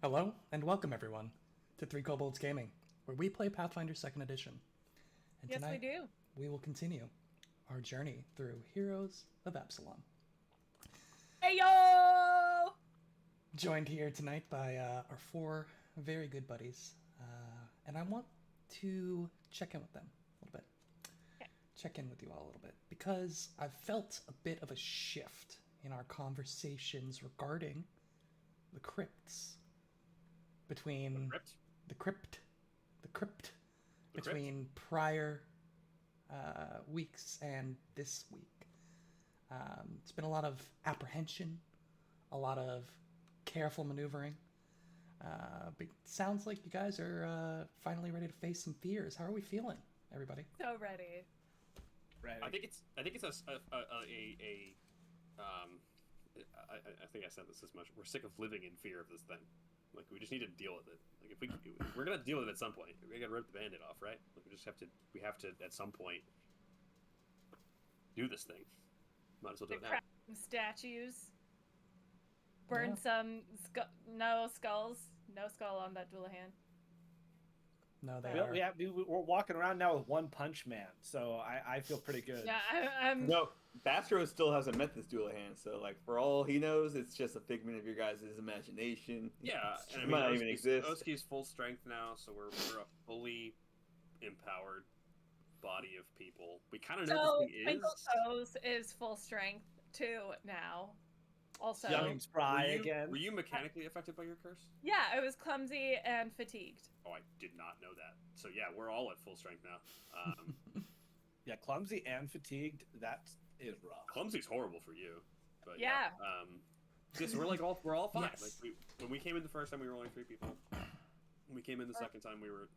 Hello, and welcome everyone to Three Kobolds Gaming, where we play Pathfinder 2nd Edition. And Yes, we tonight, do. we will continue our journey through Heroes of Absalom. Hey yo! Joined here tonight by our four very good buddies, and I want to check in with them a little bit. Okay. Check in with you all a little bit, because I've felt a bit of a shift in our conversations regarding the crypts between Crypt? the crypt, the crypt The between prior weeks and this week. It's been a lot of apprehension, a lot of careful maneuvering. But it sounds like you guys are finally ready to face some fears. How are we feeling, everybody? So ready. Right. I think it's I think I said this as much. We're sick of living in fear of this thing. Like, we just need to deal with it. Like, if we're gonna deal with it at some point. We gotta rip the Band-Aid off, right? Like, we have to at some point do this thing. Might as well do it now. Crack some statues. Burn Yeah. some no skulls. No skull on that Dullahan. No, they We're are. walking around now with One Punch Man, so I feel pretty good. Yeah, I'm. No, Bastro still hasn't met this Dullahan, so like for all he knows, it's just a figment of your guys' imagination. Yeah, It and I might not mean, even exist. Oski's full strength now, so we're a fully empowered body of people. We kind of know So what this thing Twinkle is. Toes is full strength too now. Also, Young and spry Were you, again. were you mechanically affected by your curse? yeah, I was clumsy and fatigued. Oh, I did not know that. So yeah, we're all at full strength now. Yeah, clumsy and fatigued. That is rough. Clumsy's horrible for you, but Yeah. just we're all fine. Yes. Like when we came in the first time, we were only 3 people. When we came in the second time, we were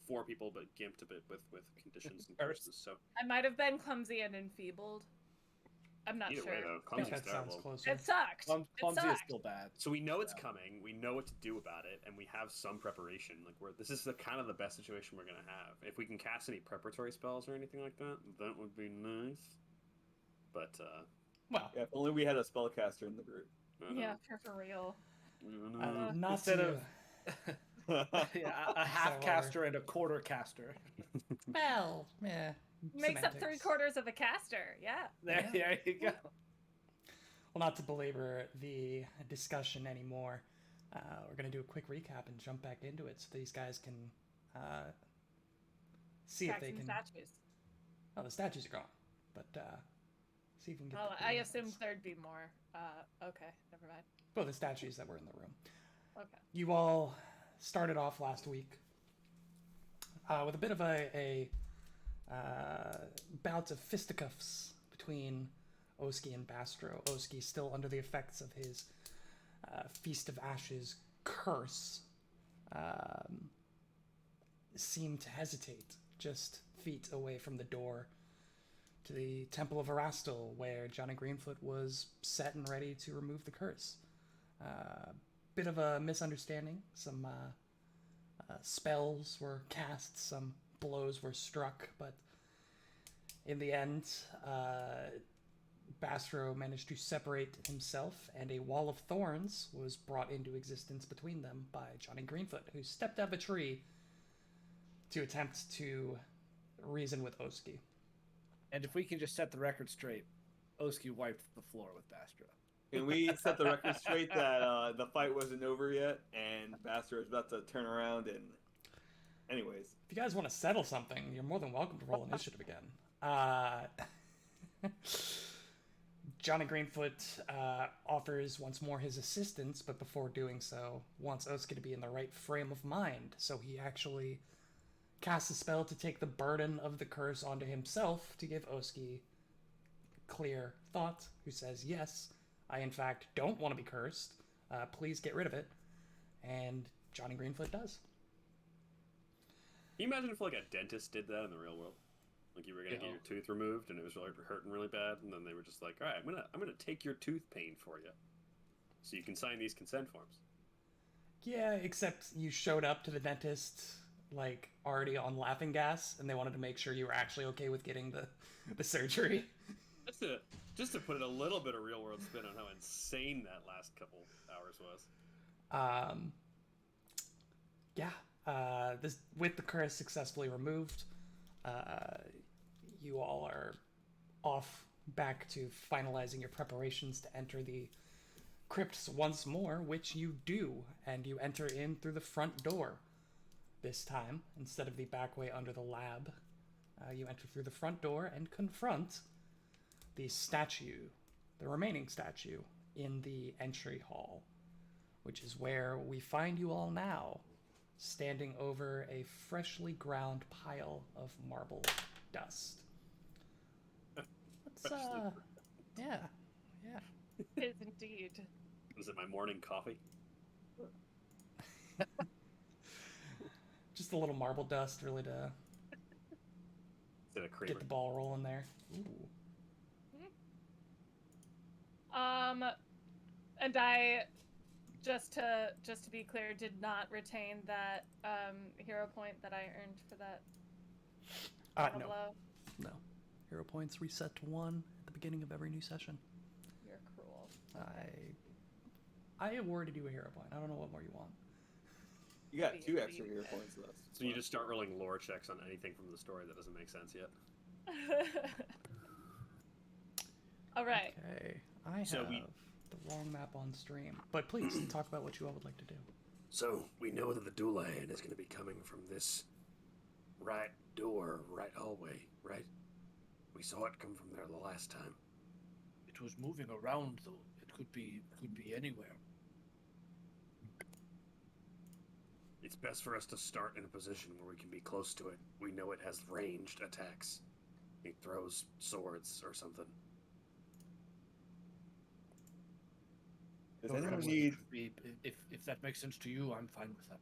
4 people, but gimped a bit with conditions and curses. So I might have been clumsy and enfeebled. I'm not either sure. way, though, I think clumsy's that sounds terrible. closer. It sucked. Clumsy it is sucked. still bad. So we know it's Yeah. coming. We know what to do about it, and we have some preparation. Like this is the kind of the best situation we're gonna have. If we can cast any preparatory spells or anything like that, that would be nice. But Well, Yeah, if only we had a spellcaster in the group. I don't know. Yeah, for real. I don't know. not Instead to, of- Yeah, a half So, caster and a quarter caster. well, Makes up semantics. 3/4 of a caster. Yeah. There you go. Well, not to belabor the discussion anymore, we're going to do a quick recap and jump back into it so these guys can see if Crack they some can. statues. Oh, the statues are gone, but see if we can get. Oh, the I evidence. assumed there'd be more. Okay, never mind. Well, the statues that were in the room. Okay. You all started off last week with a bit of a bout of fisticuffs between Oski and Bastro. Oski still under the effects of his Feast of Ashes curse, seemed to hesitate just feet away from the door to the Temple of Erastil, where Johnny Greenfoot was set and ready to remove the curse. Bit of a misunderstanding. Some spells were cast, some blows were struck, but in the end, Bastro managed to separate himself, and a wall of thorns was brought into existence between them by Johnny Greenfoot, who stepped out of a tree to attempt to reason with Oski. And if we can just set the record straight, Oski wiped the floor with Bastra. Can we set the record straight that the fight wasn't over yet and Bastro is about to turn around and... Anyways. If you guys want to settle something, you're more than welcome to roll initiative again. Johnny Greenfoot offers once more his assistance, but before doing so, wants Oski to be in the right frame of mind. So he actually casts a spell to take the burden of the curse onto himself to give Oski clear thought, who says, yes, I in fact don't want to be cursed. Please get rid of it. And Johnny Greenfoot does. Can you imagine if like a dentist did that in the real world? Like you were gonna get your tooth removed and it was really hurting really bad, and then they were just like, "All right, I'm gonna take your tooth pain for you, so you can sign these consent forms." Yeah, except you showed up to the dentist like already on laughing gas, and they wanted to make sure you were actually okay with getting the surgery. Just to put a little bit of real world spin on how insane that last couple hours was. Um, yeah, this with the curse successfully removed, you all are off back to finalizing your preparations to enter the crypts once more, which you do, and you enter in through the front door. This time, instead of the back way under the lab, you enter through the front door and confront the statue, the remaining statue, in the entry hall, which is where we find you all now, standing over a freshly ground pile of marble dust. Let's, yeah. It is indeed. Was it my morning coffee? Just a little marble dust, really, to Is it a creamer? get the ball rolling there. Ooh. And I, just to be clear, did not retain that hero point that I earned for that final No. blow. No. Hero points reset to 1 at the beginning of every new session. You're cruel. I awarded you a hero point. I don't know what more you want. You got 2 extra hero points left. So you just start rolling lore checks on anything from the story that doesn't make sense yet. All right. Okay. I have So the wrong map on stream. But please, talk about what you all would like to do. So we know that the Dullahan is going to be coming from this right door, right hallway, right? We saw it come from there the last time. It was moving around, though. It could be anywhere. It's best for us to start in a position where we can be close to it. We know it has ranged attacks. It throws swords or something. Does anyone need If that makes sense to you, I'm fine with that.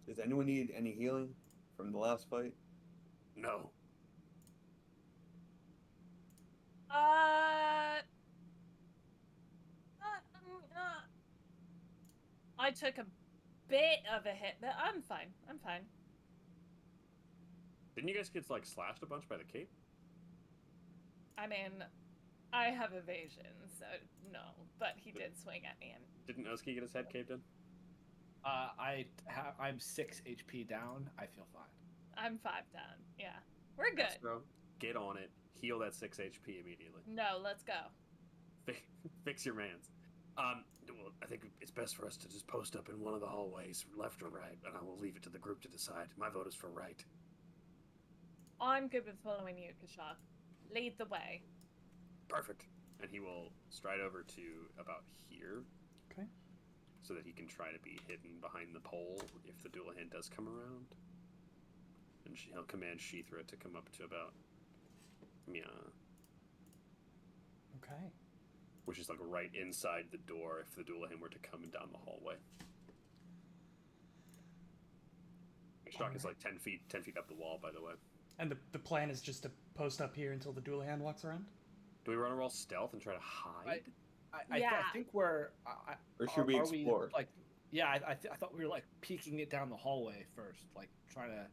Does anyone need any healing from the last fight? No. I took a bit of a hit, but I'm fine. I'm fine. Didn't you guys get like slashed a bunch by the cape? I mean, I have evasion, so no. But he did swing at me, and Didn't Oski get his head caved in? I'm 6 HP down. I feel fine. I'm 5 down. Yeah, we're good. So get on it. Heal that 6 HP immediately. No, let's go. Fix your mans. Well, I think it's best for us to just post up in one of the hallways, left or right, and I will leave it to the group to decide. My vote is for right. I'm good with following you, Kashak. Lead the way. Perfect. And he will stride over to about here. Okay. So that he can try to be hidden behind the pole if the Dullahan does come around. And he'll command Sheethra to come up to about... Yeah. Okay. Which is like right inside the door if the Dullahan were to come down the hallway. Shock is like 10 feet up the wall, by the way. And the plan is just to post up here until the Dullahan walks around? Do we run a roll stealth and try to hide? I think we're. Or should we explore? I thought we were like peeking it down the hallway first, like trying to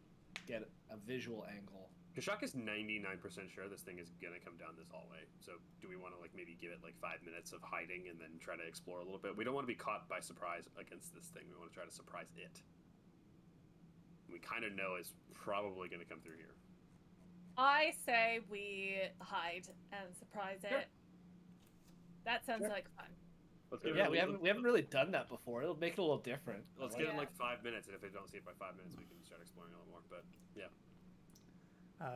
get a visual angle. Kashak is 99% sure this thing is gonna come down this hallway. So do we want to like maybe give it like 5 minutes of hiding and then try to explore a little bit? We don't want to be caught by surprise against this thing. We want to try to surprise it. We kind of know it's probably gonna come through here. I say we hide and surprise it. Sure. That sounds Sure. like fun. Let's give Yeah, it, we haven't really done that before. It'll make it a little different. Let's I give like it Yeah. like 5 minutes, and if they don't see it by 5 minutes, we can start exploring a little more. But yeah.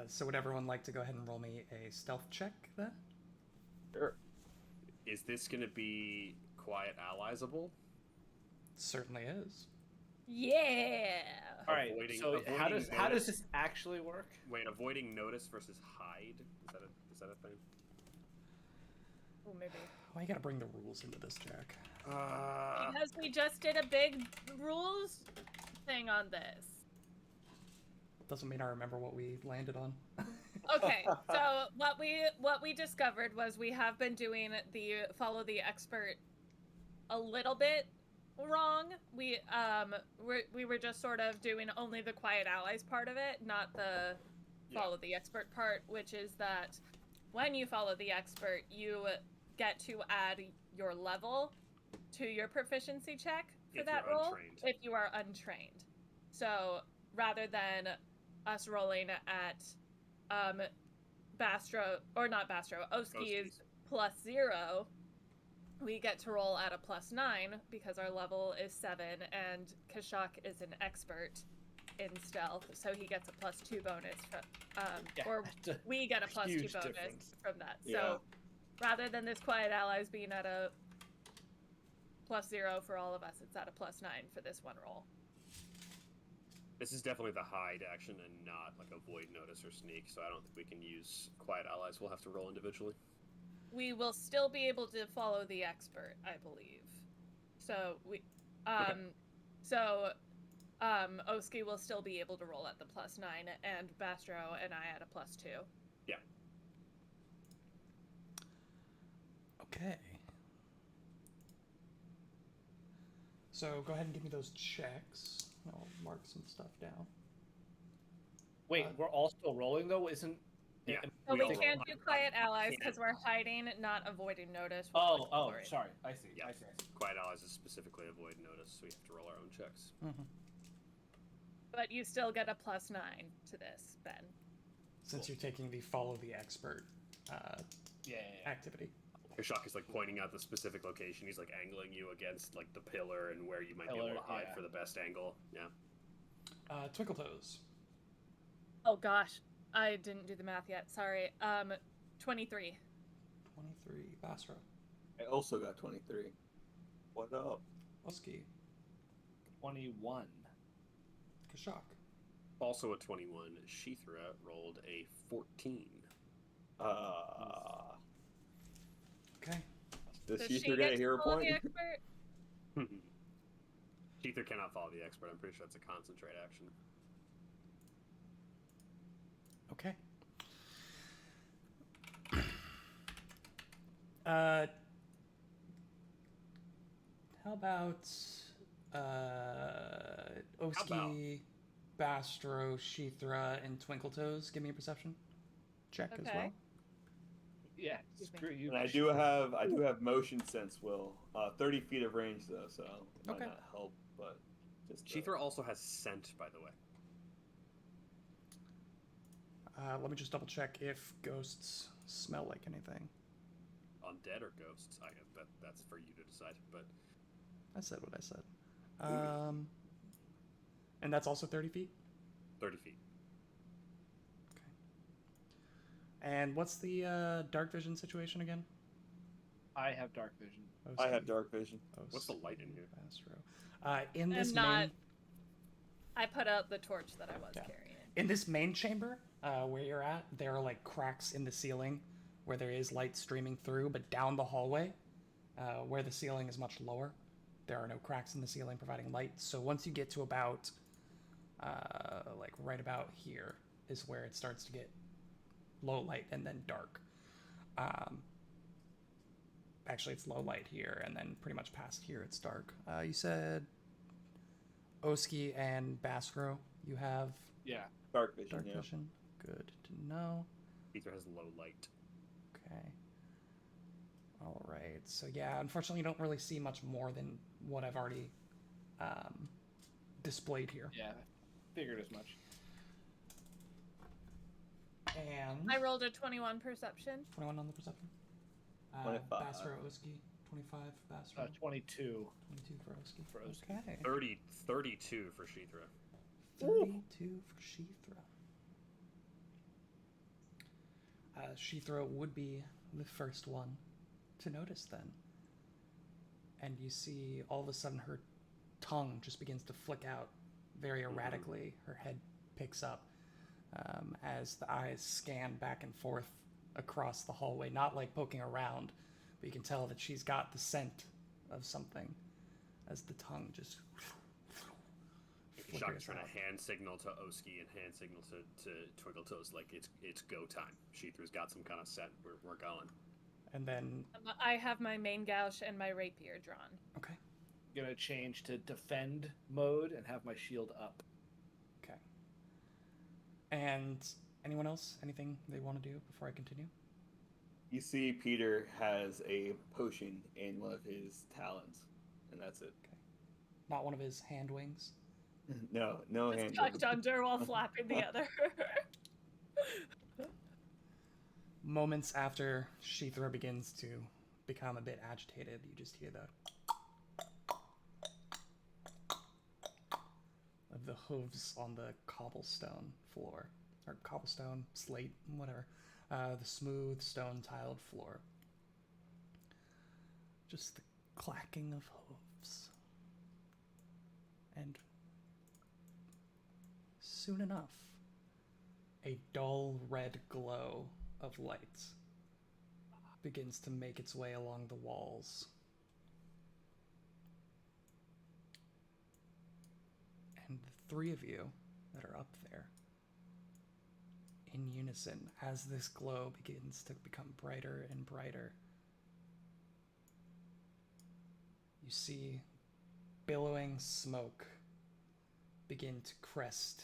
So would everyone like to go ahead and roll me a stealth check then? Sure. Is this gonna be quiet alliesable? Certainly is. Yeah. All right. Avoiding- So how avoiding does notice. this actually work? Wait, avoiding notice versus hide? Is that a thing? Oh, maybe. Well, you gotta bring the rules into this, Jack. Because we just did a big rules thing on this. Doesn't mean I remember what we landed on. Okay, so what we discovered was we have been doing the follow the expert a little bit wrong. We were just sort of doing only the quiet allies part of it, not the follow the expert part, which is that when you follow the expert, you get to add your level to your proficiency check for If that you're roll untrained. if you are untrained. So rather than us rolling at Bastro, or not Bastro, Oski is +0, we get to roll at a +9 because our level is 7 and Kashak is an expert in stealth, so he gets a +2 bonus from, or that's a we get a +2 huge bonus difference. from that. Yeah. So rather than this quiet allies being at a +0 for all of us, it's at a +9 for this one roll. This is definitely the hide action and not like a void notice or sneak, so I don't think we can use quiet allies. We'll have to roll individually. We will still be able to follow the expert, I believe. So we, Oski will still be able to roll at the +9, and Bastro and I at a +2. Yeah. Okay. So go ahead and give me those checks. I'll mark some stuff down. Wait, we're all still rolling though, isn't? Yeah. So we all can't roll. do quiet allies can't. because we're hiding, not avoiding notice. Oh, sorry. I see. Yeah. I see. Quiet allies is specifically a void notice, so we have to roll our own checks. Mm-hmm. But you still get a +9 to this, Ben. Since you're taking the follow the expert Yeah. activity. Kashak is like pointing out the specific location. He's like angling you against like the pillar and where you might be able to hide for the best angle. Yeah. Twinkle Toes. Oh gosh, I didn't do the math yet. Sorry. 23. 23. Basra. I also got 23. What up? Oski. 21. Kashak. Also a 21. Sheethra rolled a 14. Okay. Does Does she she get get a hero to follow point? the expert? Sheether cannot follow the expert. I'm pretty sure that's a concentrate action. Okay. How about Oski, Bastro, Sheethra, and Twinkle Toes? Give me a perception check as Okay. well. Yeah, Excuse me. screw you. And I do have motion sense, Will. 30 feet of range though, so it might Okay. not help. But just Sheethra also has scent, by the way. Let me just double check if ghosts smell like anything. Undead or ghosts? That's for you to decide. But I said what I said. And that's also 30 feet? 30 feet. And what's the dark vision situation again? I have dark vision. I have dark vision. What's the light in here? Bastro. In this I'm not. main, I put out the torch that I was Yeah. carrying. in this main chamber where you're at, there are like cracks in the ceiling where there is light streaming through, but down the hallway, where the ceiling is much lower, there are no cracks in the ceiling providing light. So once you get to about, like right about here, is where it starts to get low light and then dark. Actually, it's low light here, and then pretty much past here it's dark. You said Oski and Bastro, you have Yeah. Dark vision. dark Yeah. vision. Good to know. Sheethra has low light. Okay. All right. So yeah, unfortunately, you don't really see much more than what I've already displayed here. Yeah. Figured as much. And I rolled a 21 perception. 21 on the perception. 25. Bastro, Oski, 25. Bastro, 22 22 for Oski. for Oski. Okay. 32 for Sheethra. 32 for Sheethra. Sheethra would be the first one to notice then. And you see all of a sudden her tongue just begins to flick out very erratically. Her head picks up as the eyes scan back and forth across the hallway, not like poking around, but you can tell that she's got the scent of something as the tongue just Kashak is flickers trying out. to hand signal to Oski and hand signal to Twinkle Toes like it's go time. Sheethra's got some kind of set. We're going. And then, I have my main gouge and my rapier drawn. okay. Gonna change to defend mode and have my shield up. Okay. And anyone else? Anything they want to do before I continue? You see, Peter has a potion in one of his talons. and that's it. Not one of his hand wings. No Just hand. tucked under while flapping the other. Moments after Shithra begins to become a bit agitated, you just hear the of the hooves on the cobblestone floor, or cobblestone, slate, whatever, the smooth stone tiled floor. Just the clacking of hooves. And soon enough, a dull red glow of light begins to make its way along the walls. And the three of you that are up there, in unison, as this glow begins to become brighter and brighter, you see billowing smoke begin to crest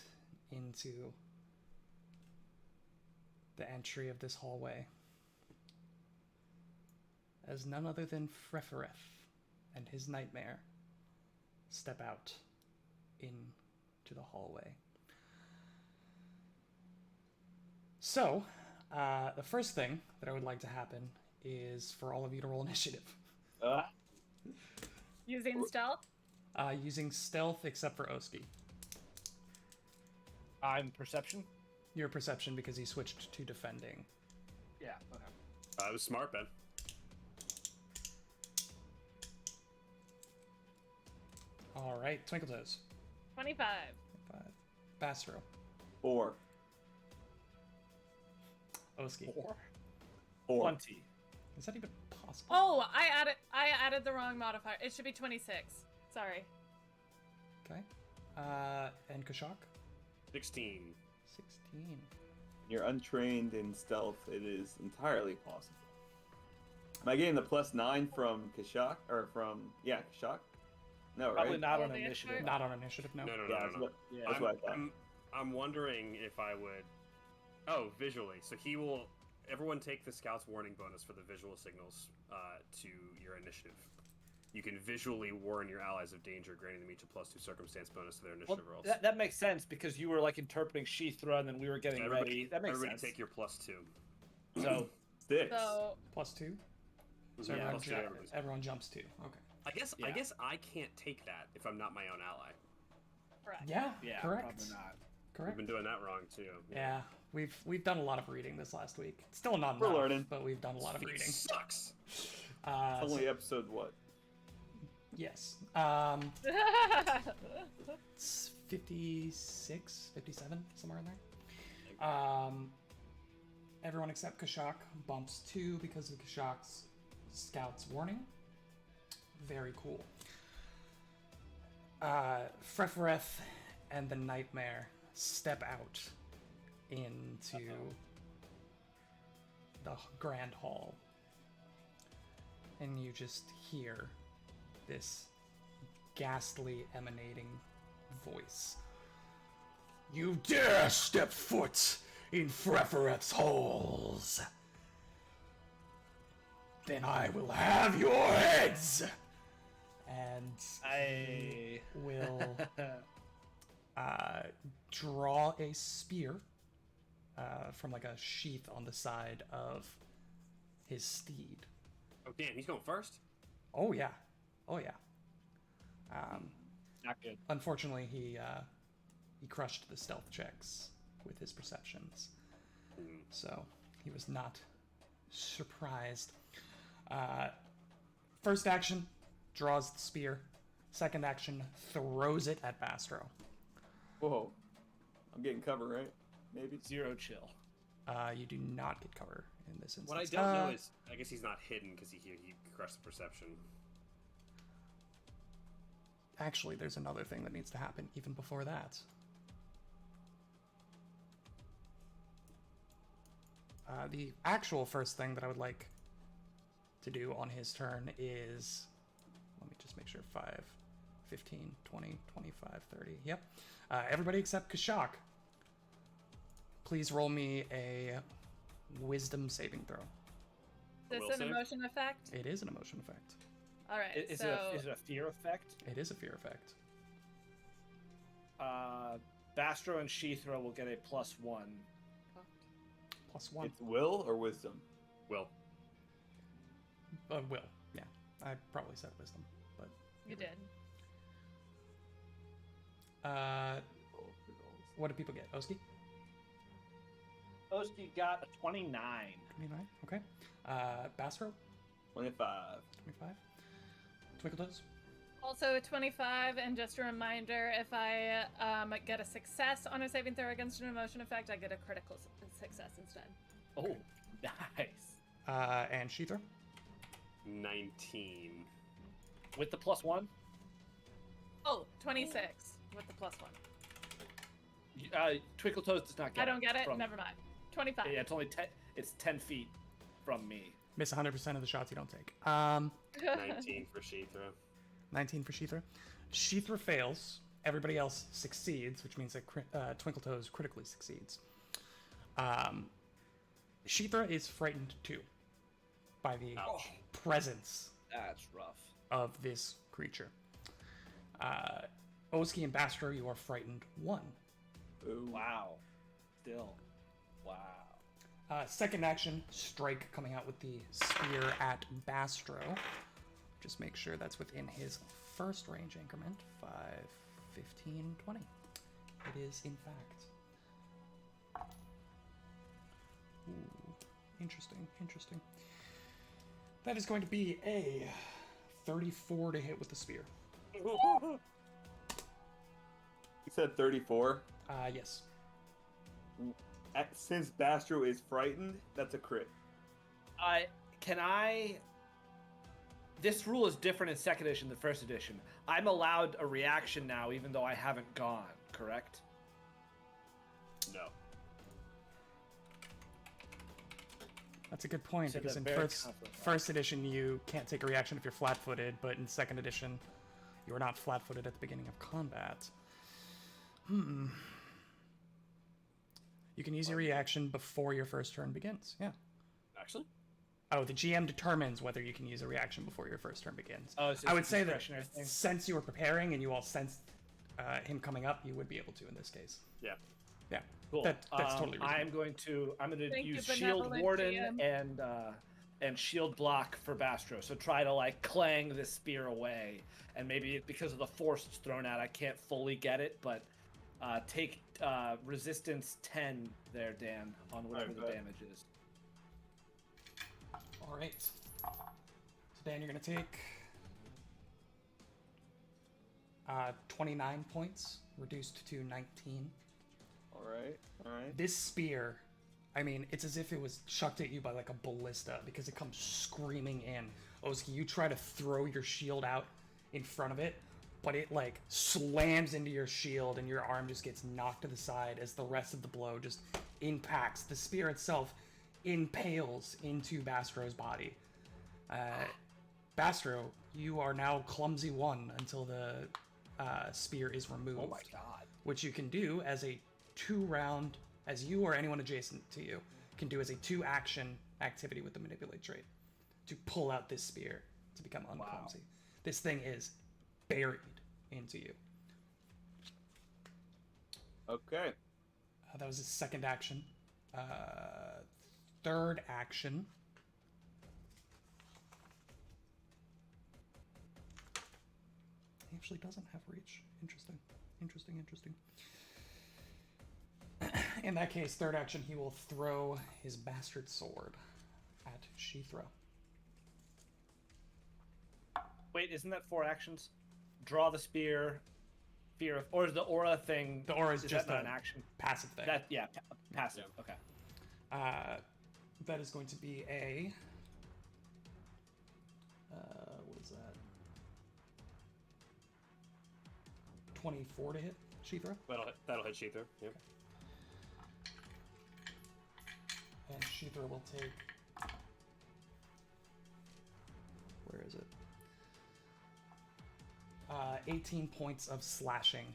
into the entry of this hallway, as none other than Frefereth and his nightmare step out into the hallway. So, the first thing that I would like to happen is for all of you to roll initiative. Using stealth? Using stealth except for Oski. I'm perception. Your perception because he switched to defending. Yeah. Okay. I was smart, Ben. All right, Twinkle Toes. 25. 5. Bastro. 4. Oski. 4. 20. Is that even possible? Oh, I added the wrong modifier. It should be 26. Sorry. Okay. And Kashak? 16. 16. You're untrained in stealth. It is entirely possible. Am I getting the +9 from Kashak? Or from, Kashak? No, right? Probably not Oh, on the initiative. expert? Not on initiative, no. No. Yeah, that's what, Yeah. that's what I thought. I'm wondering if I would. Oh, visually. So he will. Everyone take the Scout's warning bonus for the visual signals to your initiative. You can visually warn your allies of danger, granting them each a +2 circumstance bonus to their Well, initiative rolls. that makes sense because you were like interpreting Shithra and then we were getting ready. That makes everybody sense. take your +2. So 6. So, +2? So Yeah, everyone, +2 ju- everybody's. everyone jumps 2. Okay. I guess Yeah. I can't take that if I'm not my own ally. correct. Yeah, yeah, correct. probably not. We've Correct. been doing that wrong too. Yeah, we've done a lot of reading this last week. Still not We're enough, learning. but we've done a lot of Feat reading. sucks. So- Only episode what? yes. It's 56, 57, somewhere in there. Everyone except Kashak bumps 2 because of Kashak's Scout's warning. Very cool. Frefereth and the Nightmare step out into the Grand Hall. And you just hear this ghastly emanating voice. You dare step foot in Frefereth's halls! Then I will have your heads! And I will draw a spear from like a sheath on the side of his steed. Oh damn, he's going first. Oh yeah, oh yeah. not good. Unfortunately, he crushed the stealth checks with his perceptions, so he was not surprised. First action, draws the spear. Second action, throws it at Bastro. Whoa. I'm getting cover, right? Maybe? 0 chill. You do not get cover in this instance. What I don't know is, I guess he's not hidden because he crushed the perception. Actually, there's another thing that needs to happen even before that. The actual first thing that I would like to do on his turn is, let me just make sure, 5, 15, 20, 25, 30, yep. Everybody except Kashak, please roll me a wisdom saving throw. Is Will this an save? emotion effect? It is an emotion effect. All right. Is so it a fear effect? It is a fear effect. Bastro and Sheethra will get a +1. +1. It's will or wisdom? Will. Will. Yeah. I probably said wisdom, but you did. what do people get? Oski? Oski got a 29. 29. Okay. Bastro? 25. 25. Twinkle Toes? Also 25, and just a reminder, if I get a success on a saving throw against an emotion effect, I get a critical success instead. Oh, nice. And Sheethra? 19. With the +1? Oh, 26 with the +1. Twinkle Toes does not get I don't get it. from- Never mind. 25. Yeah, it's only 10. It's 10 feet from me. Miss 100% of the shots you don't take. 19 for Sheethra. 19 for Sheethra. Sheethra fails. Everybody else succeeds, which means that Twinkle Toes critically succeeds. Sheethra is frightened too by the Ouch. presence That's rough. of this creature. Oski and Bastro, you are frightened 1. Ooh. Wow. Still. Wow. Second action, strike coming out with the spear at Bastro. Just make sure that's within his first range increment. 5, 15, 20. It is, in fact. Ooh, interesting, interesting. That is going to be a 34 to hit with the spear. You said 34. Yes. Since Bastro is frightened, that's a crit. Can I? This rule is different in second edition than first edition. I'm allowed a reaction now, even though I haven't gone. Correct? No. That's a good point, So because they're in very first, confident. first edition you can't take a reaction if you're flat-footed, but in second edition you are not flat-footed at the beginning of combat. You can use your reaction before your first turn begins. Yeah. Actually? Oh, the GM determines whether you can use a reaction before your first turn begins. Oh, it's I would a say that discretionary thing? since you were preparing and you all sensed him coming up, you would be able to in this case. Yeah. Yeah. Cool. That's totally reasonable. I'm going to Thank you, use Shield benevolent Warden GM. and Shield Block for Bastro. So try to like clang this spear away, and maybe because of the force it's thrown out, I can't fully get it. But take resistance 10 there, Dan, on whatever the Okay. damage is. All right. So Dan, you're gonna take 29 points, reduced to 19. All right. This spear, I mean, it's as if it was chucked at you by like a ballista because it comes screaming in. Oski, you try to throw your shield out in front of it, but it like slams into your shield and your arm just gets knocked to the side as the rest of the blow just impacts. The spear itself impales into Bastro's body. Bastro, you are now clumsy 1 until the spear is removed. Oh my god. Which you can do as a 2-round, as you or anyone adjacent to you can do as a 2-action activity with the manipulate trait to pull out this spear to become unclumsy. This thing is buried into you. Okay. That was his second action. Third action. He actually doesn't have reach. Interesting. In that case, third action, he will throw his bastard sword at Sheethra. Wait, isn't that 4 actions? Draw the spear, fear of, or is the aura thing? The aura is just that not an an action? passive thing. That passive. Yeah. Okay. That is going to be a. What is that? 24 to hit Sheethra. That'll hit Sheethra. Yep. And Sheethra will take. Where is it? 18 points of slashing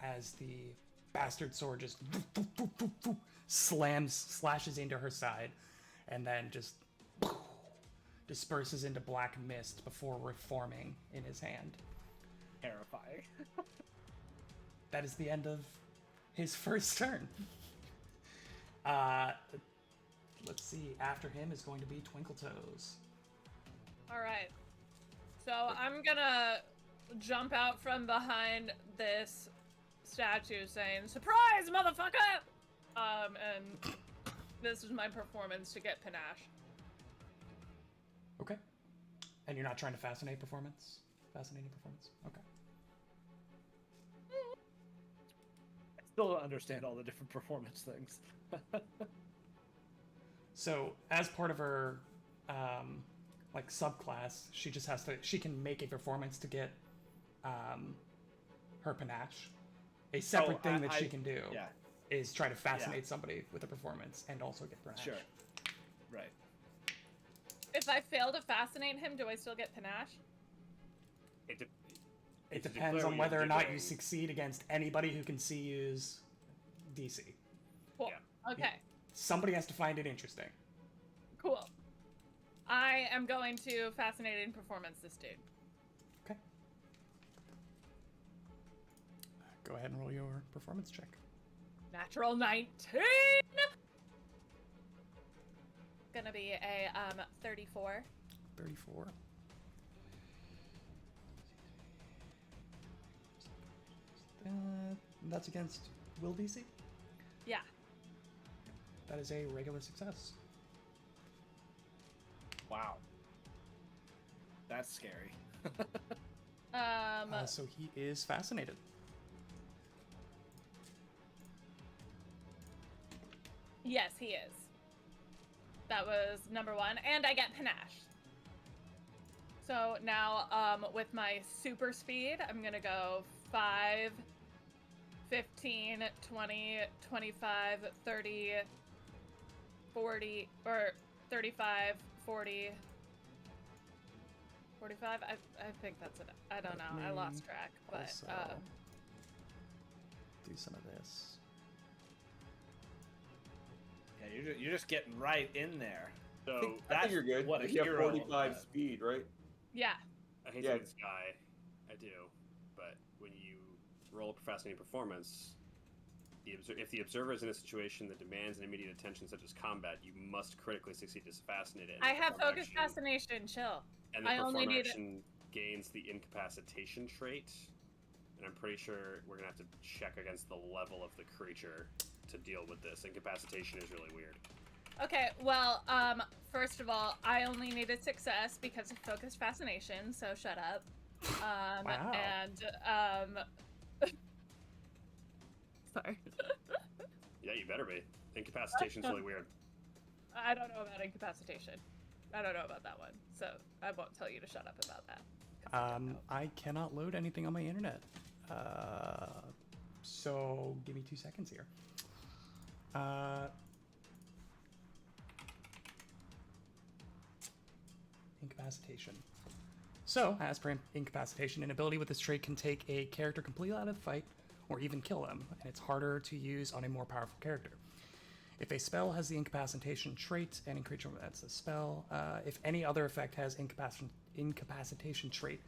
as the bastard sword just slashes into her side, and then just disperses into black mist before reforming in his hand. Terrifying. That is the end of his first turn. Let's see. After him is going to be Twinkle Toes. All right. So I'm gonna jump out from behind this statue saying, "Surprise, motherfucker!" And this is my performance to get panache. Okay. And you're not trying to fascinating performance? Okay. I still don't understand all the different performance things. So, as part of her, like, subclass, she just has to, she can make a performance to get, her panache. A separate thing that she can do Yeah, is try to fascinate somebody with a performance and also get panache. sure. Right. If I fail to fascinate him, do I still get panache? It depends on whether or not you succeed against anybody who can see you's DC. Cool. Yeah. Okay. Somebody has to find it interesting. Cool. I am going to fascinate and performance this dude. Okay. Go ahead and roll your performance check. Natural 19. Gonna be a 34. 34. That's against Will DC. Yeah. That is a regular success. Wow. That's scary. So he is fascinated. Yes, he is. That was number 1, and I get panache. So now, with my super speed, I'm gonna go 5, 15, 20, 25, 30, 40, or 35, 40, 45. I think that's it. I don't know. I lost track, but Also do some of this. Yeah, you're just getting right in there. So I think you're good. What a If you have hero. 45 speed, right? yeah. I hate Yeah. to be this guy, I do, but when you roll a fascinating performance, if the observer is in a situation that demands an immediate attention, such as combat, you must critically succeed to fascinate it. I have focus fascination. Chill. And the I only perform need- action gains the incapacitation trait, and I'm pretty sure we're gonna have to check against the level of the creature to deal with this. Incapacitation is really weird. Okay, well, first of all, I only needed success because of focused fascination, so shut up. Wow. And, sorry. Yeah, you better be. Incapacitation's really weird. I don't know about incapacitation. I don't know about that one, so I won't tell you to shut up about that. 'Cause I don't know. I cannot load anything on my internet. So give me 2 seconds here. Incapacitation. So, as per incapacitation, an ability with this trait can take a character completely out of the fight or even kill them, and it's harder to use on a more powerful character. If a spell has the incapacitation trait, any creature that's a spell. If any other effect has incapacitation trait,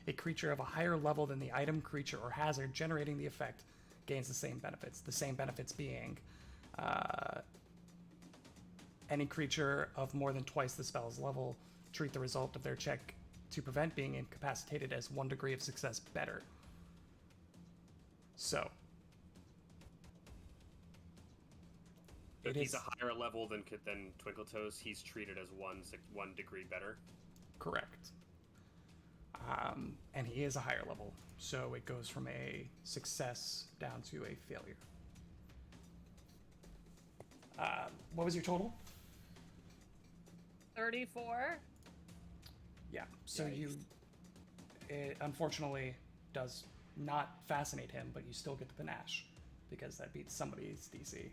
a creature of a higher level than the item, creature, or hazard generating the effect gains the same benefits. The same benefits being any creature of more than twice the spell's level treat the result of their check to prevent being incapacitated as 1 degree of success better. So If it he's is a higher level than Twinkle Toes, he's treated as 1 degree better. correct. And he is a higher level, so it goes from a success down to a failure. What was your total? 34? Yeah. So Yikes. it unfortunately does not fascinate him, but you still get the panache because that beats somebody's DC.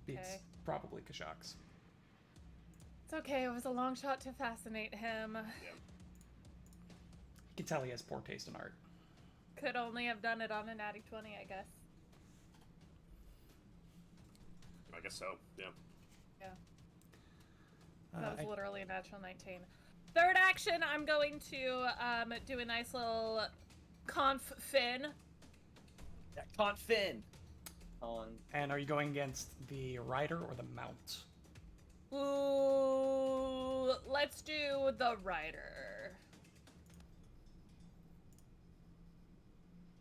Beats Okay. probably Kashak's. It's okay, it was a long shot to fascinate him. You can tell he has poor taste in art. Could only have done it on a natty 20, I guess. I guess so. Yeah. Yeah. That was I- literally a natural 19. Third action, I'm going to do a nice little conf fin. Yeah, Count Finn. On. And are you going against the rider or the mount? Ooh, let's do the rider.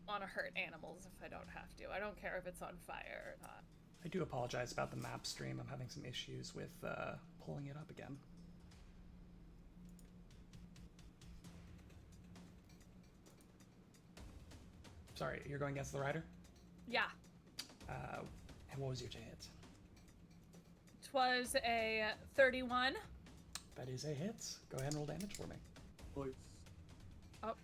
Want to hurt animals if I don't have to. I don't care if it's on fire or not. I do apologize about the map stream. I'm having some issues with pulling it up again. Sorry, you're going against the rider? Yeah. And what was your to hit? Twas a 31. That is a hit. Go ahead and roll damage for me. Please. Oh,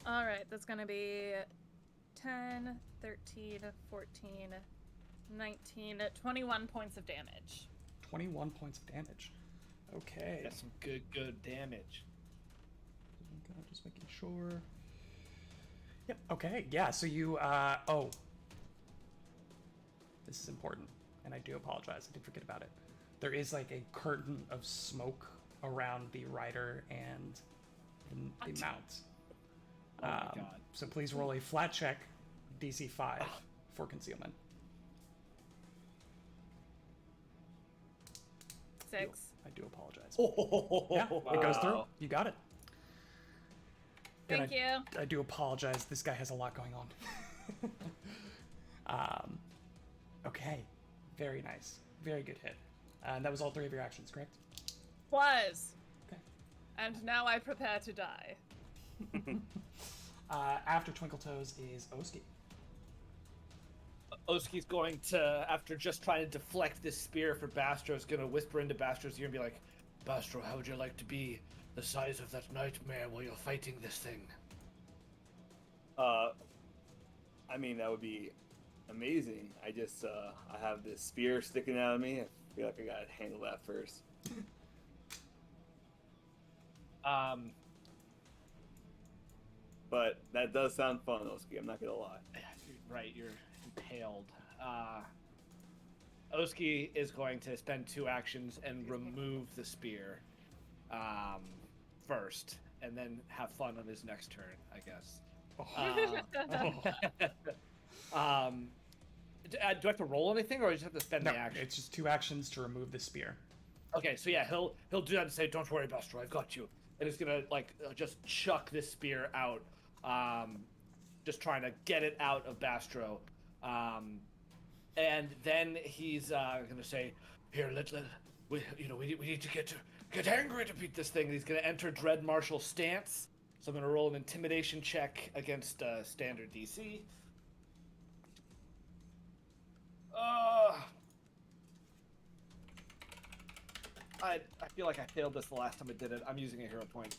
all right, that's going to be 10, 13, 14, 19, 21 points of damage. 21 points of damage. Okay. That's some good damage. Just making sure. Yep. Okay. Yeah. So you. Oh. This is important, and I do apologize. I did forget about it. There is like a curtain of smoke around the rider and the mount. Oh my god. So please roll a flat check, DC 5 for concealment. 6. I do apologize. Oh, Yeah, it goes through. You got it. Thank you. I do apologize. This guy has a lot going on. Okay. Very nice. Very good hit. And that was all 3 of your actions, correct? Was. Okay. And now I prepare to die. After Twinkle Toes is Oski. Oski's going to, after just trying to deflect this spear for Bastro, is going to whisper into Bastro's ear and be like, Bastro, how would you like to be the size of that nightmare while you're fighting this thing? I mean, that would be amazing. I just, I have this spear sticking out of me. I feel like I gotta handle that first. But that does sound fun, Oski. I'm not gonna lie. Right, you're impaled. Oski is going to spend 2 actions and remove the spear first, and then have fun on his next turn, I guess. Do I have to roll anything, or I just have to spend No, the action? it's just 2 actions to remove the spear. Okay, so yeah, he'll do that and say, "Don't worry, Bastro, I've got you." And he's gonna just chuck this spear out, just trying to get it out of Bastro. And then he's gonna say, "Here, we need to get angry to beat this thing." And he's gonna enter Dread Martial stance. So I'm gonna roll an intimidation check against standard DC. I feel like I failed this the last time I did it. I'm using a hero point.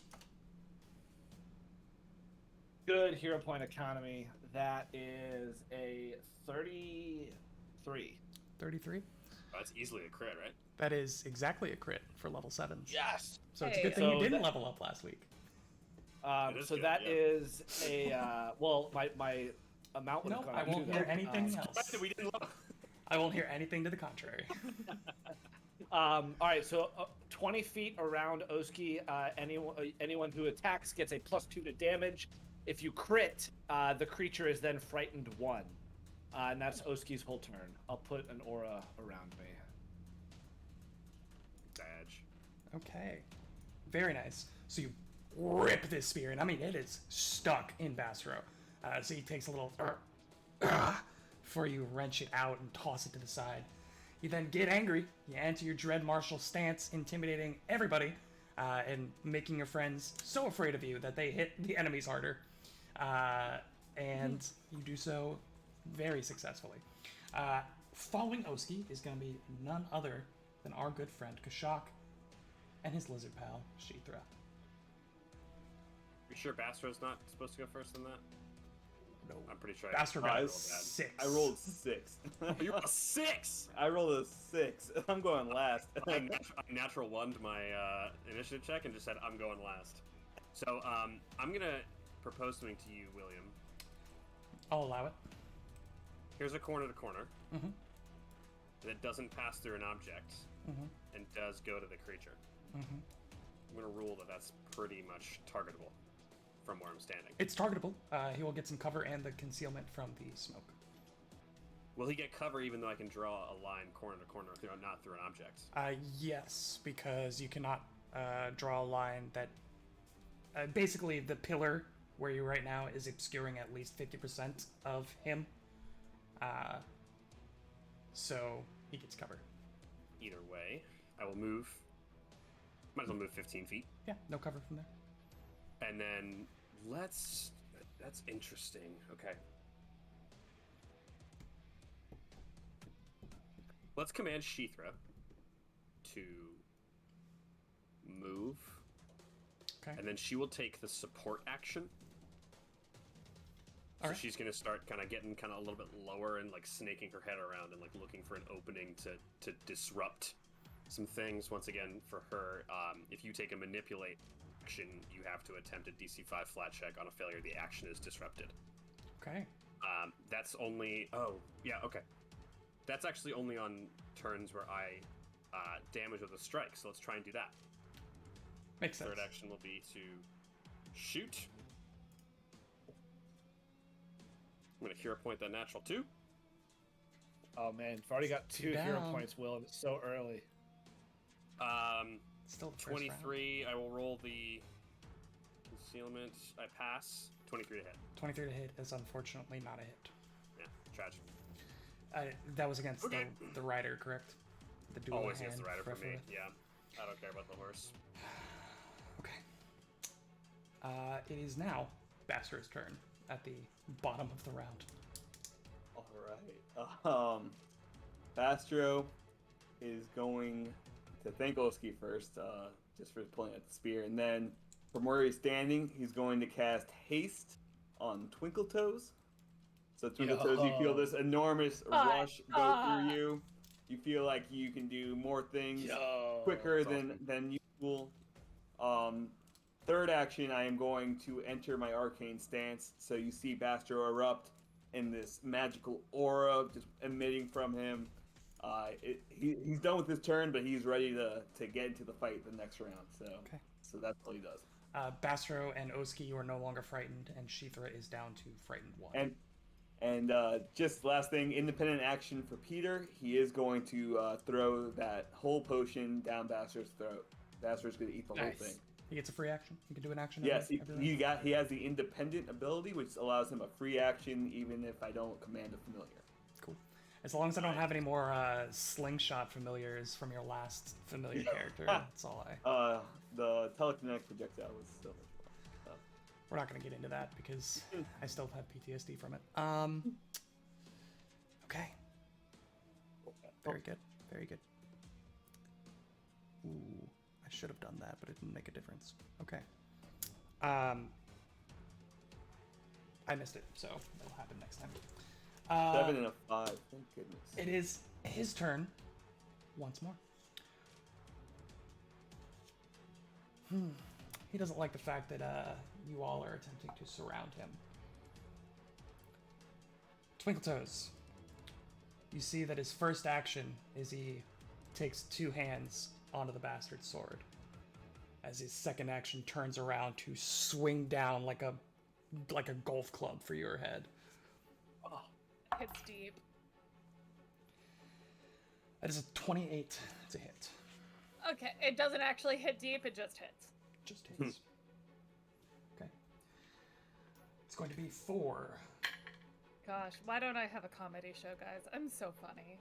Good hero point economy. That is a 33. 33? Oh, that's easily a crit, right? That is exactly a crit for level 7s. Yes. So it's a Hey. good thing you So didn't that- level up last week. It is So good, that yeah. is a well, my amount would have Nope, gone I up won't too, hear though. anything The fact else. that we didn't love. I won't hear anything to the contrary. All right, so 20 feet around Oski, anyone who attacks gets a +2 to damage. If you crit, the creature is then frightened 1. And that's Oski's whole turn. I'll put an aura around me. Badge. Okay. Very nice. So you rip this spear, and I mean, it is stuck in Bastro. So he takes a little before you wrench it out and toss it to the side. You then get angry. You enter your Dread Martial stance, intimidating everybody, and making your friends so afraid of you that they hit the enemies harder. And you do so very successfully. Following Oski is going to be none other than our good friend Kashak and his lizard pal Shithra. You sure Bastro's not supposed to go first in that? No, I'm pretty sure. Bastard I got rolled bad. 6. I rolled 6. You rolled a 6. I rolled a 6. I'm going last. I natural one to my initiative check and just said I'm going last. So I'm gonna propose something to you, William. I'll allow it. Here's a corner to corner Mm-hmm. that doesn't pass through an object Mm-hmm. and does go to the creature. Mm-hmm. I'm gonna rule that that's pretty much targetable from where I'm standing. It's targetable. He will get some cover and the concealment from the smoke. Will he get cover even though I can draw a line corner to corner, not through an object? Yes, because you cannot draw a line that. Basically, the pillar where you're right now is obscuring at least 50% of him. So he gets cover. Either way, I will move. Might as well move 15 feet. Yeah, no cover from there. And then let's. That's interesting. Okay. Let's command Sheethra to move. Okay. And then she will take the support action. So Alright. she's gonna start kind of getting kind of a little bit lower and like snaking her head around and like looking for an opening to disrupt some things. Once again, for her, if you take a manipulate action, you have to attempt a DC 5 flat check. On a failure, the action is disrupted. Okay. That's only. Oh, yeah. Okay. That's actually only on turns where I damage with a strike. So let's try and do that. Makes sense. Third action will be to shoot. I'm gonna hero point that natural 2. Oh man, you've already got 2 hero Down. points, Will, and it's so early. Still the first round. 23. I will roll the concealment. I pass. 23 to hit. 23 to hit is unfortunately not a hit. Yeah, tragic. That was against Okay. the rider, correct? The dual Always hand against the rider for me. referee. Yeah, I don't care about the horse. Okay. It is now Bastar's turn at the bottom of the round. All right. Bastro is going to thank Oski first, just for pulling out the spear, and then from where he's standing, he's going to cast haste on Twinkle Toes. So Twinkle Toes, you feel this enormous rush go through you. You feel like you can do more things quicker that's awesome. than usual. Third action, I am going to enter my arcane stance. So you see Bastro erupt in this magical aura just emitting from him. He's done with his turn, but he's ready to get into the fight the next round. So that's all he does. Bastro and Oski, you are no longer frightened, and Sheethra is down to frightened 1. And just last thing, independent action for Peter. He is going to throw that whole potion down Bastro's throat. Bastro's going to eat the whole thing. He gets a free action. He can do an action. Yes, every round. he has the independent ability, which allows him a free action even if I don't command a familiar. Cool. As long as I don't have any more slingshot familiars from your last familiar character, that's all I. The telekinetic projectile was so much fun. We're not going to get into that because I still have PTSD from it. Okay. Very good. Very good. Ooh, I should have done that, but it didn't make a difference. Okay. I missed it, so that'll happen next time. 7 and a 5. Thank goodness. It is his turn once more. He doesn't like the fact that you all are attempting to surround him. Twinkle Toes. You see that his first action is he takes 2 hands onto the bastard's sword. As his second action turns around to swing down like a golf club for your head. Hits deep. That is a 28 to hit. Okay, it doesn't actually hit deep, it just hits. Just hits. Okay. It's going to be 4. Gosh, why don't I have a comedy show, guys? I'm so funny.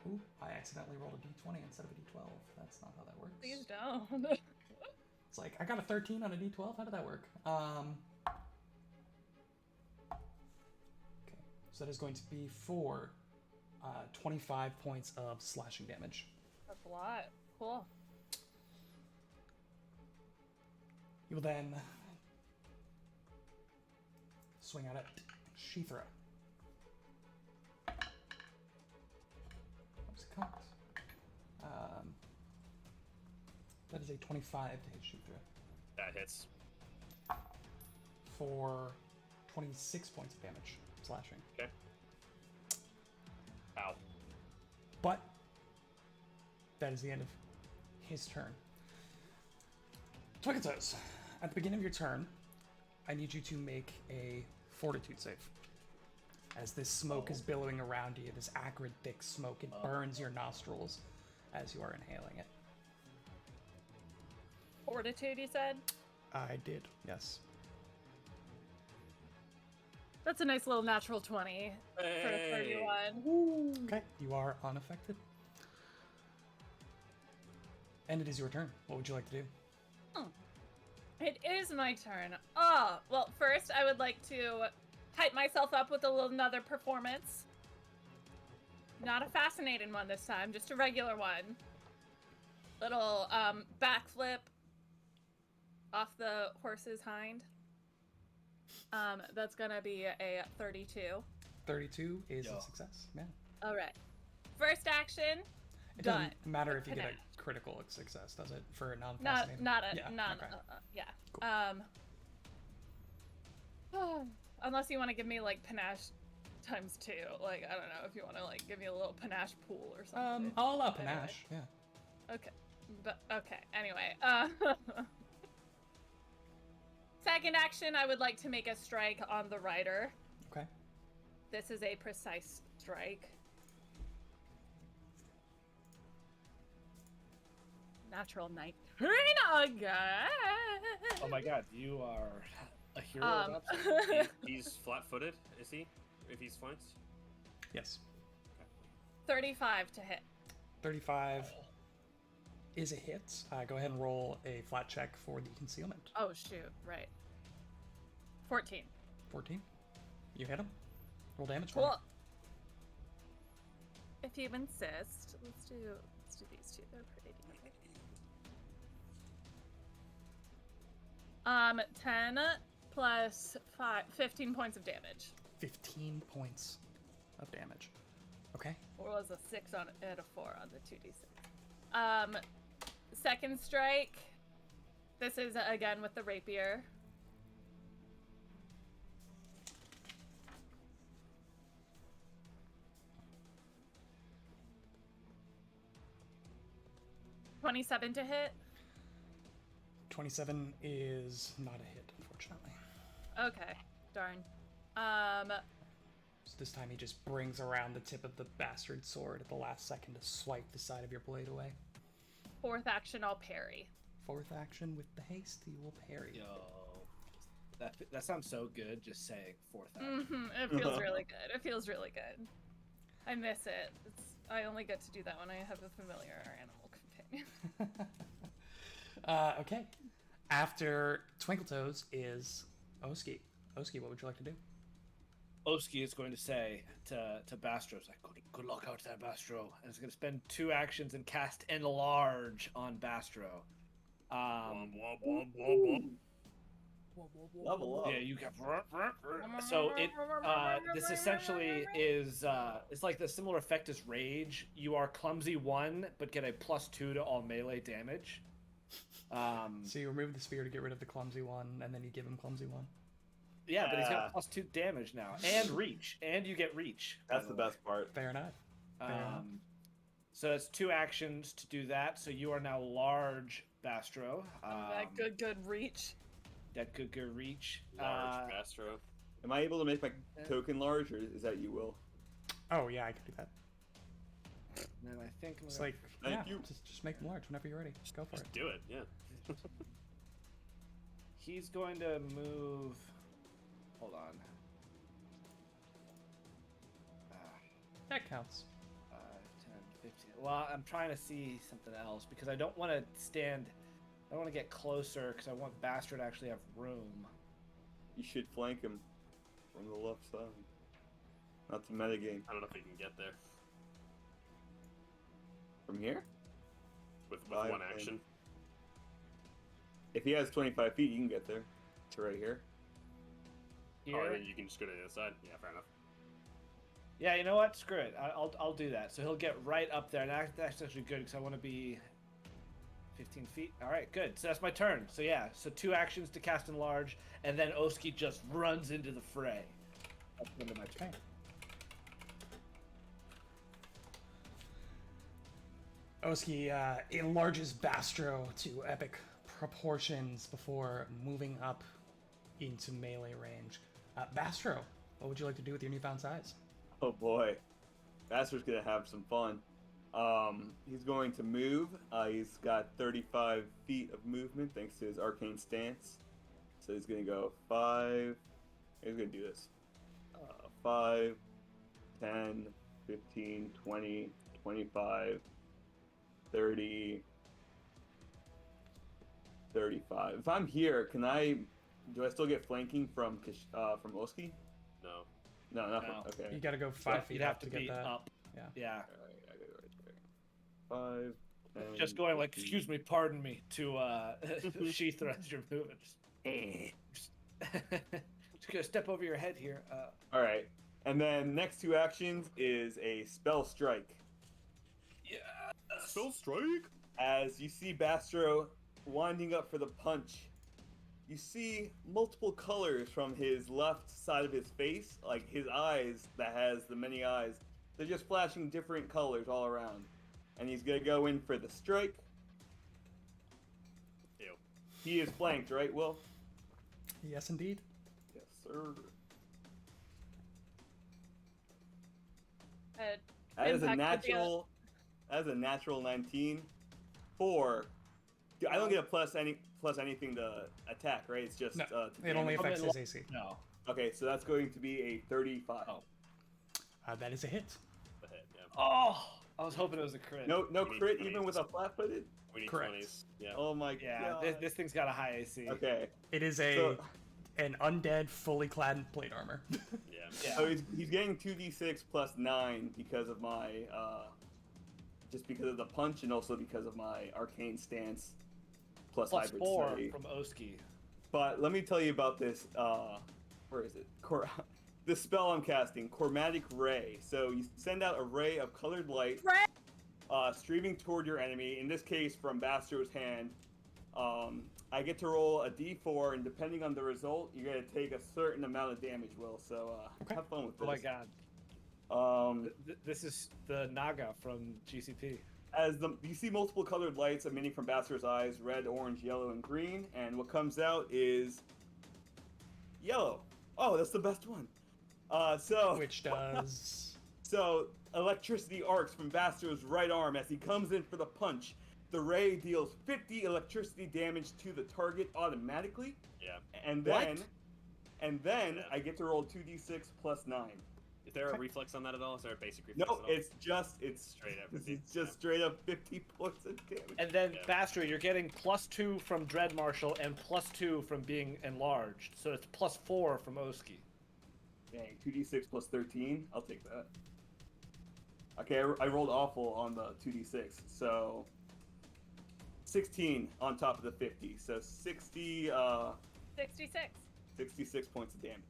Ooh, I accidentally rolled a d20 instead of a d12. That's not how that works. Please don't. It's like, I got a 13 on a d12? How did that work? Okay, so that is going to be for 25 points of slashing damage. That's a lot. Cool. You will then swing at it. Sheethra. Oops, it comes. That is a 25 to hit you through. That hits. For 26 points of damage, slashing. Okay. Ow. But that is the end of his turn. Twicketos, at the beginning of your turn, I need you to make a fortitude save. As this smoke is billowing around you, this acrid, thick smoke, it burns your nostrils as you are inhaling it. Fortitude, you said? I did, yes. That's a nice little natural 20 for a Hey. 31. Okay, you are unaffected. And it is your turn. What would you like to do? It is my turn. Oh, well, first I would like to hype myself up with another performance. Not a fascinating one this time, just a regular one. Little backflip off the horse's hind. That's gonna be a 32. 32 is Yeah. a success. Yeah. All right. First action. It Done. doesn't matter if you get Panache. a critical success, does it? For a Not non-fascinating? not a Yeah, not okay. yeah. Unless you want to give me like panache times 2. Like I don't know if you want to like give me a little panache pool or something. I'll allow Anyway. panache. Yeah. Okay. But okay. Anyway, second action, I would like to make a strike on the rider. Okay. This is a precise strike. Natural 19 again. Oh my god, you are a hero. Um, of absolute- He's flat-footed, is he? If he's flanked? Yes. 35 to hit. 35 is a hit. Go ahead and roll a flat check for the concealment. Oh shoot, right. 14. 14. You hit him. Roll damage for me. Cool. If you insist, let's do these two. They're pretty decent. 10 plus 5, 15 points of damage. 15 points of damage. Okay. Or was a 6 on and a 4 on the 2d6. Second strike. This is again with the rapier. $27 to hit. 27 is not a hit, unfortunately. Okay, darn. So this time he just brings around the tip of the bastard sword at the last second to swipe the side of your blade away. Fourth action, I'll parry. Fourth action with the haste, he will parry. Yo, that sounds so good. Just saying fourth action. It feels really good. It feels really good. I miss it. I only get to do that when I have a familiar or animal companion. Okay. After Twinkletoes is Oski. Oski, what would you like to do? Oski is going to say to Bastro, it's like, good luck out there, Bastro. And it's going to spend 2 actions and cast Enlarge on Bastro. Womp, womp, womp, womp, womp. Level up. Yeah, you get. So this essentially is it's like the similar effect as Rage. You are clumsy 1, but get a +2 to all melee damage. So you remove the spear to get rid of the clumsy one, and then you give him clumsy one. Yeah, but he's got +2 damage now, and reach, and you get reach. by That's the way. best part. Fair enough. Fair enough. So it's 2 actions to do that. So you are now large, Bastro. That good reach. That good reach. Large Bastro. Am I able to make my token large, or is that you, Will? Oh yeah, I can do that. And then I think I'm It's gonna- like, Thank yeah, you. just make them large whenever you're ready. Go for it. Just do it, yeah. he's going to move. Hold on. That counts. 10, 15. Well, I'm trying to see something else because I don't want to stand. I don't want to get closer because I want Bastard to actually have room. You should flank him from the left side. Not the metagame. I don't know if he can get there From here? with I one think- action. If he has 25 feet, you can get there. To right here. Here. Oh, then you can just go to the other side. Yeah, fair enough. Yeah, you know what? Screw it. I'll do that. So he'll get right up there, and that's actually good because I want to be 15 feet. All right, good. So that's my turn. So yeah, so 2 actions to cast Enlarge, and then Oski just runs into the fray. That's the end of my turn. Oski enlarges Bastro to epic proportions before moving up into melee range. Bastro, what would you like to do with your newfound size? Oh boy, Bastar's gonna have some fun. He's going to move. He's got 35 feet of movement thanks to his arcane stance. So he's gonna go 5. He's gonna do this. 5, 10, 15, 20, 25, 30, 35. If I'm here, do I still get flanking from Oski? No. No, nothing. No. Okay. You gotta go 5 feet You'd have up to get be that. up. Yeah. Yeah. Alright, I go right there. 5, 10, Just going like, 15. excuse me, pardon me, to sheath as you're moving. Just gonna step over your head here. Alright. And then next 2 actions is a spell strike. Yeah. Spell strike. As you see Bastro winding up for the punch, you see multiple colors from his left side of his face, like his eyes that has the many eyes. They're just flashing different colors all around. And he's gonna go in for the strike. Ew. He is flanked, right, Will? Yes, indeed. Yes, sir. That is a Impact would be a- That is a natural 19. 4. I don't get a plus anything to attack, right? It's just No, to it only damage. affects his AC. No. Okay, so that's going to be a 35. Oh. That is a hit. The head. Yeah. Oh, I was hoping it was a crit. No We need crit 20s. even with a flat-footed. We need Correct. 20s. Yeah. Oh my Yeah, god. this thing's got a high AC. Okay, It is so, an undead, fully clad in plate armor. Yeah. Yeah. so he's getting 2d6 plus 9 because of my just because of the punch and also because of my arcane stance plus Plus hybrid 4 study. from Oski. But let me tell you about this. Where is it? This spell I'm casting, Chromatic Ray. So you send out a ray of colored light, streaming toward your enemy. In this case, from Bastro's hand. I get to roll a d4, and depending on the result, you're gonna take a certain amount of damage. Will so Okay. have fun with Oh this. my god. This is the Naga from GCP. As you see multiple colored lights emitting from Bastro's eyes, red, orange, yellow, and green, and what comes out is yellow. Oh, that's the best one. Which does... So electricity arcs from Bastro's right arm as he comes in for the punch. The ray deals 50 electricity damage to the target automatically, Yeah. and What? then Yeah. I get to roll 2d6 plus 9. Is there a reflex on that at all? Is there a basic reflex? No, at all? it's Straight up It's 50, just straight up 50 points of damage. And then Yeah. Bastro, you're getting +2 from Dread Marshal and +2 from being enlarged. So it's +4 from Oski. Dang, 2d6 plus 13. I'll take that. Okay, I rolled awful on the 2d6, so 16 on top of the 50, so 66 points of damage.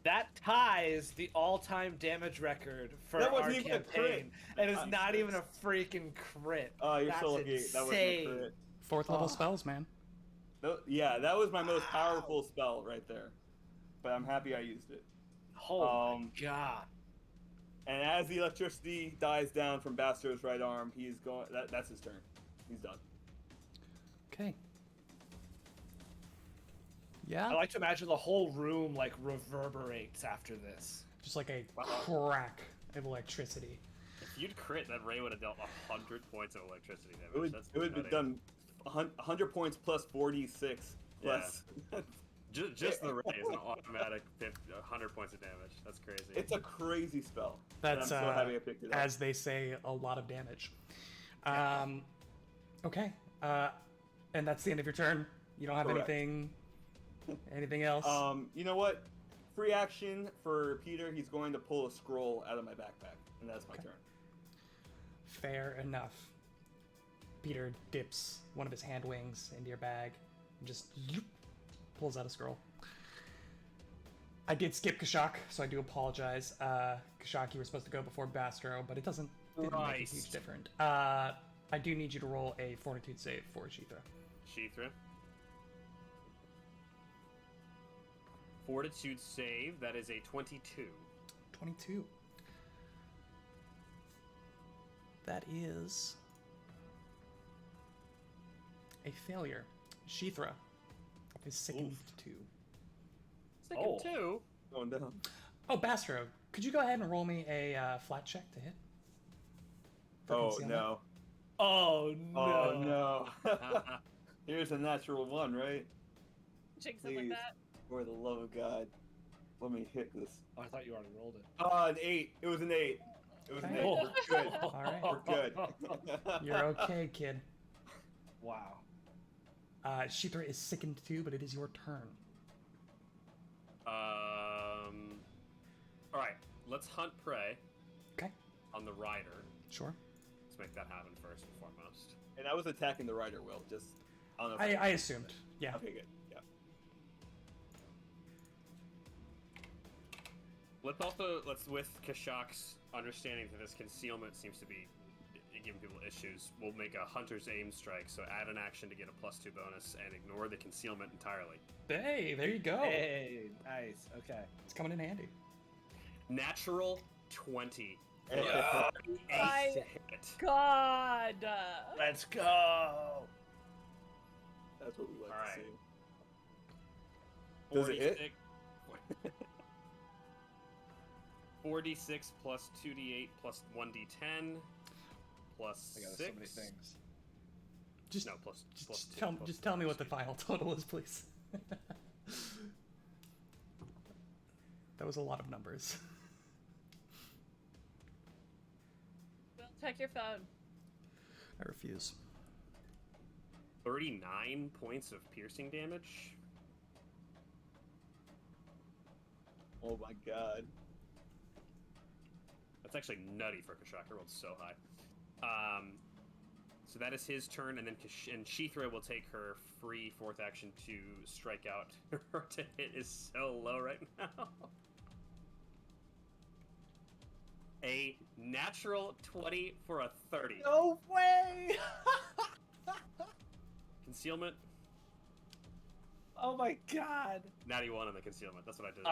That ties the all-time damage record for That our wasn't even a crit. campaign, and it's I'm not pissed. even a freaking crit. Oh, you're That's so lucky. That wasn't a insane. crit. 4th level Oh. spells, man. No, yeah, that was my most Wow. powerful spell right there. But I'm happy I used it. Oh my god. And as the electricity dies down from Bastro's right arm, he's going. That's his turn. He's done. Okay. Yeah, I like to imagine the whole room like reverberates after this. just like a crack of electricity. If you'd crit, that ray would have dealt 100 points of electricity damage. It would That's have nutty. done 100 points plus 46 plus. Just the ray is an automatic 100 points of damage. That's crazy. It's a crazy spell. That's, and I'm so happy I picked it up. as they say, a lot of damage. Okay. And that's the end of your turn. You don't have Correct. anything else? You know what? Free action for Peter. He's going to pull a scroll out of my backpack, and that's my turn. Fair enough. Peter dips one of his hand wings into your bag and just pulls out a scroll. I did skip Kashak, so I do apologize. Kashak, you were supposed to go before Bastro, but it didn't make a huge Christ. difference. I do need you to roll a fortitude save for Shithra. Shithra. Fortitude save, that is a 22. 22. That is a failure. Shithra is sickened too. Second Oh. 2? Going down. Oh, Bastro, could you go ahead and roll me a flat check to hit? For Oh concealment? no. Oh no. Oh no. Here's a natural one, right? Jinx it like Please. that. For the love of God, let me hit this. Oh, I thought you already rolled it. An 8. It was an 8. It was an 8. Okay. We're good. All right. We're good. You're okay, kid. Wow. Shithra is sickened too, but it is your turn. All right, let's hunt prey Okay, on the rider. sure. Let's make that happen first and foremost. And I was attacking the rider, Will. Just I don't know. I assumed. Yeah. Okay, good. Yeah. Let's with Kashak's understanding that this concealment seems to be giving people issues, we'll make a hunter's aim strike, so add an action to get a +2 bonus and ignore the concealment entirely. Hey, there you go. Hey, nice. Okay. It's coming in handy. Natural 20. Yeah. 38 to hit. God. Let's go. That's what we like All to right. see. Does it hit? 46 plus 2d8 plus 1d10 plus I got 6. so many things. Just, No, plus just, two, tell, plus just tell me four, what the excuse final total is, please. That was a lot of numbers. Will, check your phone. I refuse. 39 points of piercing damage. Oh my God. That's actually nutty for Kashak. I rolled so high. So that is his turn, and then and Shithra will take her free 4th action to strike out. Her to hit is so low right now. A natural 20 for a 30. No way! Concealment, Oh my god. natty 1 on the concealment. That's what I did.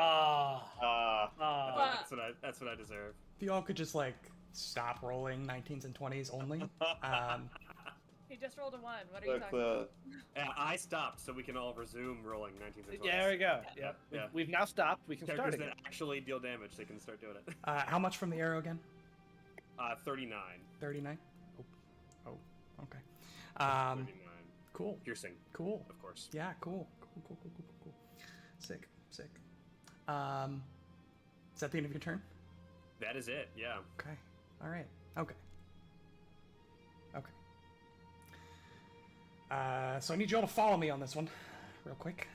That's what I deserve. If you all could just, like, stop rolling 19s and 20s only. He just rolled a 1. What are you Look, talking about? Yeah, I stopped, so we can all resume rolling 19s and 20s. Yeah, there we go. Yep. Yeah. We've now stopped. We can start Characters again. that actually deal damage, they can start doing it. How much from the arrow again? 39. 39? Oh, okay. 39. Cool, Piercing, cool. of course. Yeah, cool. Cool. Sick. Is that the end of your turn? That is it, yeah. Okay. All right. Okay. So I need you all to follow me on this one, real quick.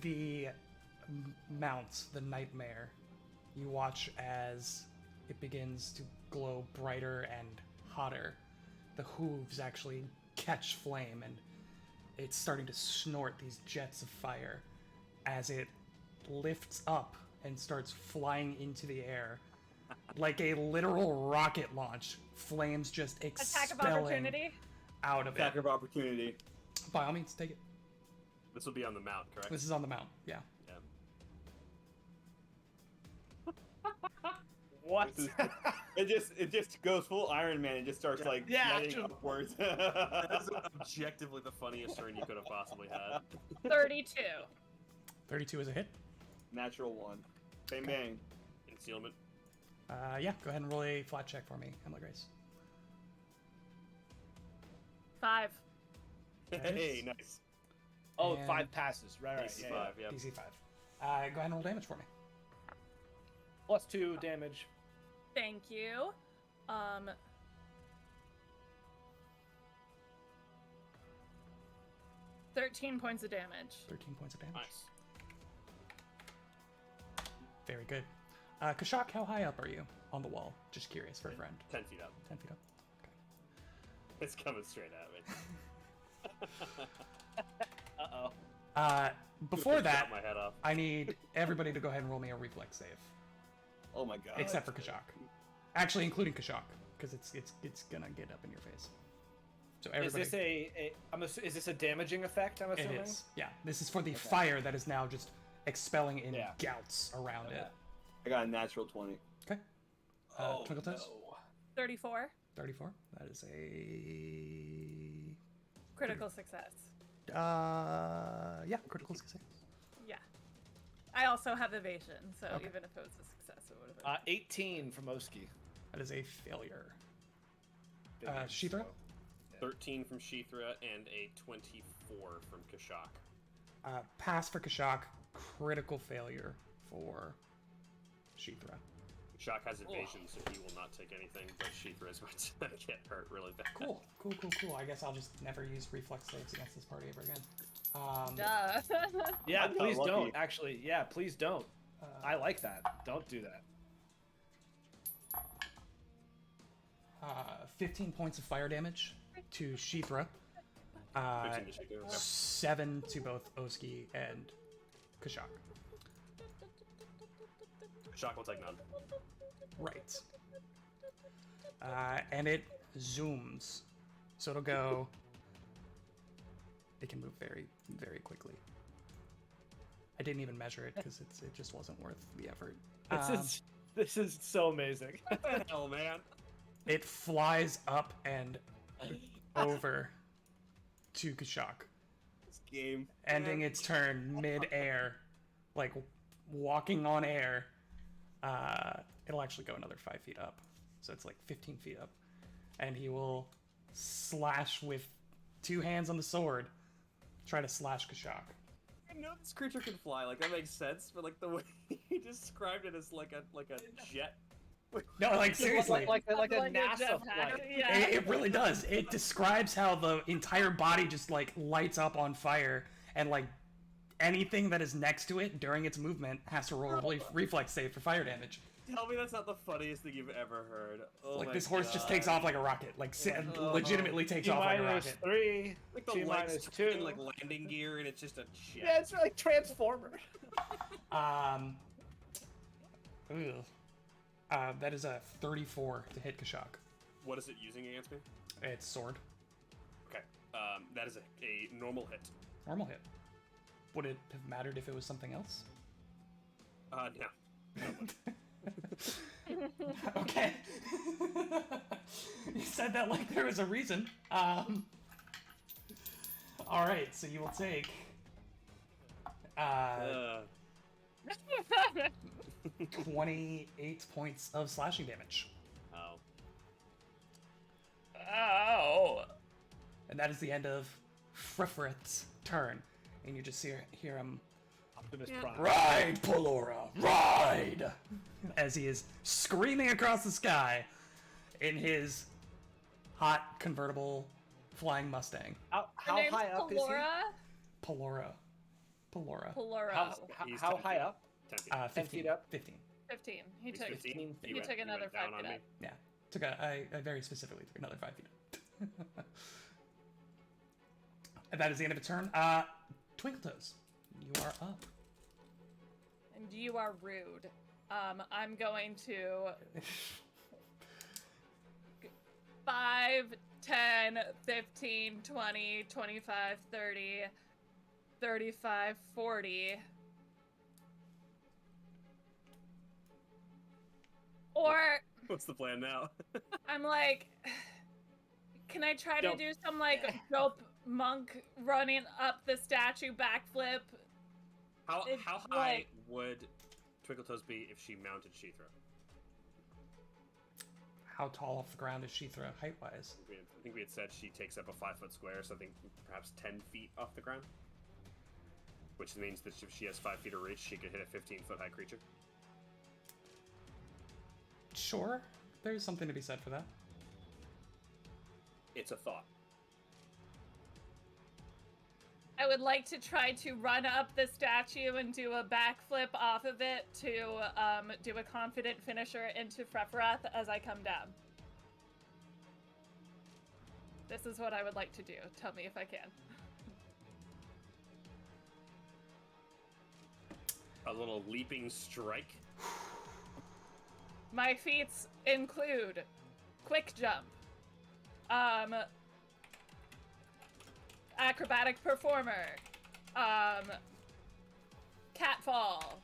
The mounts, the nightmare, you watch as it begins to glow brighter and hotter. The hooves actually catch flame, and it's starting to snort these jets of fire as it lifts up and starts flying into the air. Like a literal rocket launch, flames just Attack of expelling opportunity. out of Attack it. of opportunity. By all means, take it. This will be on the mount, correct? This is on the mount. Yeah. Yeah. What? This is- it just goes full Iron Man and just starts like Yeah, sliding just- upwards. That's objectively the funniest turn you could have possibly had. 32. 32 is a hit. Natural 1. Bang bang. Concealment. Yeah, go ahead and roll a flat check for me, Emily Grace. 5. Hey, nice. Oh, And- 5 passes. Right. DC Yeah, 5, yeah. DC 5. Go ahead and roll damage for me. +2 damage. Thank you. 13 points of damage. 13 points of damage. Nice. Very good. Kashak, how high up are you on the wall? Just curious for a friend. 10 feet up. 10 feet up. It's coming straight at me. Uh-oh. Before that, Shot my head off. I need everybody to go ahead and roll me a reflex save. Oh my god. except for Kashak. Actually, including Kashak, because it's gonna get up in your face. So everybody. Is this a damaging effect? I'm It assuming. is. Yeah. This is for the fire that is now just expelling in Yeah. gouts around it. I got a natural 20. Okay. Twinkle Toes. 34. 34. That is a Critical success. yeah, critical success. Yeah. I also have evasion, so Okay. even if it was a success, it would have been. 18 from Oski. That is a failure. Big Sheethra? so- 13 from Sheethra and a 24 from Kashak. Pass for Kashak, critical failure for Sheethra. Kashak has evasion, so he will not take anything, but Sheethra is going to get hurt really bad. Cool. I guess I'll just never use reflex saves against this party ever again. Duh. Yeah, I'm not please lucky. don't. Actually, yeah, please don't. I like that. Don't do that. 15 points of fire damage to Sheethra. 15 to Sheethra, okay. 7 to both Oski and Kashak. Kashak will take none. Right. And it zooms. So it'll go. It can move very, very quickly. I didn't even measure it because it just wasn't worth the effort. This is so amazing. What the hell, man? It flies up and over to Kashak, This game. ending its turn mid-air, like walking on air. It'll actually go another 5 feet up, so it's like 15 feet up, and he will slash with 2 hands on the sword, try to slash Kashak. I know this creature can fly. Like that makes sense, but like the way he described it as like a jet. No, like seriously. like a Like a NASA jetpack. flight. Yeah. It really does. It describes how the entire body just like lights up on fire, and like anything that is next to it during its movement has to roll a reflex save for fire damage. Tell me that's not the funniest thing you've ever heard. Oh Like my this horse just takes God. off like a rocket. Like legitimately takes off like a rocket. T-3, Like the T-minus legs 2. in like landing gear, and it's just a jet. Yeah, it's like Transformer. That is a 34 to hit Kashak. What is it using against me? It's sword. Okay. That is a normal hit. Normal hit. Would it have mattered if it was something else? No. Okay. You said that like there was a reason. Alright, so you will take 28 points of slashing damage. Oh. Oh. And that is the end of Frefret's turn. And you just hear him, Optimus Yeah. Prime. "Ride, Pelora, ride!" as he is screaming across the sky in his hot convertible flying Mustang. How Her name's high up Pelora. Pelora. Pelora. Pelora. He's how 10 high feet. up? 10 feet. 15. 10 feet up? 15. 15. He He's took 15. he took another went down 5 on feet me. up. Yeah. I very specifically took another 5 feet. And that is the end of a turn. Twinkletoes, you are up. And you are rude. I'm going to 5, 10, 15, 20, 25, 30, 35, 40. Or What's the plan now? I'm like, can I try to Dope. do some like dope monk running up the statue backflip? How It's high like- would Twinkletoes be if she mounted Sheethra? How tall off the ground is Sheethra height-wise? I think we had said she takes up a 5-foot square, so I think perhaps 10 feet off the ground. Which means that if she has 5 feet of reach, she could hit a 15-foot high creature. Sure, there's something to be said for that. It's a thought. I would like to try to run up the statue and do a backflip off of it to do a confident finisher into Frefrath as I come down. This is what I would like to do. Tell me if I can. A little leaping strike. My feats include quick jump, acrobatic performer, catfall.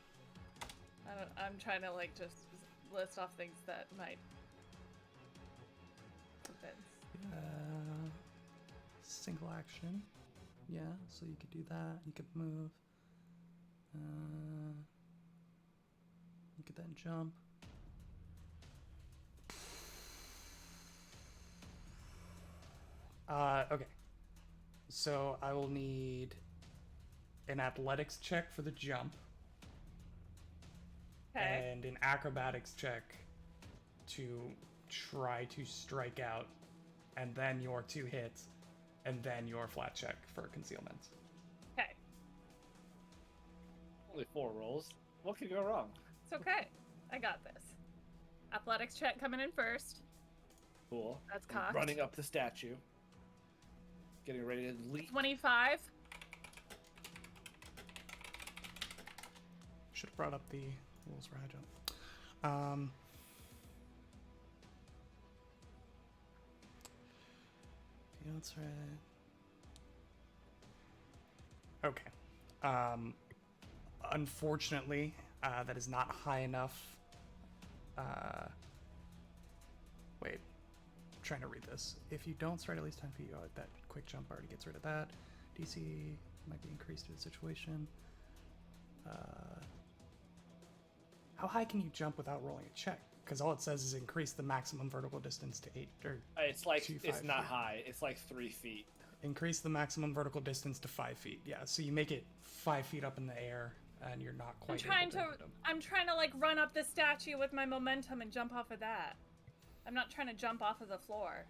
I'm trying to like just list off things that might convince. Single action. Yeah, so you could do that. You could move. You could then jump. Okay. So I will need an athletics check for the jump. Okay. And an acrobatics check to try to strike out, and then your 2 hits, and then your flat check for concealment. Okay. Only 4 rolls. What could go wrong? It's okay. I got this. Athletics check coming in first. Cool. That's I'm cocked. running up the statue. Getting ready to leap. 25. Should have brought up the rules for high jump. Yeah, that's right. Okay. Unfortunately, that is not high enough. Wait. I'm trying to read this. If you don't stride at least 10 feet, that quick jump already gets rid of that. DC might be increased to the situation. How high can you jump without rolling a check? Because all it says is increase the maximum vertical distance to 8 or It's like, 2, it's 5 not feet. high. It's like 3 feet. Increase the maximum vertical distance to 5 feet. Yeah, so you make it 5 feet up in the air, and you're not quite able to hit 'em. I'm trying to like run up the statue with my momentum and jump off of that. I'm not trying to jump off of the floor.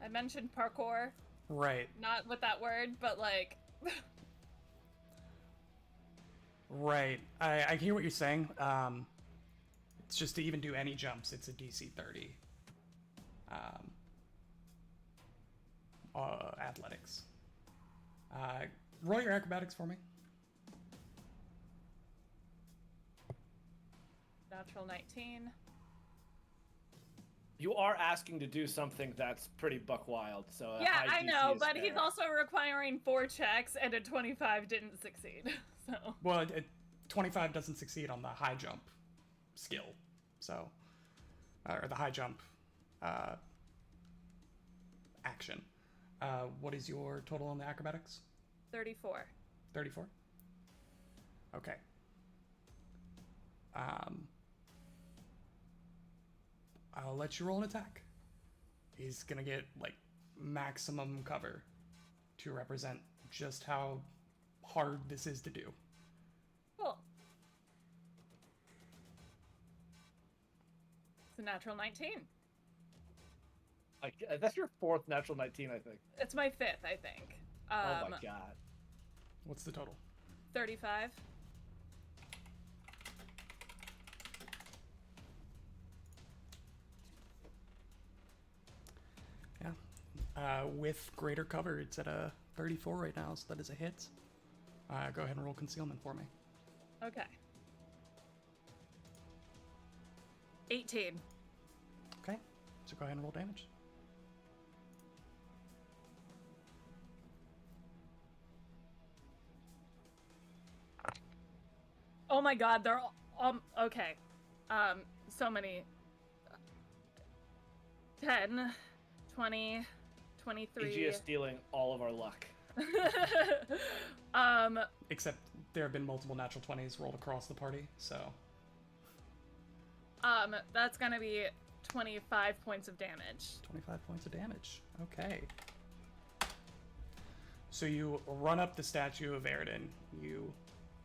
I mentioned parkour, Right, not with that word, but like right. I hear what you're saying. It's just to even do any jumps, it's a DC 30. Athletics. Roll your acrobatics for me. natural 19. You are asking to do something that's pretty buck wild, so a Yeah, high I DC know, is but he's fair. also requiring 4 checks and a 25 didn't succeed. So, Well, 25 doesn't succeed on the high jump skill, so or the high jump action. What is your total on the acrobatics? 34. 34. Okay. I'll let you roll an attack. He's gonna get like maximum cover to represent just how hard this is to do. Cool. It's a natural 19. That's your 4th natural 19, I think. It's my 5th, I think. Oh my god. What's the total? 35. Yeah. With greater cover, it's at a 34 right now, so that is a hit. Go ahead and roll concealment for me. Okay. 18. Okay. So go ahead and roll damage. Oh my god, they're all, okay. So many. 10, 20, 23. EG is stealing all of our luck. Except there have been multiple natural 20s rolled across the party, so That's gonna be 25 points of damage. 25 points of damage. Okay. So you run up the statue of Eridan. You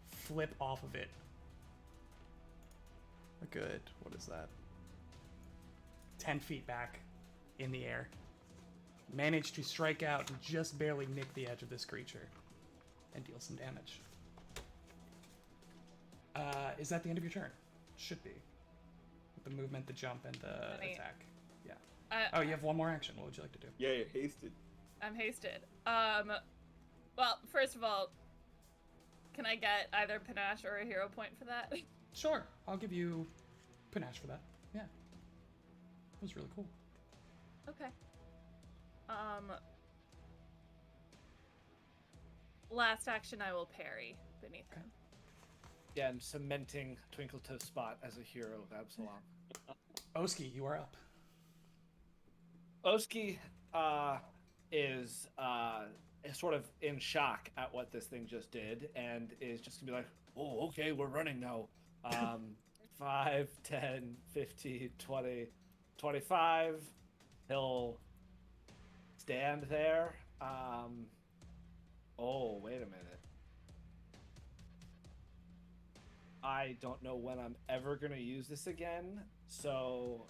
flip off of it. A good, what is that? 10 feet back in the air. Manage to strike out and just barely nick the edge of this creature and deal some damage. Is that the end of your turn? Should be. With the movement, the jump, and the Funny. attack. Yeah. Oh, you have one more action. What would you like to do? Yeah, you're hasted. I'm hasted. Well, first of all, Can I get either panache or a hero point for that? Sure, I'll give you panache for that. Yeah. It was really cool. Okay. Last action, I will parry beneath Okay. him. Yeah, and cementing Twinkletoes' spot as a hero of Absalom. Oski, you are up. Oski is sort of in shock at what this thing just did and is just gonna be like, oh, okay, we're running now. 5, 10, 15, 20, 25. He'll stand there. Oh, wait a minute. I don't know when I'm ever going to use this again, so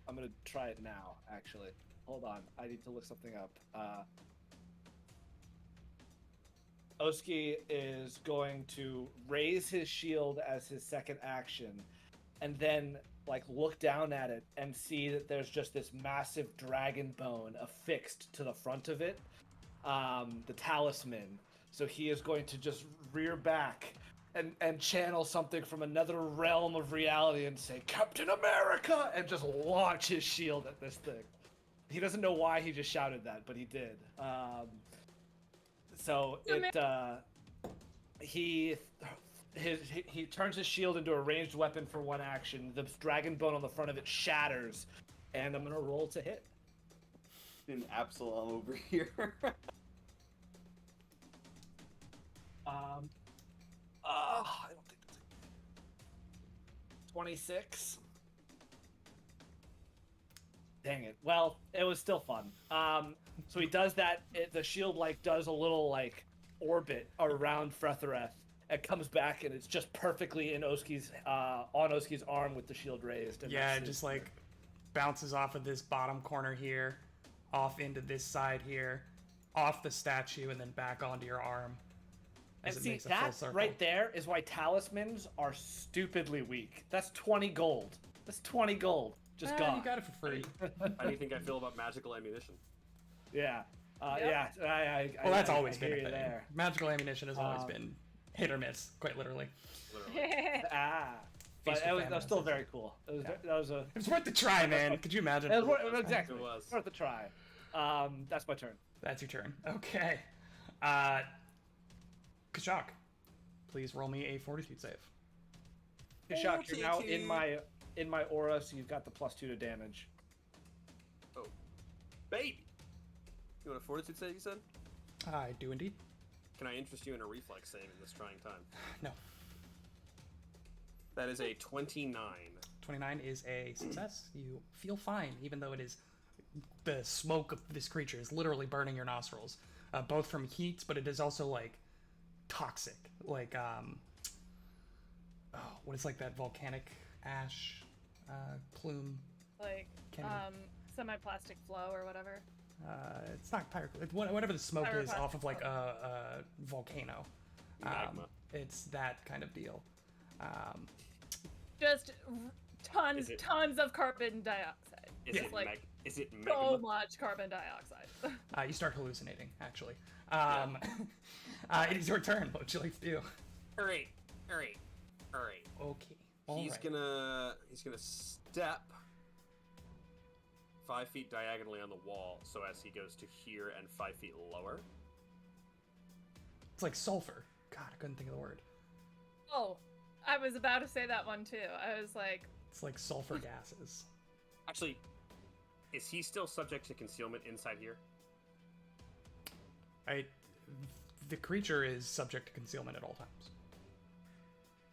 I'm going to try it now, actually. Hold on, I need to look something up. Oski is going to raise his shield as his second action, and then look down at it and see that there's just this massive dragon bone affixed to the front of it, the talisman. So he is going to just rear back and channel something from another realm of reality and say, Captain America, and just launch his shield at this thing. He doesn't know why he just shouted that, but he did. He turns his shield into a ranged weapon for one action. The dragon bone on the front of it shatters, and I'm gonna roll to hit. An Absalom over here. I don't think that's 26. Dang it. Well, it was still fun. So he does that. The shield does a little orbit around Frethereth. It comes back and it's just perfectly in Oski's on Oski's arm with the shield raised. And Yeah, it that's just bounces off of this bottom corner here, off into this side here, off the statue, and then back onto your arm. And As it see, makes a full that circle. right there is why talismans are stupidly weak. That's 20 gold. That's 20 gold. Just gone. You got it for free. How do you think I feel about magical ammunition? Yeah. Yep. Yeah. Well, that's always I been hear a you thing. there. Magical ammunition has always Um, been hit or miss, quite literally. Literally. But Feast that of was still famine. very cool. That was a It was worth the try, man. Could you imagine? exactly It was. worth a try. That's my turn. That's your turn. Okay. Kashak, please roll me a fortitude save. Kashak, you're now Okay. in my aura, so you've got the +2 to damage. Oh, baby! You want a fortitude save, you said? I do indeed. Can I interest you in a reflex save in this trying time? No. That is a 29. 29 is a success. You feel fine, even though it is the smoke of this creature is literally burning your nostrils, both from heat, but it is also toxic. What is that volcanic ash plume? Can- Semi-plastic flow or whatever. It's not pyro. It's whatever the smoke is Pyroclastic off of smoke. a volcano. Magma. It's that kind of deal. Just Is it- tons of carbon dioxide. Is Just, it is it so magma? much carbon dioxide. You start hallucinating, actually. It is your turn. What would you like to do? Alright. Okay. He's gonna step 5 feet diagonally on the wall, so as he goes to here and 5 feet lower. It's like sulfur. God, I couldn't think of the word. Oh, I was about to say that one too. I was like, It's like sulfur gases. Actually, is he still subject to concealment inside here? The creature is subject to concealment at all times,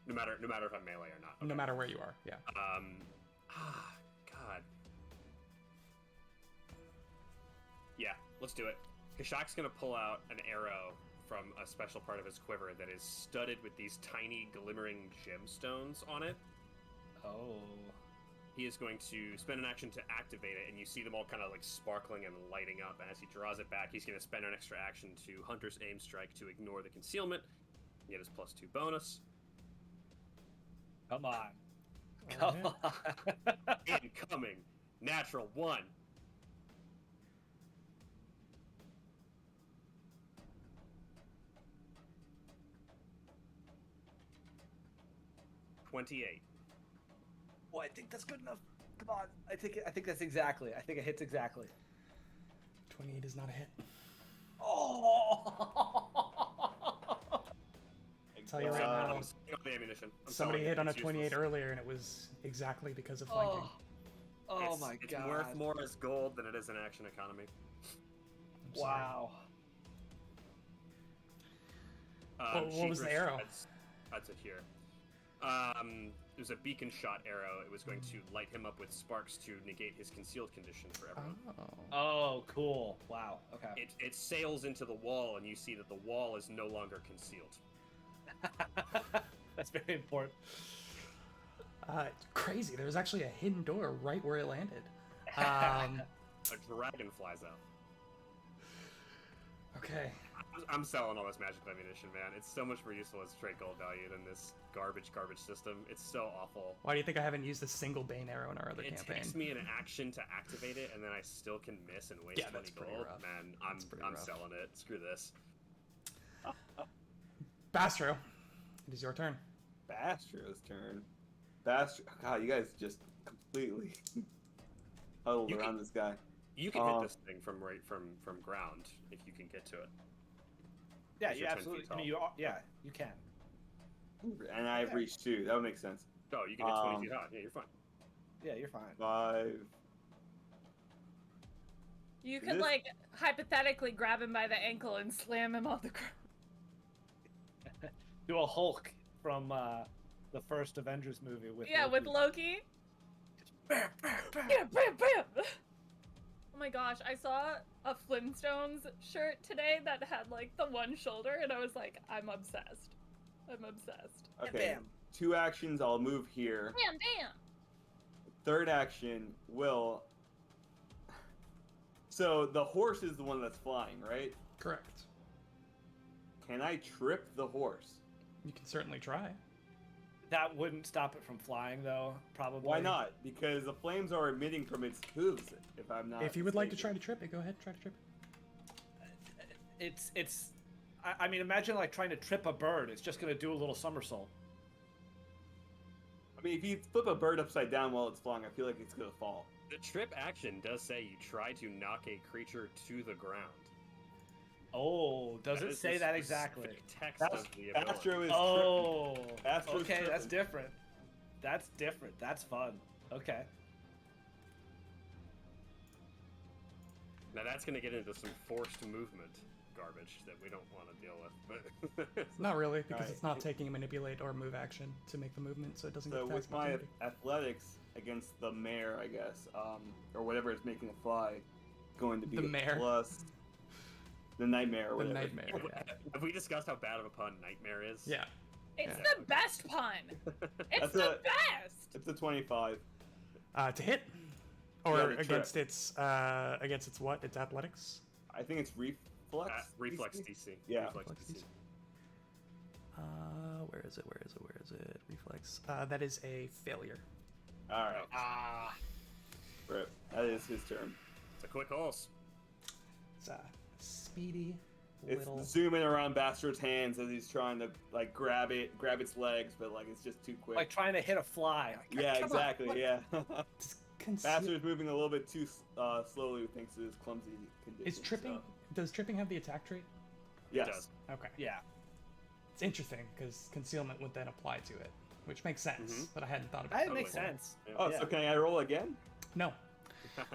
No matter if I'm melee or not. no matter where you are. Yeah. God. Yeah, let's do it. Kashak's gonna pull out an arrow from a special part of his quiver that is studded with these tiny glimmering gemstones on it. Oh. He is going to spend an action to activate it, and you see them all kind of sparkling and lighting up. And as he draws it back, he's going to spend an extra action to Hunter's Aim Strike to ignore the concealment. Get his +2 bonus. Come on. All Come right. on. Incoming. Natural 1. 28. Oh, I think that's good enough. Come on. I think that's exactly. I think it hits exactly. 28 is not a hit. Oh. Tell you right now, I'm selling the ammunition. I'm somebody selling it. hit on a It's 28 useless. earlier, and it was exactly because of flanking. Oh my It's god. worth more as gold than it is in action economy. I'm sorry. Wow. What was the arrow? That's it here. It was a beacon shot arrow. It was going to light him up with sparks to negate his concealed condition for everyone. Oh. Oh, cool. Wow. Okay. It sails into the wall, and you see that the wall is no longer concealed. That's very important. It's crazy. There was actually a hidden door right where it landed. A dragon flies out. Okay. I'm selling all this magic ammunition, man. It's so much more useful as straight gold value than this garbage system. It's so awful. Why do you think I haven't used a single Bane arrow in our other It campaign? takes me an action to activate it, and then I still can miss and waste Yeah, 20 that's pretty gold. rough. Man, That's pretty I'm rough. selling it. Screw this. Bastro, it is your turn. Bastro's turn. Bastro. God, you guys just completely huddled You around can- this guy. You can hit this thing from ground if you can get to it. Yeah, Because you you're 10 absolutely. feet I mean, you are. Yeah, you can. And I've Okay. reached 2. That would make sense. Oh, you can hit 20 feet high. Yeah, you're fine. Yeah, you're fine. 5. You Is could this- like hypothetically grab him by the ankle and slam him on the ground. Do a Hulk from the first Avengers movie with. Yeah, with Loki. Bam, bam, bam. Yeah, bam, bam. Oh my gosh, I saw a Flintstones shirt today that had like the one shoulder, and I was like, I'm obsessed. I'm obsessed. Okay. Bam. 2 actions. I'll move here. Bam, bam. Third action will. So the horse is the one that's flying, right? Correct. Can I trip the horse? You can certainly try. That wouldn't stop it from flying, though. Probably. Why not? Because the flames are emitting from its hooves. If I'm not. If you would like to try mistaken. to trip it, go ahead, try to trip it. It's. I mean, imagine like trying to trip a bird. It's just gonna do a little somersault. I mean, if you flip a bird upside down while it's flying, I feel like it's gonna fall. The trip action does say you try to knock a creature to the ground. Oh, does That it is say the that exactly? specific text That's, of the ability. Bastro is. Oh, Astro's okay, that's tripping. different. That's different. That's fun. Okay. Now that's going to get into some forced movement garbage that we don't want to deal with. But Not really, because Alright. it's not taking a manipulate or move action to make the movement, so it doesn't So get with tax my opportunity. athletics against the mare, I guess, or whatever it's making it fly, going to be The a mare. plus the nightmare or The whatever. nightmare. Yeah. have we discussed how bad of a pun nightmare is? Yeah. It's Yeah. the best pun. It's That's the a- best. It's a 25. To hit, or Yeah, to trip. against its what? Its athletics. I think it's reflex. Reflex DC? DC. Yeah. Reflex Reflex DC. DC. Where is it? Where is it? Where is it? Reflex. That is a failure. All right. Ah. Rip. That is his turn. It's a quick horse. It's a speedy It's little. zooming around Bastardo's hands as he's trying to like grab its legs, but like it's just too quick. Like trying to hit a fly. Like, yeah, come on, exactly. what- Yeah. It's conceal- Bastard's moving a little bit too slowly thanks to his clumsy condition. Is tripping? so- Does tripping have the attack trait? Yes. It does. Okay. Yeah. It's interesting because concealment would then apply to it, which makes sense. Mhm. But I hadn't thought about That that makes before. sense. Yeah. Oh, Yeah. so can I roll again? No,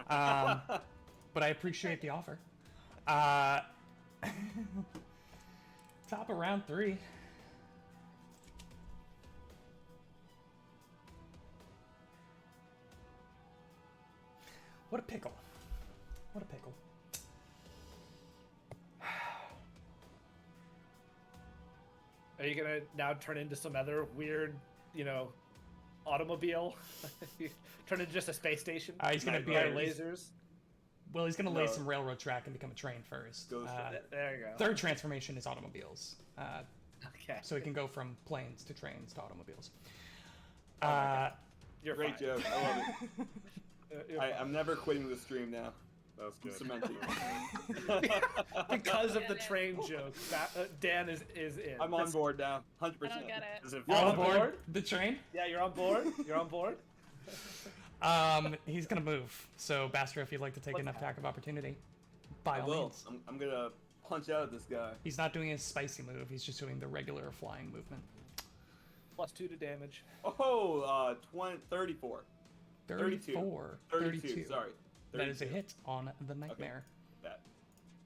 but I appreciate the offer. Top of round 3. What a pickle. What a pickle. Are you gonna now turn into some other weird, automobile? Turn into just a space station? He's gonna be Fire a, lasers. well, he's gonna lay No. some railroad track and become a train first. Ghost Rider. There you go. Third transformation is automobiles. Okay. So he can go from planes to trains to automobiles. Oh my God. You're Great fine. joke. I love it. You're I'm never quitting the stream now. That was good. Cemented. Because of the train joke, Dan is in. I'm on board now. 100%. I don't get it. Is it You're On on board board? the train. Yeah, you're on board. You're on board. He's gonna move. So Bastro, if you'd like to take an attack of opportunity, by I all will. means. I'm gonna punch out at this guy. He's not doing his spicy move. He's just doing the regular flying movement. +2 to damage. Oh, 34. 34. 32. Sorry. 32. That is a hit on the nightmare.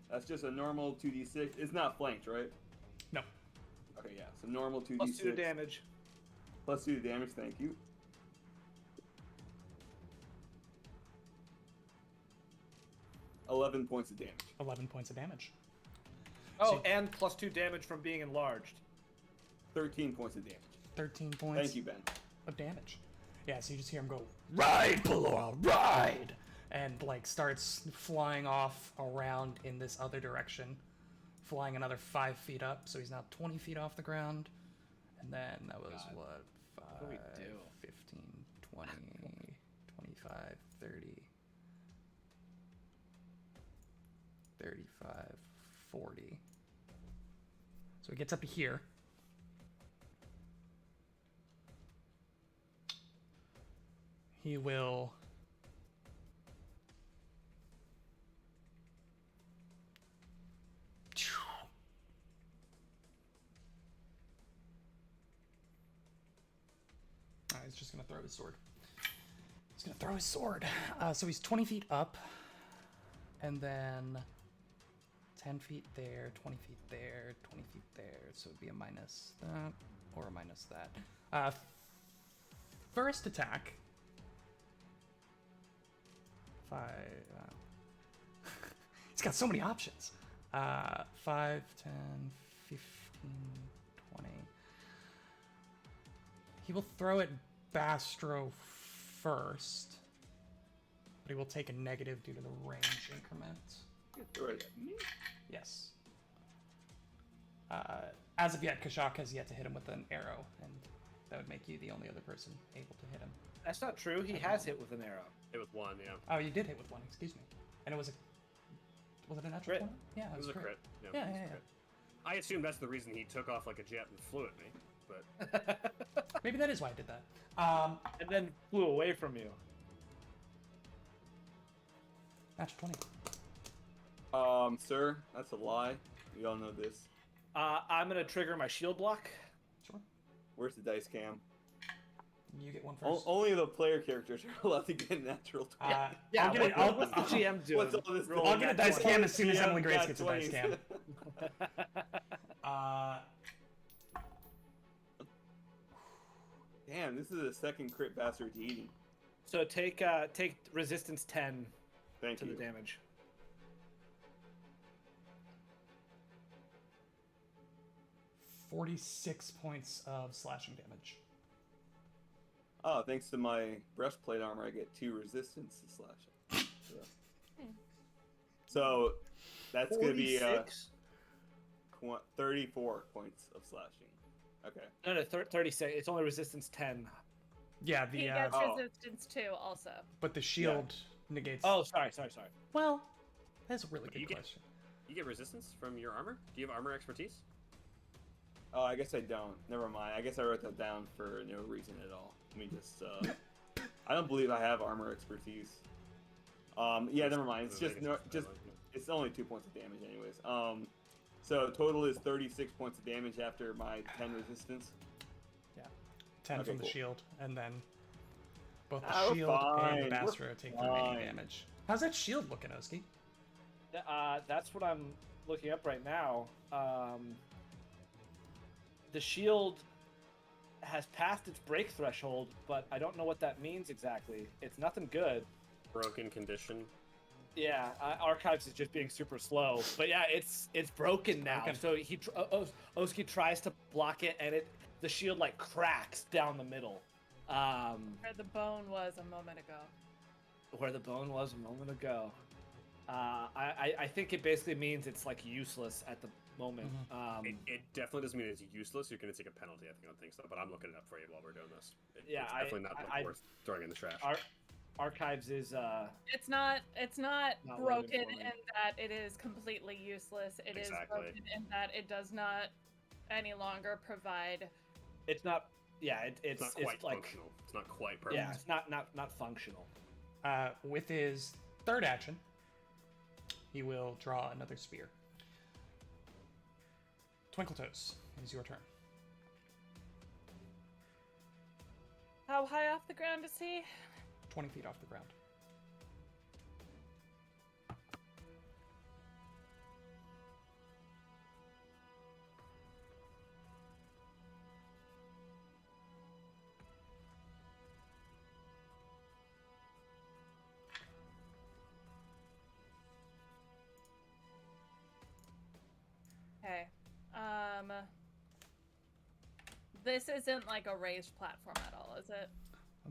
That's just a normal 2d6. It's not flanked, right? No. Okay, yeah. So normal 2d6. +2 to damage. +2 to damage. Thank you. 11 points of damage. 11 points of damage. Oh, So- and +2 damage from being enlarged. 13 points of damage. 13 points Thank you, Ben. of damage. Yeah, so you just hear him go, "Ride, Pelora, ride!" And, like, starts flying off around in this other direction, flying another 5 feet up, so he's now 20 feet off the ground. And then that was, God. what, 5, What do we do? 15, 20, 25, 30, 35, 40. So he gets up to here. He will he's just gonna throw his sword. He's gonna throw his sword. So he's 20 feet up, and then 10 feet there, 20 feet there, 20 feet there. So it'd be a minus that or a minus that. First attack. 5. He's got so many options. 5, 10, 15, 20. He will throw at Bastro first, but he will take a negative due to the range increment. Throw it at me. Yes. As of yet, Kashak has yet to hit him with an arrow, and that would make you the only other person able to hit him. That's not true. He has hit with an arrow. It was 1, yeah. Oh, you did hit with one, excuse me. And it was a... Was it a natural Crit. 20? Yeah, It was a crit. Yeah, it was a yeah, crit. I assume that's the reason he took off like a jet and flew at me, but Maybe that is why I did that. And then flew away from you. Natural 20. Sir, that's a lie. We all know this. I'm gonna trigger my shield block. Sure. Where's the dice cam? You get one first. Only the player characters are allowed to get natural 20. Yeah, I'll get it. what's the GM doing? What's all this Roll I'll get a that dice 20. cam as soon as GM Emily Grace got gets a dice 20s. cam. Damn, this is the second crit bastard to eating. So take resistance 10 Thank to you. the damage. 46 points of slashing damage. Oh, thanks to my breastplate armor, I get 2 resistance to slashing. So that's gonna be 34 points of slashing. Okay. No, 36. It's only resistance 10. Yeah, He the gets Oh. resistance too, also. but the shield negates. Oh, sorry. well, that's a really You good get- question. you get resistance from your armor? Do you have armor expertise? Oh, I guess I don't. Never mind. I guess I wrote that down for no reason at all. Let me just. I don't believe I have armor expertise. Yeah, never mind. It's just it's only 2 points of damage, anyways. So total is 36 points of damage after my 10 resistance. 10 Okay, from the cool. shield, and then both the Oh, shield and fine. the We're Bastro take the remaining fine. damage. How's that shield looking, Oski? That's what I'm looking up right now. The shield has passed its break threshold, but I don't know what that means exactly. It's nothing good. Broken condition. Yeah, Archives is just being super slow, but yeah, it's broken now. broken. So Oski tries to block it, and the shield like cracks down the middle, Where the bone was a moment ago. where the bone was a moment ago. I think it basically means it's like useless at the moment. It definitely doesn't mean it's useless. You're going to take a penalty, I think, on things, though, but I'm looking it up for you while we're doing this. Yeah, It's definitely not I- worth throwing in the trash. Archives is It's not Not broken loaded for me. in that it is completely useless. It is Exactly. broken in that it does not any longer provide. it's not. Yeah, It's not quite like functional. It's not quite perfect. yeah, it's not functional. With his third action, he will draw another spear. Twinkle Toes, it is your turn. How high off the ground is he? 20 feet off the ground. Okay. This isn't like a raised platform at all, is it?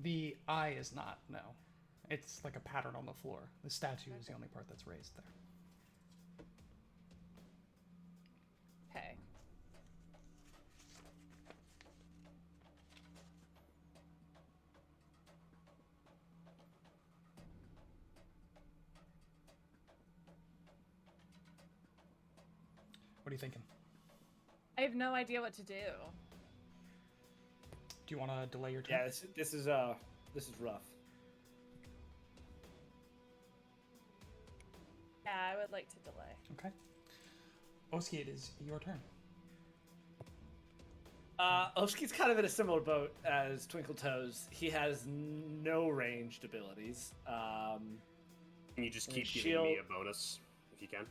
The eye is not, no. It's like a pattern on the floor. The statue is the only part that's raised there. Okay. What are you thinking? I have no idea what to do. Do you want to delay your turn? Yeah, this is rough. Yeah, I would like to delay. Okay. Oski, it is your turn. Oshki's kind of in a similar boat as Twinkle Toes. He has no ranged abilities. Can you just And keep the giving me shield- a bonus if you can?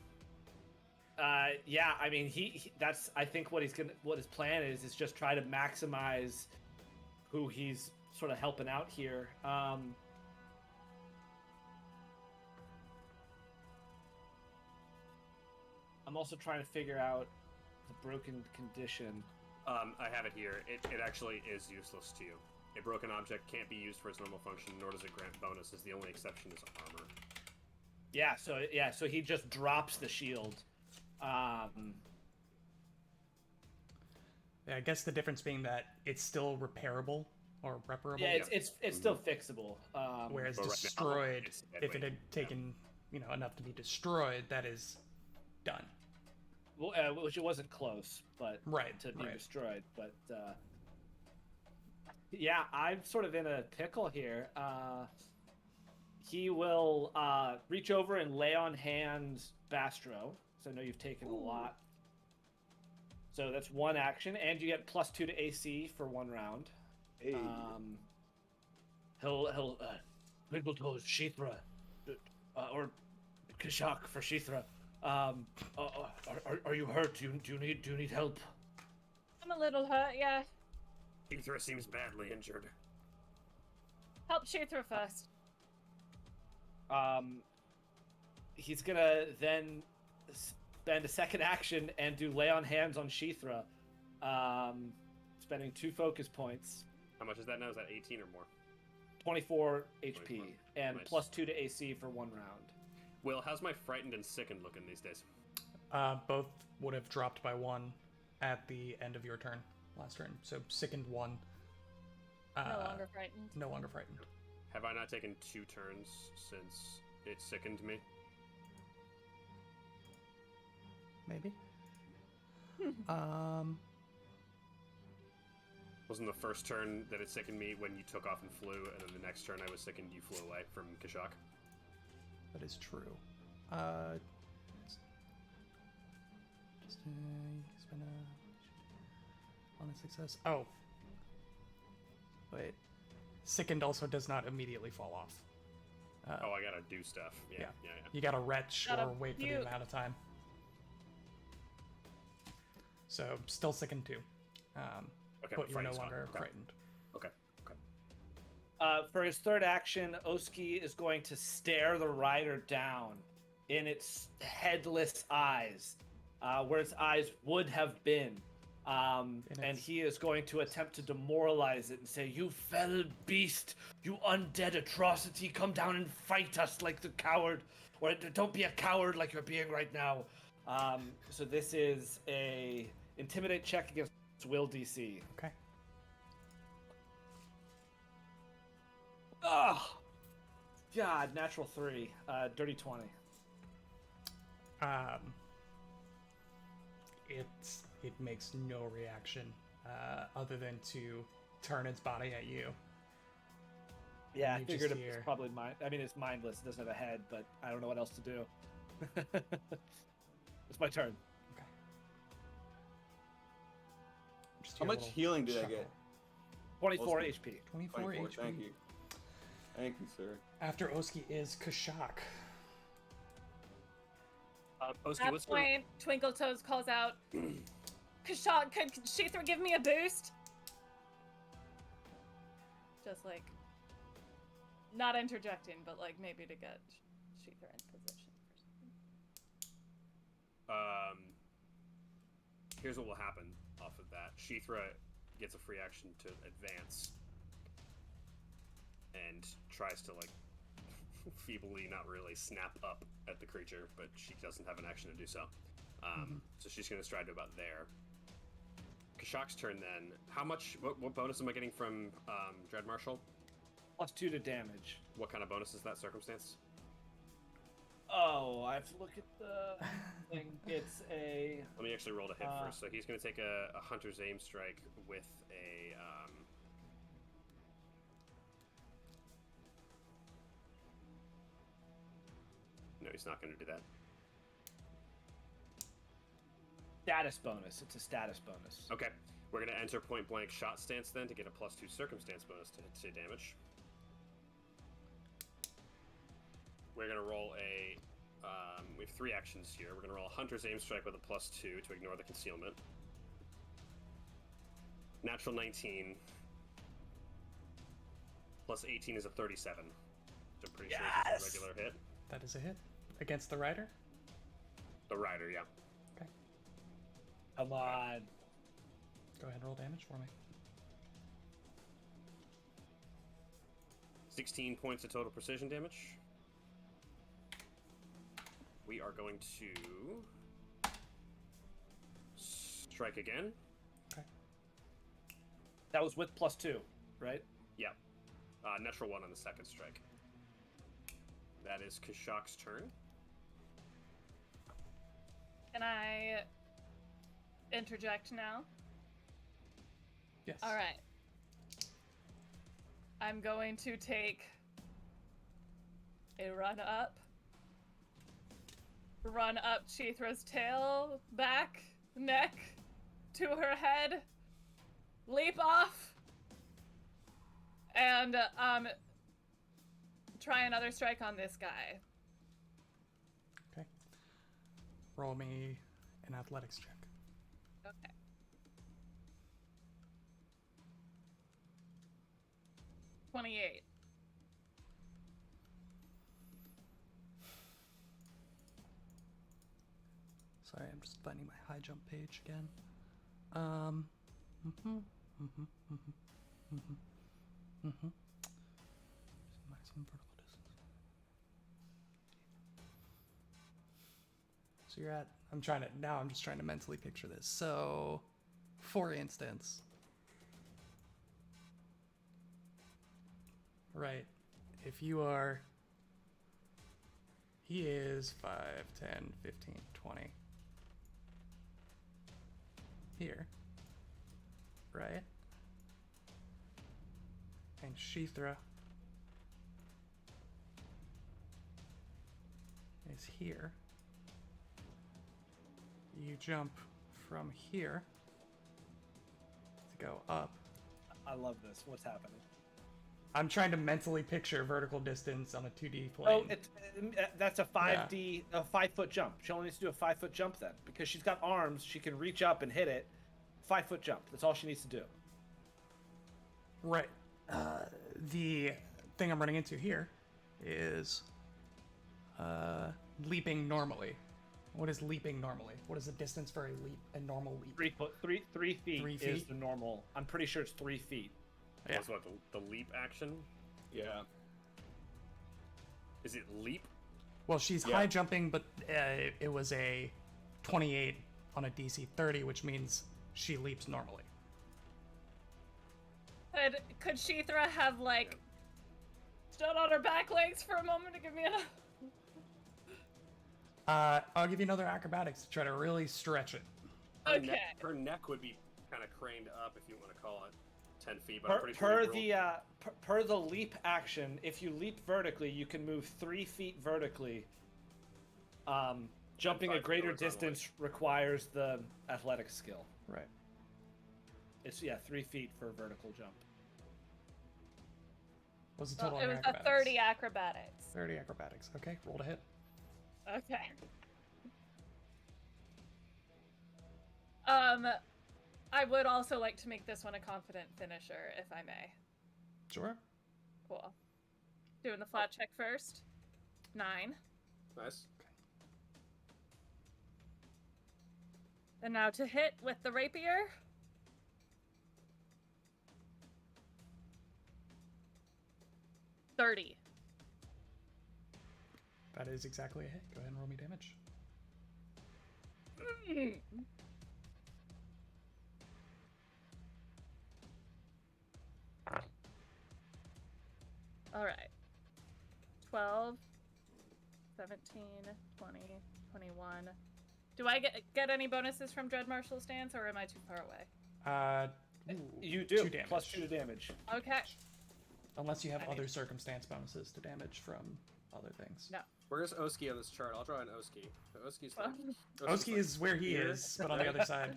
Yeah, I mean, he that's I think what his plan is just try to maximize who he's sort of helping out here. I'm also trying to figure out the broken condition. I have it here. It actually is useless to you. A broken object can't be used for its normal function, nor does it grant bonuses. The only exception is armor. Yeah, so he just drops the shield. Yeah, I guess the difference being that it's still repairable or reparable. Yeah, it's still fixable. Whereas But right now, destroyed, it's dead if it weight. had taken, enough to be destroyed, that is done. Which it wasn't close, but Right, to be right. destroyed. But yeah, I'm sort of in a pickle here. He will reach over and lay on hands Bastro. So I know you've taken a lot. So that's one action, and you get +2 to AC for one round. Hey. He'll Twinkle Toes Shithra, or Kashak for Shithra. Are you hurt? Do you need help? I'm a little hurt, yeah. Aethra seems badly injured. Help Shithra first. He's gonna then spend a second action and do lay on hands on Shithra, spending 2 focus points, How much is that now? Is that 18 or more? 24 HP, 24. and Nice. +2 to AC for one round. Will, how's my frightened and sickened looking these days? Both would have dropped by 1 at the end of your turn, last turn. So sickened 1. No longer frightened. No longer frightened. Have I not taken 2 turns since it sickened me? Maybe. Wasn't the first turn that it sickened me when you took off and flew, and then the next turn I was sickened, you flew away from Kashak? That is true. Just spend on a success. Oh. Wait. Sickened also does not immediately fall off. Oh, I gotta do stuff. Yeah, Yeah. yeah. You gotta retch Gotta or wait for the puke. amount of time. So still sickened too. Okay, But you're no frightened's gone. longer Okay. frightened. Okay. Okay. For his third action, Oski is going to stare the rider down in its headless eyes, where its eyes would have been. And its- he is going to attempt to demoralize it and say, "You fell beast, you undead atrocity, come down and fight us like the coward. Or don't be a coward like you're being right now." So this is a intimidate check against will DC. Okay. Ah, God, natural 3, dirty 20. It makes no reaction other than to turn its body at you. Yeah, I You figured just it's hear- probably it's mindless. It doesn't have a head, but I don't know what else to do. It's my turn. Okay. Just How hear a much little healing did I shuffle. get? 24 Awesome. HP. 24 24. HP. Thank you. Thank you, sir. After Oski is Kashak. Oski, At what's that point, Twinkle Toes calls out, Kashak, could Sheethra give me a boost? Just like, not interjecting, but like maybe to get Sheethra in position for something. Here's what will happen off of that. Sheethra gets a free action to advance and tries to like feebly, not really, snap up at the creature, but she doesn't have an action to do so. So she's going to stride to about there. Kashak's turn then. How much? What bonus am I getting from Dread Marshal? +2 to damage. What kind of bonus is that circumstance? Oh, I have to look at the thing. It's a... Let me actually roll to hit first. So he's going to take a Hunter's Aim strike with a. No, he's not going to do that. status bonus. It's a status bonus. Okay, we're going to enter point blank shot stance then to get a +2 circumstance bonus to hit damage. We're going to roll a. We have 3 actions here. We're going to roll a Hunter's Aim strike with a +2 to ignore the concealment. Natural 19. +18 is a 37. Which I'm pretty sure is a regular hit. That is a hit. Against the rider? The rider, yeah. Okay. Come on. Go ahead and roll damage for me. 16 points of total precision damage. We are going to strike again. Okay. That was with +2, right? Yep. Natural 1 on the second strike. That is Kashak's turn. Can I interject now? Yes. All right. I'm going to take a run up Sheethra's tail, back, neck, to her head, leap off, and try another strike on this guy. Okay. Roll me an athletics check. Okay. $28. Sorry, I'm just finding my high jump page again. Maximum vertical distance. So you're at. I'm just trying to mentally picture this. So, for instance, right, if you are. He is 5, 10, 15, 20. Here. Right? And Sheethra is here. You jump from here to go up. I love this. What's happening? I'm trying to mentally picture vertical distance on a 2D plane. Oh, that's a 5D, a 5-foot jump. She only needs to do a 5-foot jump then. Because she's got arms, she can reach up and hit it. 5-foot jump. That's all she needs to do. Right. The thing I'm running into here is leaping normally. What is leaping normally? What is the distance for a normal leap? 3 feet 3 is feet? the normal. I'm pretty sure it's 3 feet. Yeah. That's what the leap action. Yeah. Is it leap? Well, she's Yeah. high jumping, but it was a 28 on a DC 30, which means she leaps normally. Could Sheethra have, like, stood on her back legs for a moment to give me a. I'll give you another acrobatics to try to really stretch it. Okay. Her neck would be kind of craned up, if you want to call it 10 feet. But I'm pretty sure Per the leap action, if you leap vertically, you can move 3 feet vertically. Jumping a 5 greater horizontal. distance requires the athletic skill. Right. It's 3 feet for a vertical jump. What's the Well, total it on was your a acrobatics? 30 acrobatics. 30 acrobatics. Okay, roll to hit. Okay. I would also like to make this one a confident finisher, if I may. Sure. Cool. Doing the flat check first. 9. Nice. And now to hit with the rapier. $30. That is exactly a hit. Go ahead and roll me damage. All right. 12, 17, 20, 21. Do I get any bonuses from Dread Marshal's stance, or am I too far away? You do. 2 damage. Plus 2 to damage. Okay. Unless you have I mean- other circumstance bonuses to damage from other things. No. Where's Oski on this chart? I'll draw an Oski. Oski's like, Oski is where he here. is, but on the other side.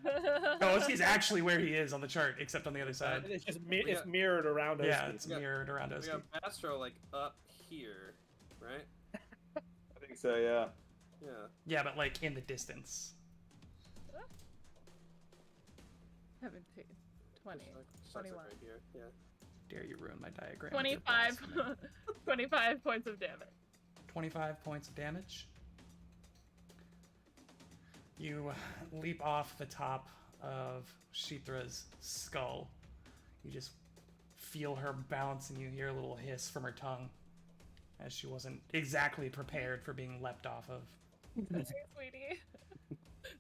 No, Oski's actually where he is on the chart, except on the other side. It's just Yeah. it's mirrored around us. Yeah, it's Yeah. mirrored around We Oski. got Astro like up here, right? I think so, yeah. Yeah. Yeah, but like in the distance. 17, 20, Just like 21. right here. Yeah. Dare you ruin my diagram. with your 25, blasphemy. 25 points of damage. 25 points of damage. You leap off the top of Shithra's skull. You just feel her bounce and you hear a little hiss from her tongue as she wasn't exactly prepared for being leapt off of. Hey, sweetie.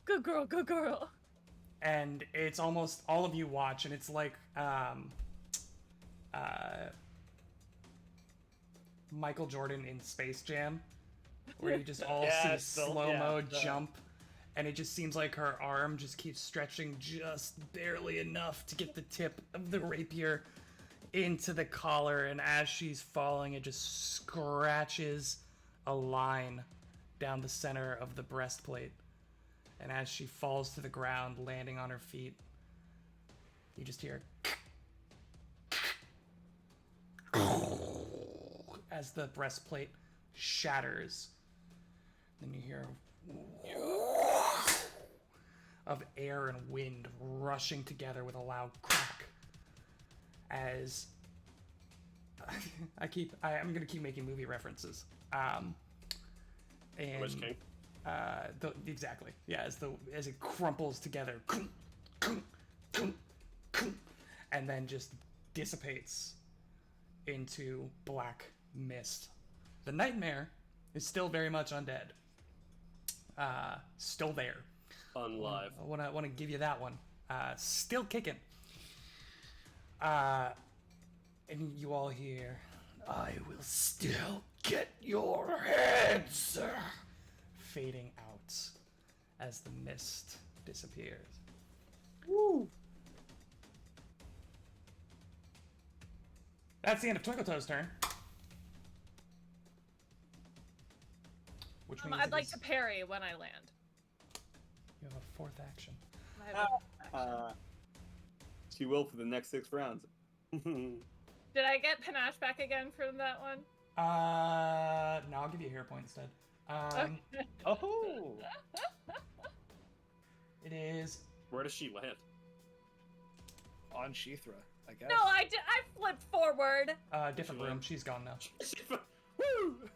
Good girl, good girl. And it's almost all of you watch, and it's like Michael Jordan in Space Jam, where you just all Yeah, see it's the- slow-mo yeah, the- jump, and it just seems like her arm just keeps stretching just barely enough to get the tip of the rapier into the collar, and as she's falling, it just scratches a line down the center of the breastplate. And as she falls to the ground, landing on her feet, you just hear as the breastplate shatters. Then you hear of air and wind rushing together with a loud crack. As I'm gonna keep making movie references. And Witch King. exactly. Yeah, as it crumples together, and then just dissipates into black mist. The nightmare is still very much undead. Still there. Unlive. I want to give you that one. Still kicking. And you all hear, "I will still get your heads," fading out as the mist disappears. Woo! That's the end of Twinkletoe's turn. Which means I'd it like is- to parry when I land. You have a fourth action. I have a- She will for the next 6 rounds. Did I get panache back again from that one? No, I'll give you a hero point instead. Okay. Oh! It is Where does she land? On Shithra, I guess. No, I flipped forward. different Sure. room. She's gone now. Woo!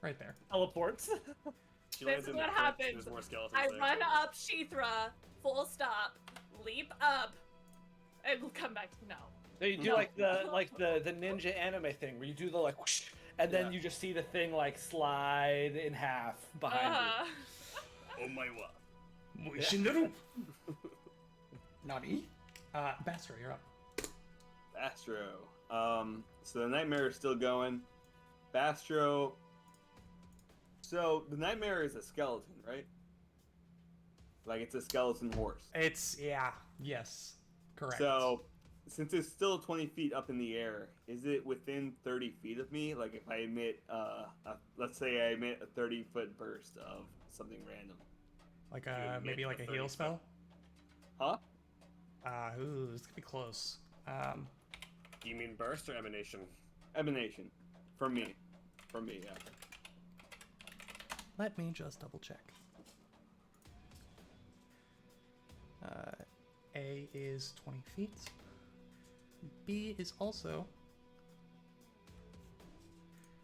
Right there. Teleports. She This lands is in what the crypt, happens. There's more skeletons I there. run up Shithra, full stop, leap up, and come back. No. No, you do No. like the ninja anime thing where you do the like whoosh, and then Yeah. you just see the thing like slide in half behind Oh my wa. Moishinuru. Nani? Bastro, you're up. Bastro. So the nightmare is still going. Bastro. So the nightmare is a skeleton, right? Like it's a skeleton horse. Yes, correct. So since it's still 20 feet up in the air, is it within 30 feet of me? Like if I emit, let's say I emit a 30-foot burst of something random. like You emit maybe like a a 30 heal foot. spell. Huh? Ooh, this could be close. Do you mean burst or emanation? Emanation. From me. Yeah. Let me just double check. A is 20 feet. B is also.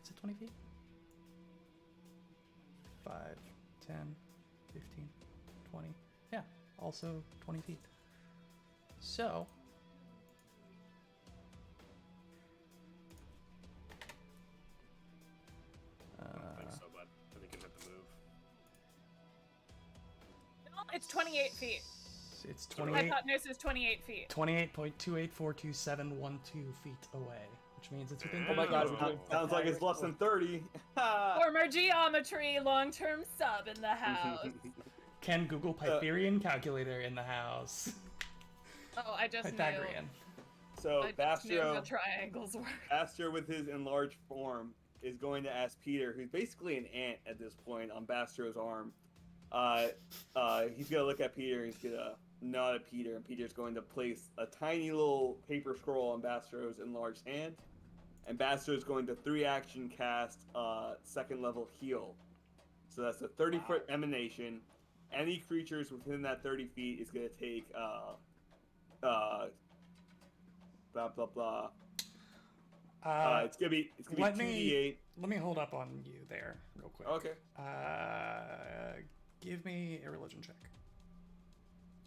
Is it 20 feet? 5, 10, 15, 20. Yeah, also 20 feet. So. I don't think so, bud. I think you have to move. No, it's 28 feet. It's I 28. thought this was 28 feet. 28.28422712 feet away, which means it's within. Oh my 30 God, feet. we're doing Sounds like it's less than 30. Former geometry long-term sub in the house. Can Google Pythagorean calculator in the house? Oh, I just Pythagorean. So knew. I just knew how Bastro, triangles work. Bastro with his enlarged form is going to ask Peter, who's basically an ant at this point on Bastro's arm. He's gonna look at Peter. He's gonna nod at Peter, and Peter's going to place a tiny little paper scroll on Bastro's enlarged hand. And Bastro's going to 3-action cast second level heal. So that's a 30-foot emanation. Any creatures within that 30 feet is gonna take blah blah blah. It's gonna be let 2d8. Let me hold up on you there real quick. Okay. Give me a religion check.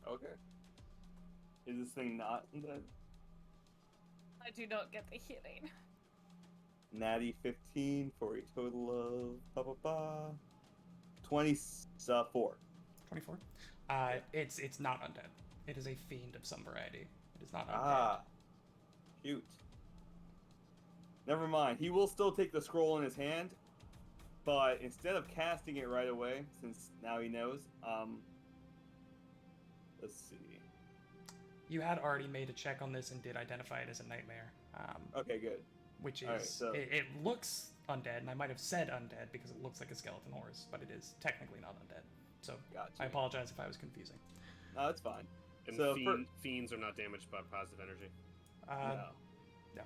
Okay. Is this thing not the I do not get the healing. natty 15 for a total of 24. 24. It's not undead. It is a fiend of some variety. It is not undead. Ah. Shoot. Never mind. He will still take the scroll in his hand, but instead of casting it right away, since now he knows, let's see. You had already made a check on this and did identify it as a nightmare. Okay, good. Which is Alright, so- it looks undead, and I might have said undead because it looks like a skeleton horse, but it is technically not undead. So Gotcha. I apologize if I was confusing. No, that's fine. And So fiends are not damaged by positive energy. No. No.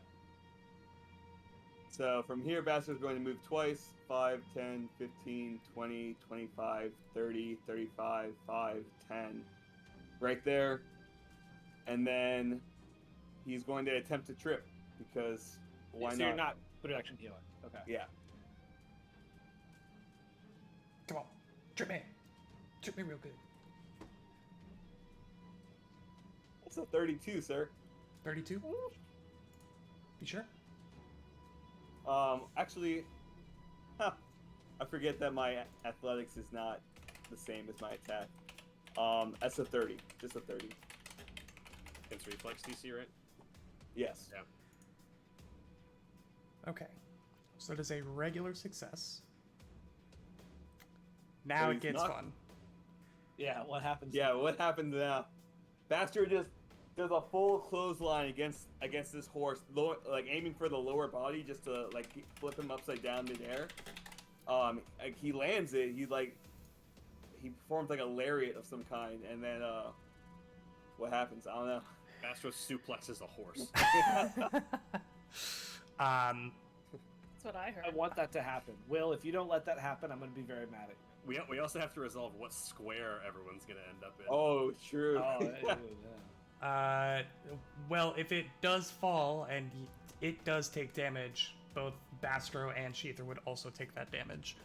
So from here, Bastard's going to move twice. 5, 10, 15, 20, 25, 30, 35, 5, 10. Right there. And then he's going to attempt to trip because why so not? you're not protection healing. Okay. Yeah. Come on, trip me real good. That's a 32, sir. 32. You sure? Actually, I forget that my athletics is not the same as my attack. That's a 30. Just a 30. Against reflex DC, right? Yes. Yeah. Okay. So it is a regular success. Now So it he's gets not- fun. Yeah. What happens? Yeah, what happened now? Bastard just does a full clothesline against this horse, like aiming for the lower body just to like flip him upside down midair. Like, he lands it. He performs like a lariat of some kind, and then what happens? I don't know. Astro suplexes a horse. That's what I heard. I want that to happen. Will, if you don't let that happen, I'm going to be very mad at We also have to resolve what square everyone's gonna end up in. Oh, true. you. Oh, yeah. Well, if it does fall and it does take damage, both Bastro and Sheether would also take that damage.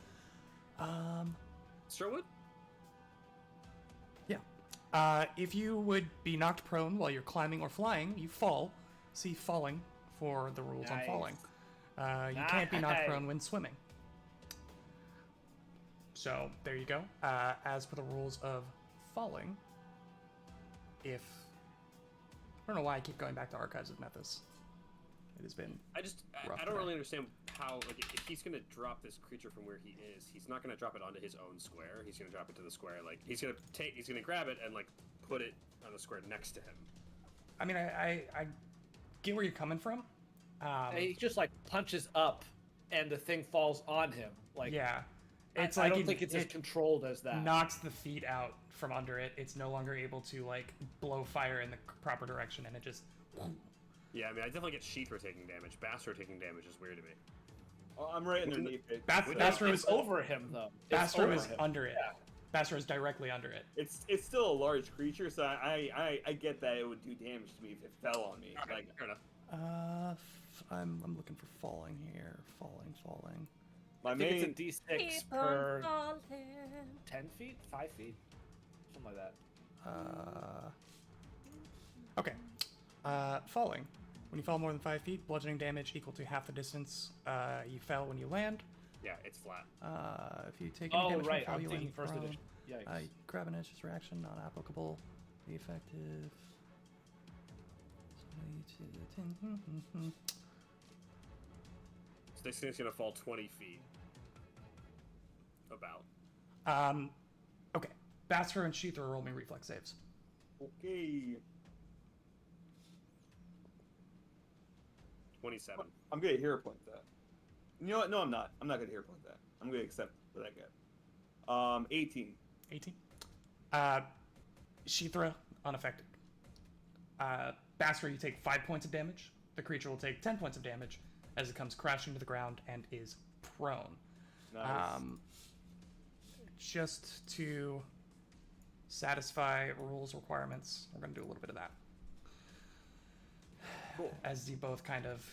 Sherwood? Yeah. If you would be knocked prone while you're climbing or flying, you fall. See falling for the rules on Nice. falling. You can't be knocked Nice. prone when swimming. So there you go. As per the rules of falling, if I don't know why I keep going back to Archives of Nethys. It has been. I Rough don't day. really understand how, like, if he's gonna drop this creature from where he is, he's not gonna drop it onto his own square. He's gonna drop it to the square. Like, he's gonna grab it and like put it on the square next to him. I mean, I get where you're coming from. And he just like punches up, and the thing falls on him. Like, Yeah, I it's like don't think it's as it controlled as that. knocks the feet out from under it. It's no longer able to like blow fire in the proper direction, and it just. Yeah, I mean, I definitely get Sheethra taking damage. Bastro taking damage is weird to me. Oh, I'm right underneath it. Bastro It's is over him though. It's Bastro over is him. under it. Bastro is directly under it. It's still a large creature, so I get that it would do damage to me if it fell on me. Okay, Like, fair enough. I'm looking for falling here. Falling. my I think main it's a D6 Keep on per falling. 10 feet, 5 feet, something like that. Okay. Falling. When you fall more than 5 feet, bludgeoning damage equal to half the distance you fell when you land. Yeah, it's flat. If you take any Oh damage right, from fall, I'm you thinking land first prone. edition. Yikes. You grab an edge's reaction, not applicable. The effective. So this thing's gonna fall 20 feet. About. Okay. Bastro and Sheath are roll me reflex saves. okay. 27. I'm gonna hero point that. You know what? No, I'm not. I'm not gonna hero point that. I'm gonna accept what I get. 18. 18. Sheathra, unaffected. Bastro, you take 5 points of damage. The creature will take 10 points of damage as it comes crashing to the ground and is prone. Nice. Just to satisfy rules requirements, we're going to do a little bit of that. Cool. As you both kind of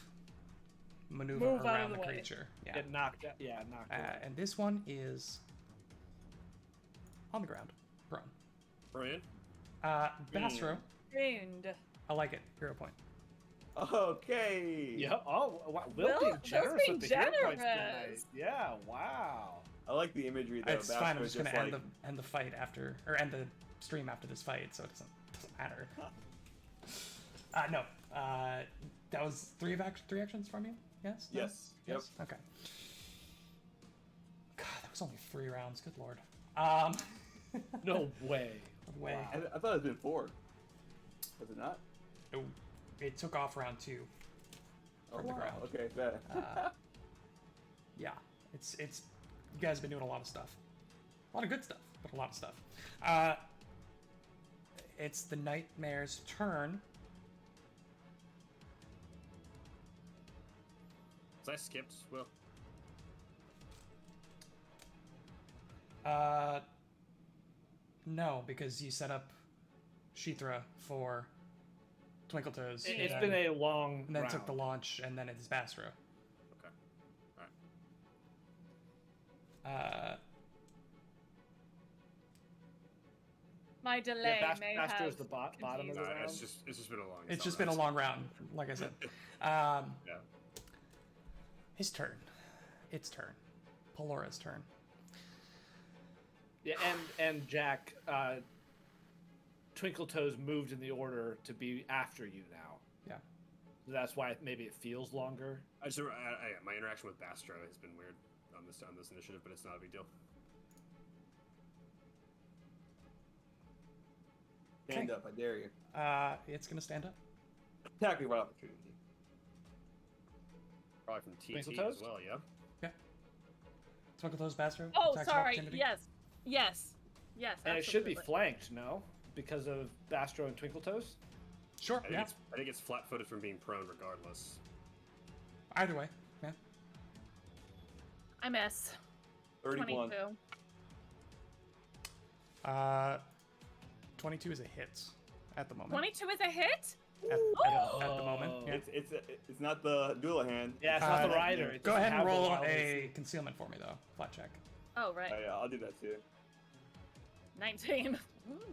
maneuver Move out of around the the way. creature. Yeah. Get knocked out. Yeah, knocked out. And this one is on the ground, prone. Brian? Bastro, Ruined. I like it. Hero point. Okay. Yeah. Oh, wow. Will Will- being Will's generous being with the hero points generous. tonight. Yeah. Wow. I like the imagery though. It's fine. I'm Bastro's just gonna like, end the fight after, or end the stream after this fight, so it doesn't matter. No. That was three actions from you. Yes. No? Yes. Yep. Yes. Okay. God, that was only 3 rounds. Good lord. No way. Way. Wow. I thought it had been 4. Was it not? Oh, it took off round 2. Oh, From the wow. ground. Okay, bad. Yeah. It's you guys have been doing a lot of stuff. A lot of good stuff, but a lot of stuff. It's the Nightmare's turn. Was I skipped? Will? No, because you set up Sheathra for Twinkle Toes. It's been a long and then round. took the launch, and then it's Bastro. Okay. Alright. My delay Yeah, may Bastro's have the bottom of the Nah, round. it's just been a long. It's some just been a rounds. long round, like I said. Yeah. His turn. Its turn. Palora's turn. Yeah, and Jack, Twinkle Toes moved in the order to be after you now. Yeah. So that's why maybe it feels longer. My interaction with Bastro has been weird on this initiative, but it's not a big deal. Stand Okay. up, I dare you. It's gonna stand up. Attack me right opportunity. Probably from TT Twinkle as Toes? well, yeah. Twinkle Toes, Bastro. Oh, attacks of sorry. opportunity. Yes. And it should be absolutely. flanked, no? Because of Bastro and Twinkle Toes? Sure. I think, Yeah. I think it's flat-footed from being prone, regardless. Either way. Yeah. I miss. 31. 22. 22 is a hit at the moment. 22 is a hit? At the moment. Oh. Yeah. It's not the Doulahan. Yeah, it's not the Uh, rider. It Go doesn't ahead and have the roll wild a concealment for me, though. Flat check. Oh, right. Oh, yeah, I'll do that too. 19.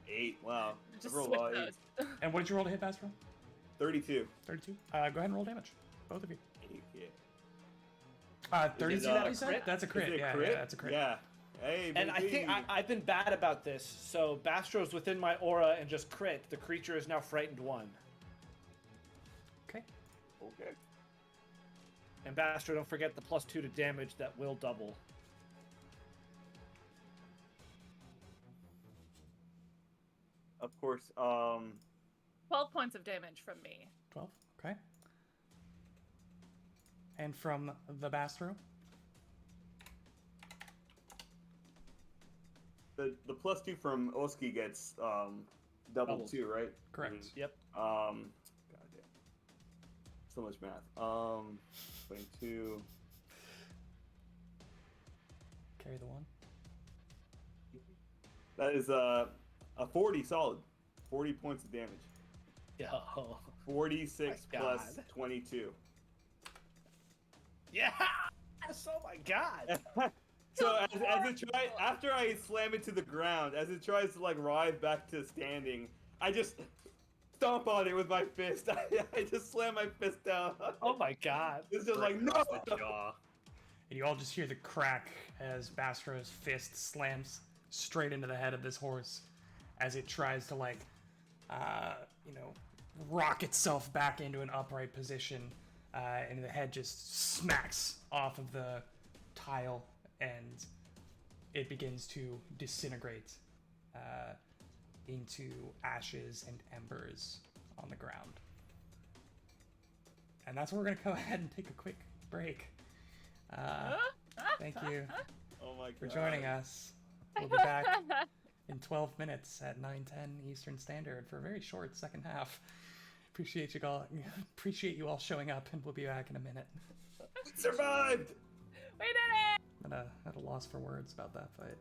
8. Wow. Just I rolled switch a lot of those. eights. And what did you roll to hit, Bastro? 32. 32. Go ahead and roll damage. Both of you. 8, yeah. 32, Is that a you said? crit? That's a crit. Is it Yeah, crit? yeah, that's a crit. Yeah. Hey, And I think baby. I've been bad about this. So Bastro's within my aura and just crit. The creature is now frightened 1. Okay. Okay. And Bastro, don't forget the +2 to damage that will double. Of course. 12 points of damage from me. 12. Okay. And from the Bastro? The +2 from Oski gets doubled Doubled. too, right? Correct. Yep. God damn. So much math. 22. Carry the 1. That is a 40 solid. 40 points of damage. Yo. 46 My plus God. 22. Yeah. Oh my god. So as it tries, after I slam it to the ground, as it tries to like rise back to standing, I just stomp on it with my fist. I just slam my fist down. Oh my god. It's just like, no! Across the jaw. And you all just hear the crack as Bastro's fist slams straight into the head of this horse as it tries to, like, rock itself back into an upright position. And the head just smacks off of the tile and it begins to disintegrate into ashes and embers on the ground. And that's where we're going to go ahead and take a quick break. Thank you Oh my god. for joining us. We'll be back in 12 minutes at 9:10 Eastern Standard for a very short second half. Appreciate you all showing up, and we'll be back in a minute. We survived! We did it! I'm at a loss for words about that fight.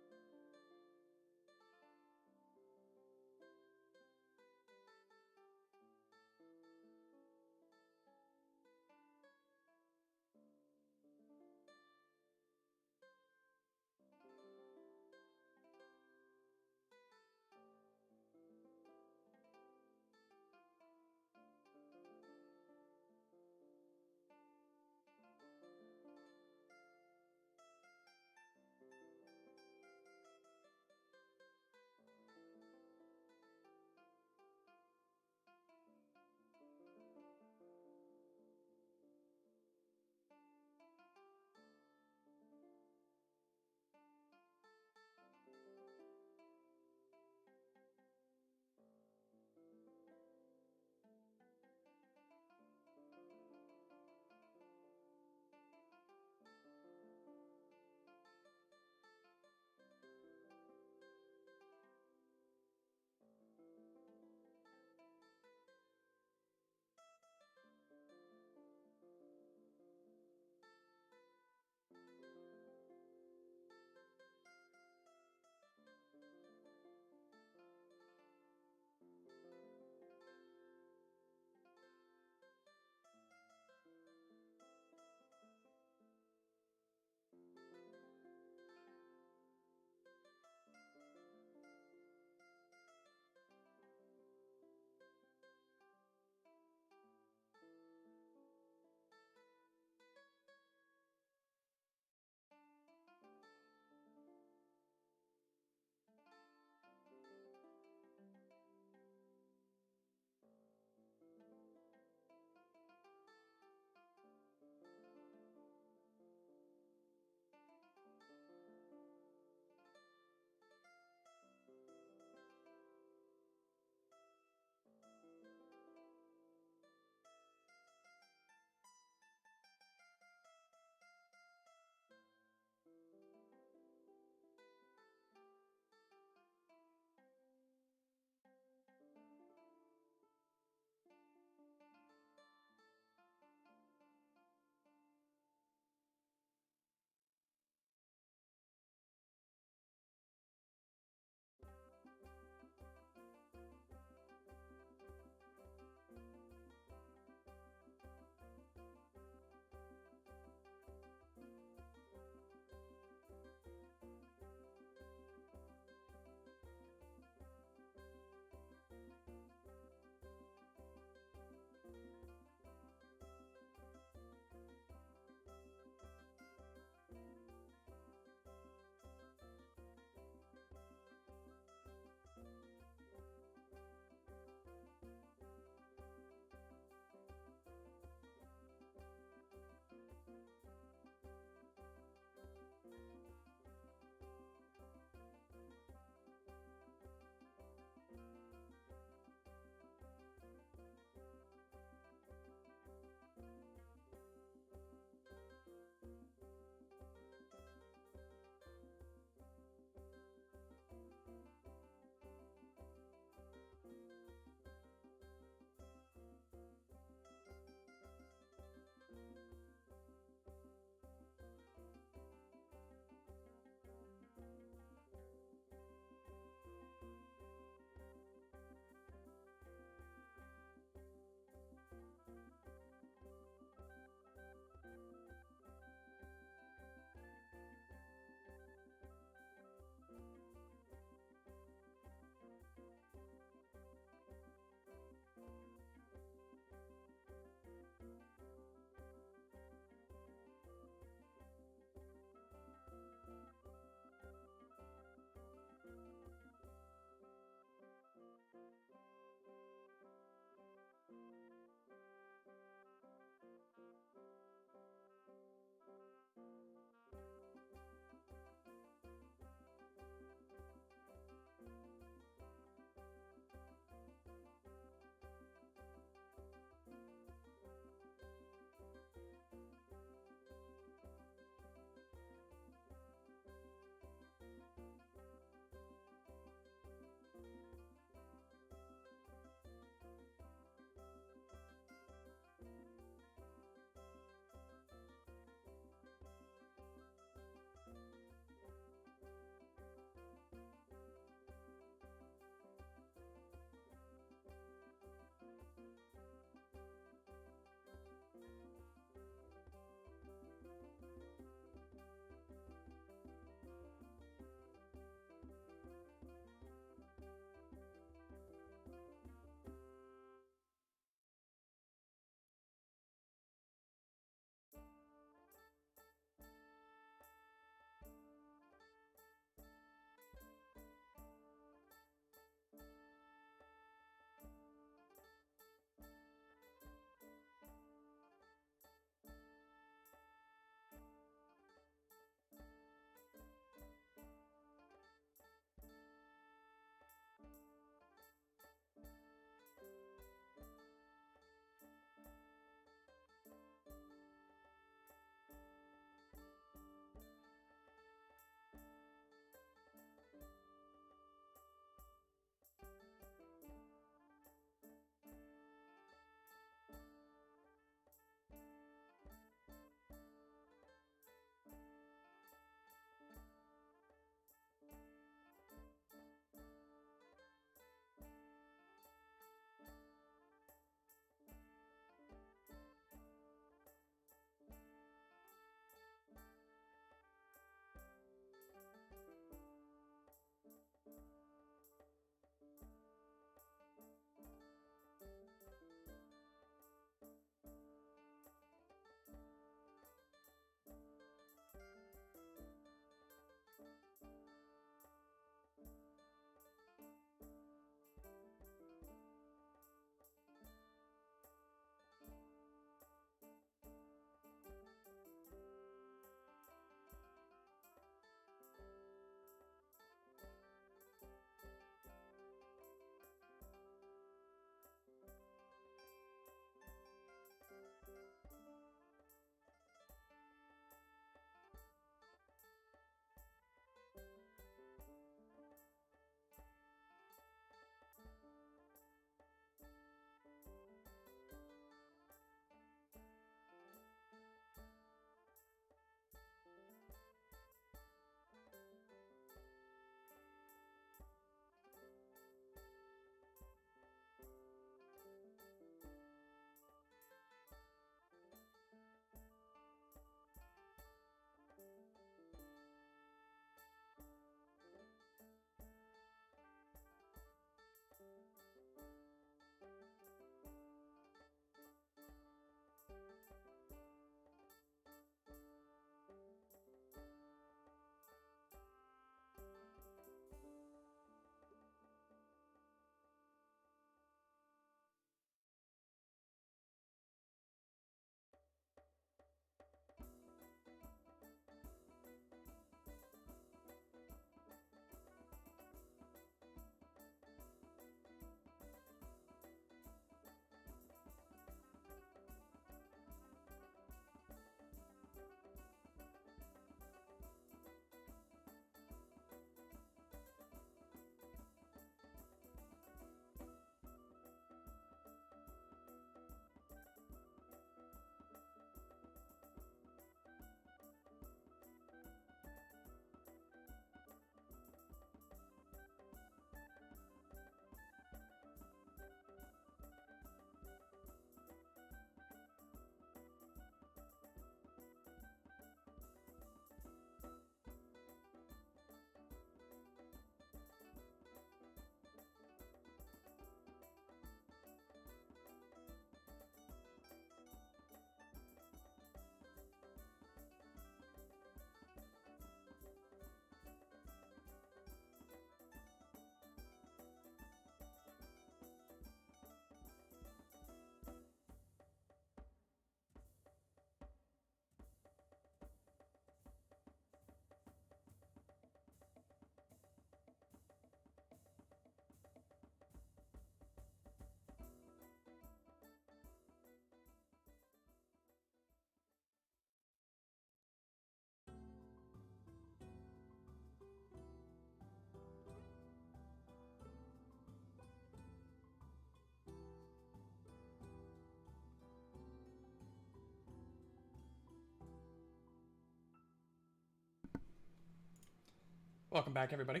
Welcome back, everybody.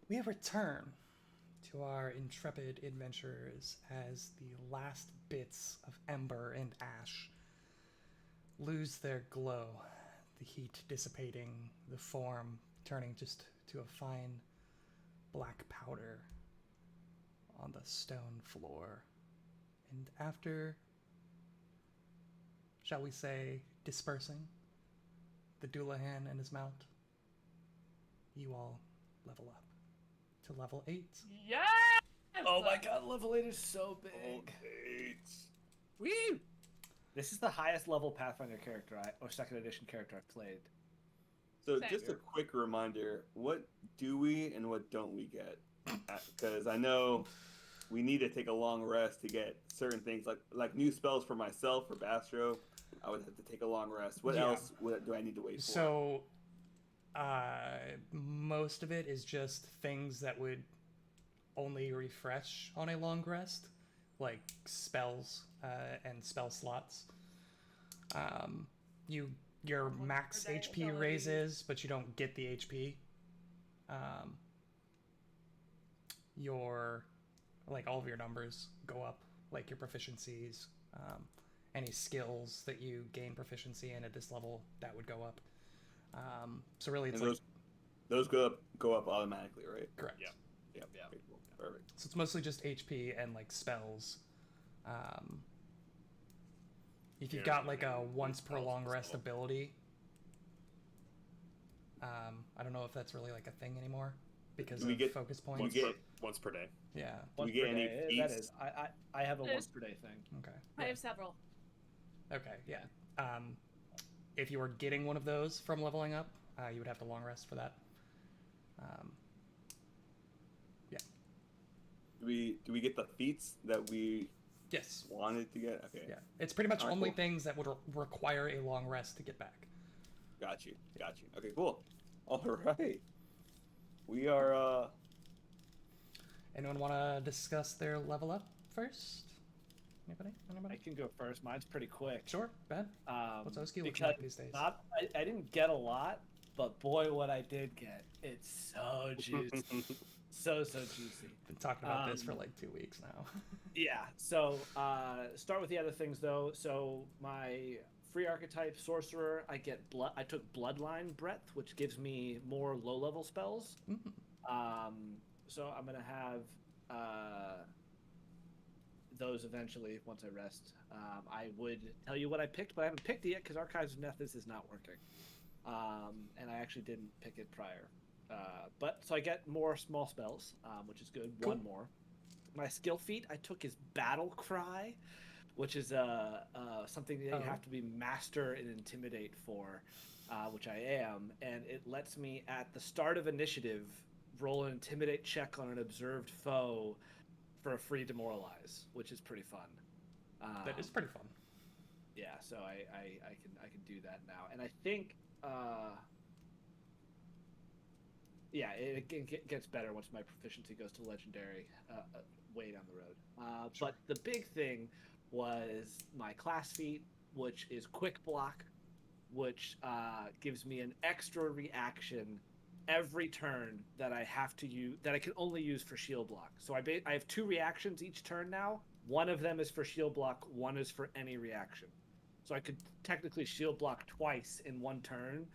We return to our intrepid adventurers as the last bits of ember and ash lose their glow, the heat dissipating, the form turning just to a fine black powder on the stone floor. And after, shall we say, dispersing the Doulahan and his mount, you all level up to level 8. Yes! Oh my god, level 8 is so big. Woo! This is the highest level Pathfinder character or second edition character I've played. So Same. just a quick reminder, what do we and what don't we get? Because I know we need to take a long rest to get certain things, like new spells for myself, for Bastro. I would have to take a long rest. What Yeah. else do I need to wait for? So, most of it is just things that would only refresh on a long rest, like spells and spell slots. Your max per day HP abilities. raises, but you don't get the HP. Your all of your numbers go up, like your proficiencies, any skills that you gain proficiency in at this level, that would go up. So really, it's And like those go up automatically, right? correct. Yeah. Yeah. Yeah. Okay, cool. Perfect. So it's mostly just HP and like spells. If you've Yeah, got like a and once per spells long as rest well. ability, I don't know if that's really like a thing anymore because Do we of get- focus we points. get- Once per day. Yeah. Once get per any day, that feats? is. I have a There's- once per day thing. Okay. I have several. Okay. Yeah. If you were getting one of those from leveling up, you would have to long rest for that. Do we get the feats that we Yes. wanted to get? Okay. Yeah. It's pretty much Alright, only cool. things that would require a long rest to get back. Got you. Okay, cool. All right. We are. Anyone want to discuss their level up first? Anybody? I can go first. Mine's pretty quick. Sure. Ben. What's Oski looking because like these days? I didn't get a lot, but boy, what I did get, it's so juicy. so juicy. Been talking about this for Um, like 2 weeks now. Yeah. So start with the other things though. So my free archetype sorcerer, I took bloodline breadth, which gives me more low level spells. Mhm. So I'm gonna have those eventually once I rest. I would tell you what I picked, but I haven't picked it yet because Archives of Nethys is not working, and I actually didn't pick it prior. But so I get more small spells, which is good. Cool. One more. My skill feat I took is Battle Cry, which is something that you Oh. have to be master in Intimidate for, which I am, and it lets me at the start of initiative roll an Intimidate check on an observed foe for a free demoralize, which is pretty fun. That is pretty fun. Yeah, so I can do that now, and I think it gets better once my proficiency goes to legendary way down the road. Sure. But the big thing was my class feat, which is Quick Block, which gives me an extra reaction every turn that I have to use, that I can only use for shield block. So I have 2 reactions each turn now. One of them is for shield block, one is for any reaction. So I could technically shield block twice in one turn,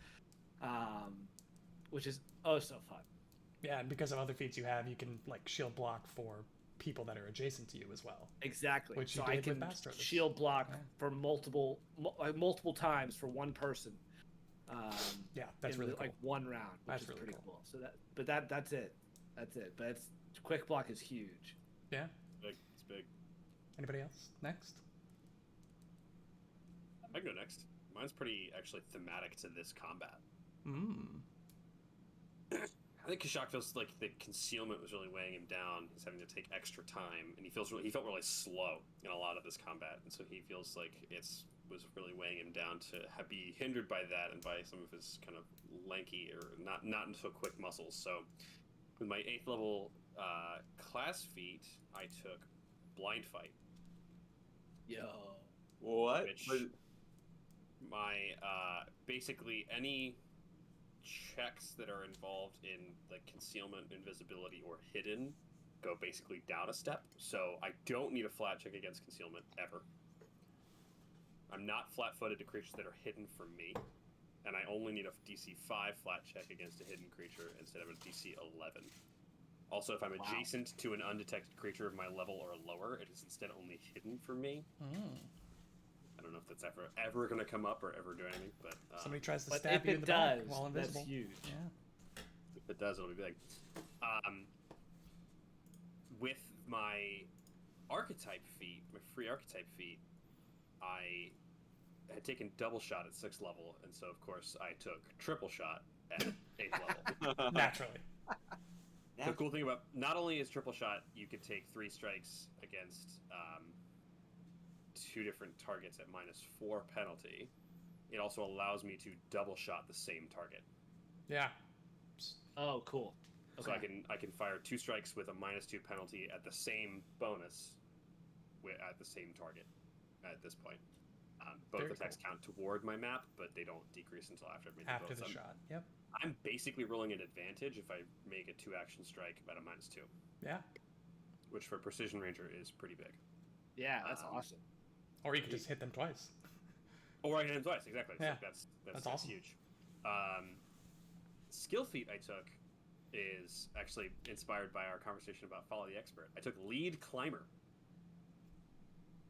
which is oh so fun. Yeah, and because of other feats you have, you can like shield block for people that are adjacent to you as well. Exactly. Which you so I did with can Bastro this- shield block yeah. for multiple times for one person. Yeah, that's in really cool. like one round, which That's is really pretty cool. cool. So that's it. But it's Quick Block is huge. Yeah. It's big. Anybody else? Next. I can go next. Mine's pretty actually thematic to this combat. I think Kashak feels like the concealment was really weighing him down. He's having to take extra time, and he felt really slow in a lot of this combat, and so he feels like was really weighing him down to be hindered by that and by some of his kind of lanky or not so quick muscles. So with my 8th level class feat, I took Blind Fight. Yo. What? Which my basically any checks that are involved in like concealment, invisibility, or hidden go basically down a step. So I don't need a flat check against concealment ever. I'm not flat-footed to creatures that are hidden from me, and I only need a DC 5 flat check against a hidden creature instead of a DC 11. Also, if I'm adjacent to an undetected creature of my level or lower, it is instead only hidden from me. I don't know if that's ever going to come up or ever do anything, but Somebody tries to But stab if you in it the back does, while invisible. that's huge. Yeah. if it does, it'll be big. With my archetype feat, my free archetype feat, I had taken double shot at 6th level, and so of course I took triple shot at 8th level. Naturally. The cool thing about not only is triple shot, you could take 3 strikes against 2 different targets at -4 penalty. It also allows me to double shot the same target. Yeah. Oh, cool. So I can fire 2 strikes with a -2 penalty at the same bonus, at the same target. At this point, both Very attacks count toward my map, but they don't decrease until after I've made them After both. the So shot. Yep. I'm basically rolling an advantage if I make a 2-action strike at a -2, Yeah. which for precision ranger is pretty big. Yeah, that's awesome. Or you could just hit them twice. Or I hit him twice, exactly. Yeah. So that's awesome. huge. Skill feat I took is actually inspired by our conversation about Follow the Expert. I took Lead Climber.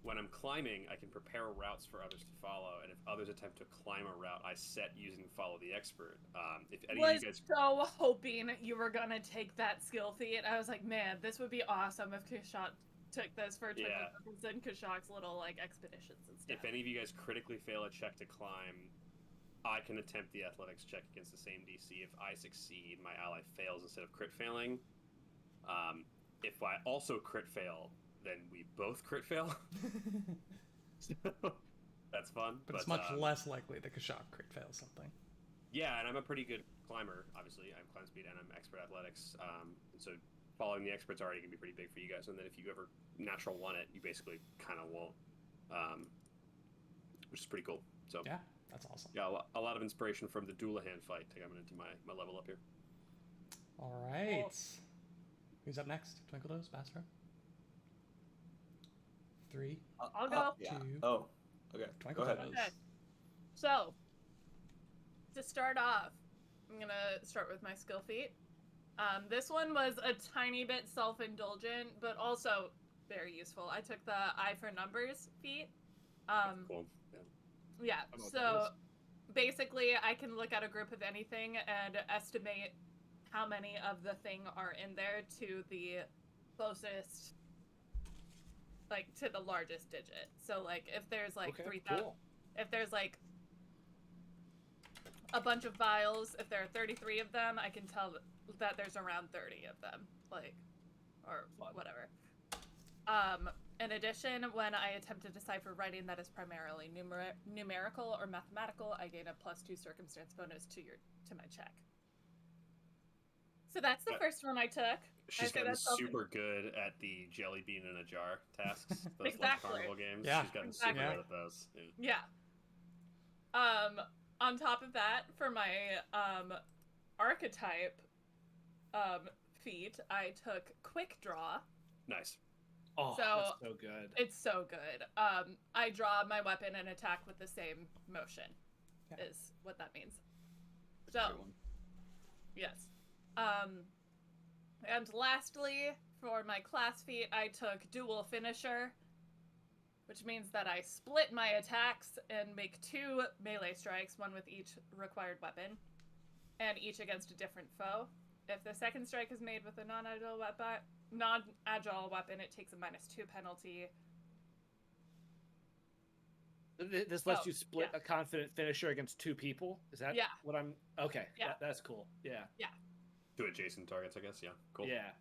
When I'm climbing, I can prepare routes for others to follow, and if others attempt to climb a route I set using Follow the Expert, if any of you guys... so hoping you were gonna take that skill feat. I was like, man, this would be awesome if Kashak took this for Yeah. in Kashak's little like expeditions and stuff. If any of you guys critically fail a check to climb, I can attempt the athletics check against the same DC. If I succeed, my ally fails instead of crit failing. If I also crit fail, then we both crit fail. So, that's fun. But it's much less likely that Kashak crit fails something. Yeah, and I'm a pretty good climber, obviously. I'm climb speed and I'm expert athletics. And so following the expert's already going to be pretty big for you guys. And then if you ever natural one it, you basically kind of won't. Which is pretty cool. So Yeah, that's awesome. yeah, a lot of inspiration from the Doulahan fight coming into my level up here. All right. Who's up next? Twinkle Toes, Bastro? 3. I'll go. Yeah. 2. Oh, okay. Twinkle Go ahead. Toes. Okay. So, to start off, I'm gonna start with my skill feat. This one was a tiny bit self-indulgent, but also very useful. I took the Eye for Numbers feat. Cool. Yeah. Yeah, I don't know what so that is. basically I can look at a group of anything and estimate how many of the thing are in there to the closest, like, to the largest digit. So, like, if there's, like, Okay, 3,000... cool. If there's, like, a bunch of vials, if there are 33 of them, I can tell that there's around 30 of them. Like, or Fun. whatever. In addition, when I attempt to decipher writing that is primarily numerical or mathematical, I gain a +2 circumstance bonus to my check. So that's the first one I took. She's I'd say gotten that's self- super good at the jelly bean in a jar tasks. Those Exactly. like carnival games. Yeah. She's gotten Exactly. super good at those. Yeah. Yeah. On top of that, for my archetype feat, I took Quick Draw. Nice. Oh, So- that's so good. It's so good. I draw my weapon and attack with the same motion, Yeah. is what that means. That's a So, good one. yes. And lastly, for my class feat, I took Dual Finisher, which means that I split my attacks and make 2 melee strikes, one with each required weapon, and each against a different foe. If the second strike is made with a non-agile weapon, it takes a -2 penalty. This lets Oh, you split yeah. a confident finisher against 2 people. Is that Yeah. what I'm? Okay. Yeah. That's cool. Yeah. To adjacent targets, I guess. Yeah. Cool. Yeah.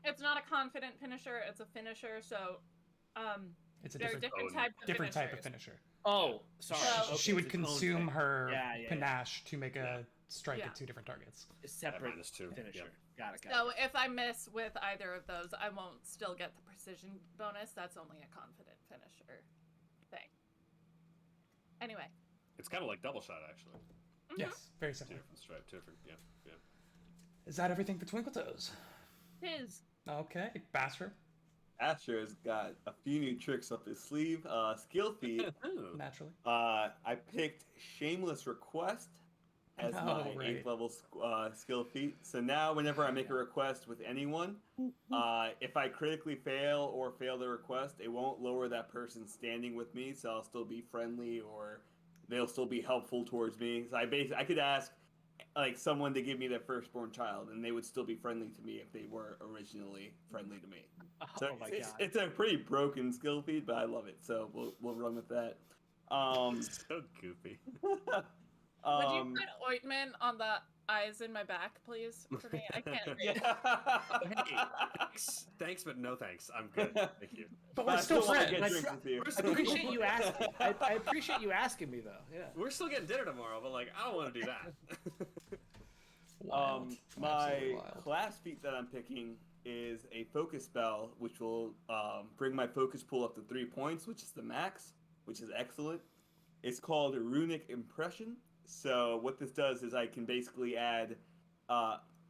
It's not a confident finisher, it's a finisher, so It's a there are different, different types of different type of finishers. finisher. Oh, sorry. So- Okay, She would it's its own consume thing. her Yeah. panache to make a strike Yeah. at 2 different targets. A separate -2. finisher. Yeah. Got it. So if I miss with either of those, I won't still get the precision bonus. That's only a confident finisher thing. Anyway. It's kind of like double shot, actually. Yes, very Two similar. different stripe, two different. Yeah, yeah. Is that everything for Twinkle Toes? His. Okay, Bastro, Astro's got a few new tricks up his sleeve. Skill feat. Oh. naturally. I picked Shameless Request as Oh, my right. 8th level skill feat. So now, whenever I make a request with anyone, if I critically fail or fail the request, it won't lower that person standing with me, so I'll still be friendly or they'll still be helpful towards me. So I could ask like someone to give me their firstborn child, and they would still be friendly to me if they were originally friendly to me. So Oh my it's, god. it's a pretty broken skill feed, but I love it. So we'll run with that. So goofy. Would you um, put ointment on the eyes in my back, please, for me? I can't read. yeah. Hey, thanks, but no thanks. I'm good. Thank you. But we're I still wanna friends. get Like, drinks with you. I appreciate you asking. I appreciate you asking me though. Yeah. We're still getting dinner tomorrow, but like, I don't want to do that. Wild. My Absolutely wild. class feat that I'm picking is a focus spell, which will bring my focus pool up to 3 points, which is the max, which is excellent. It's called Runic Impression. So what this does is I can basically add,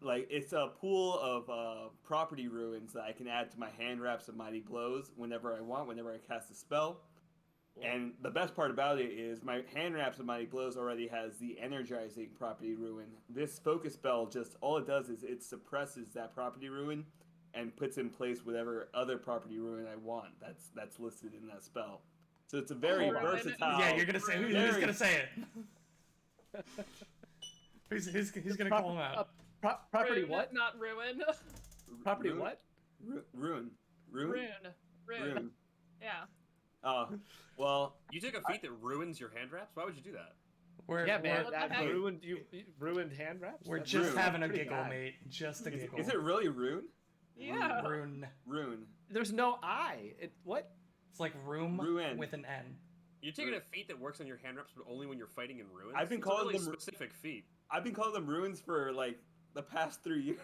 like it's a pool of property ruins that I can add to my hand wraps of Mighty Blows whenever I want, whenever I cast a spell. And the best part about it is my hand wraps of Mighty Blows already has the energizing property ruin. This focus spell just all it does is it suppresses that property ruin and puts in place whatever other property ruin I want. That's listed in that spell. So it's a very Ruin. versatile. Yeah, you're gonna say who's very- gonna say it? who's gonna call him out? Property Ruin, what? Not ruin. Property ruin- what? Ruin. Rune. Rune. Yeah. Oh, well, You took a feat that ruins your hand wraps? Why would you do that? We're, Yeah, man. we're, What the That heck? ruined hand wraps. we're That's just rude. having a pretty giggle, bad. mate. Just a giggle. is it really rune? Yeah. Rune? Rune. There's no I. What? It's like room Ruin. with an N. You're taking a feat that works on your hand wraps, but only when you're fighting in ruins? I've been It's calling a really them- specific feat. I've been calling them ruins for like the past 3 years.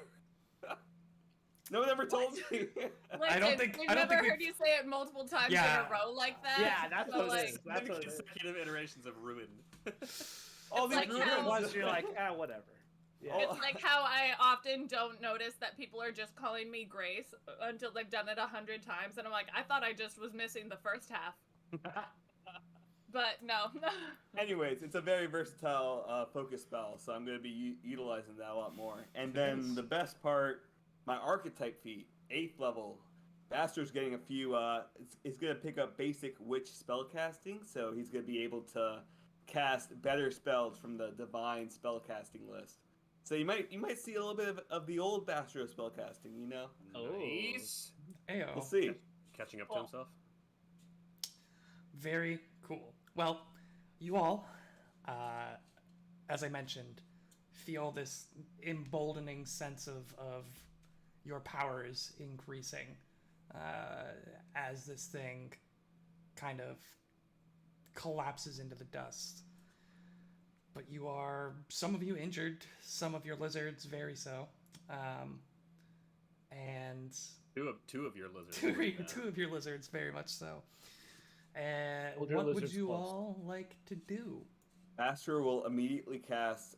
No one ever told me. Listen, think- we've I don't never think heard you say it multiple times Yeah. in a row like that. Yeah, that's so, what it like, is. That's what it is. Consecutive iterations of ruin. All It's these like ruins. how- Once you're like, whatever. Yeah. Oh. It's like how I often don't notice that people are just calling me Grace until they've done it 100 times, and I'm like, I thought I just was missing the first half. But no. Anyways, it's a very versatile focus spell, so I'm going to be utilizing that a lot more. And then the best part, my archetype feat, 8th level. Bastar's getting a few. It's going to pick up basic witch spell casting, so he's going to be able to cast better spells from the divine spell casting list. So you might see a little bit of the old Bastro spell casting, you know. Oh. Nice. Ayo. We'll see. Catching up to Cool. himself. Very cool. Well, you all, as I mentioned, feel this emboldening sense of your powers increasing as this thing kind of collapses into the dust. But you are, some of you injured, some of your lizards very so. And Two of your lizards. two of your lizards very much so. And Hold your what would lizards you close. all like to do? Bastro will immediately cast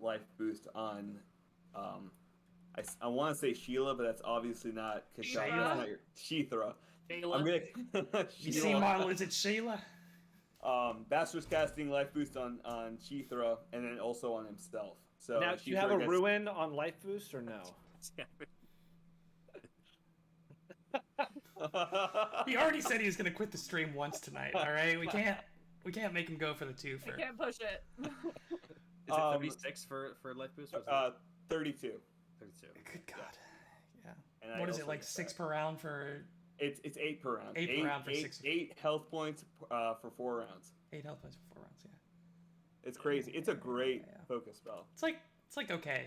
Life Boost on. I want to say Sheila, but that's obviously not Kashaka. Sheila? That's not your Sheethra. Shayla. I'm gonna. You Sheila. see my lizard Sheila? Bastro's casting Life Boost on Sheethra and then also on himself. So Now, do you have Sheethra a gets- ruin on life boost or no? He already said he was gonna quit the stream once tonight. All right, we can't make him go for the twofer. I can't push it. Is it 36 for life boost? Or is it 32. 32? Good God. Yeah. And I What is also it like get 6 that. per round for It's 8 per round. 8 per round for 6. 8 health points for 4 rounds. 8 health points for 4 rounds? Yeah. It's crazy. It's a great Yeah. focus spell. It's like okay.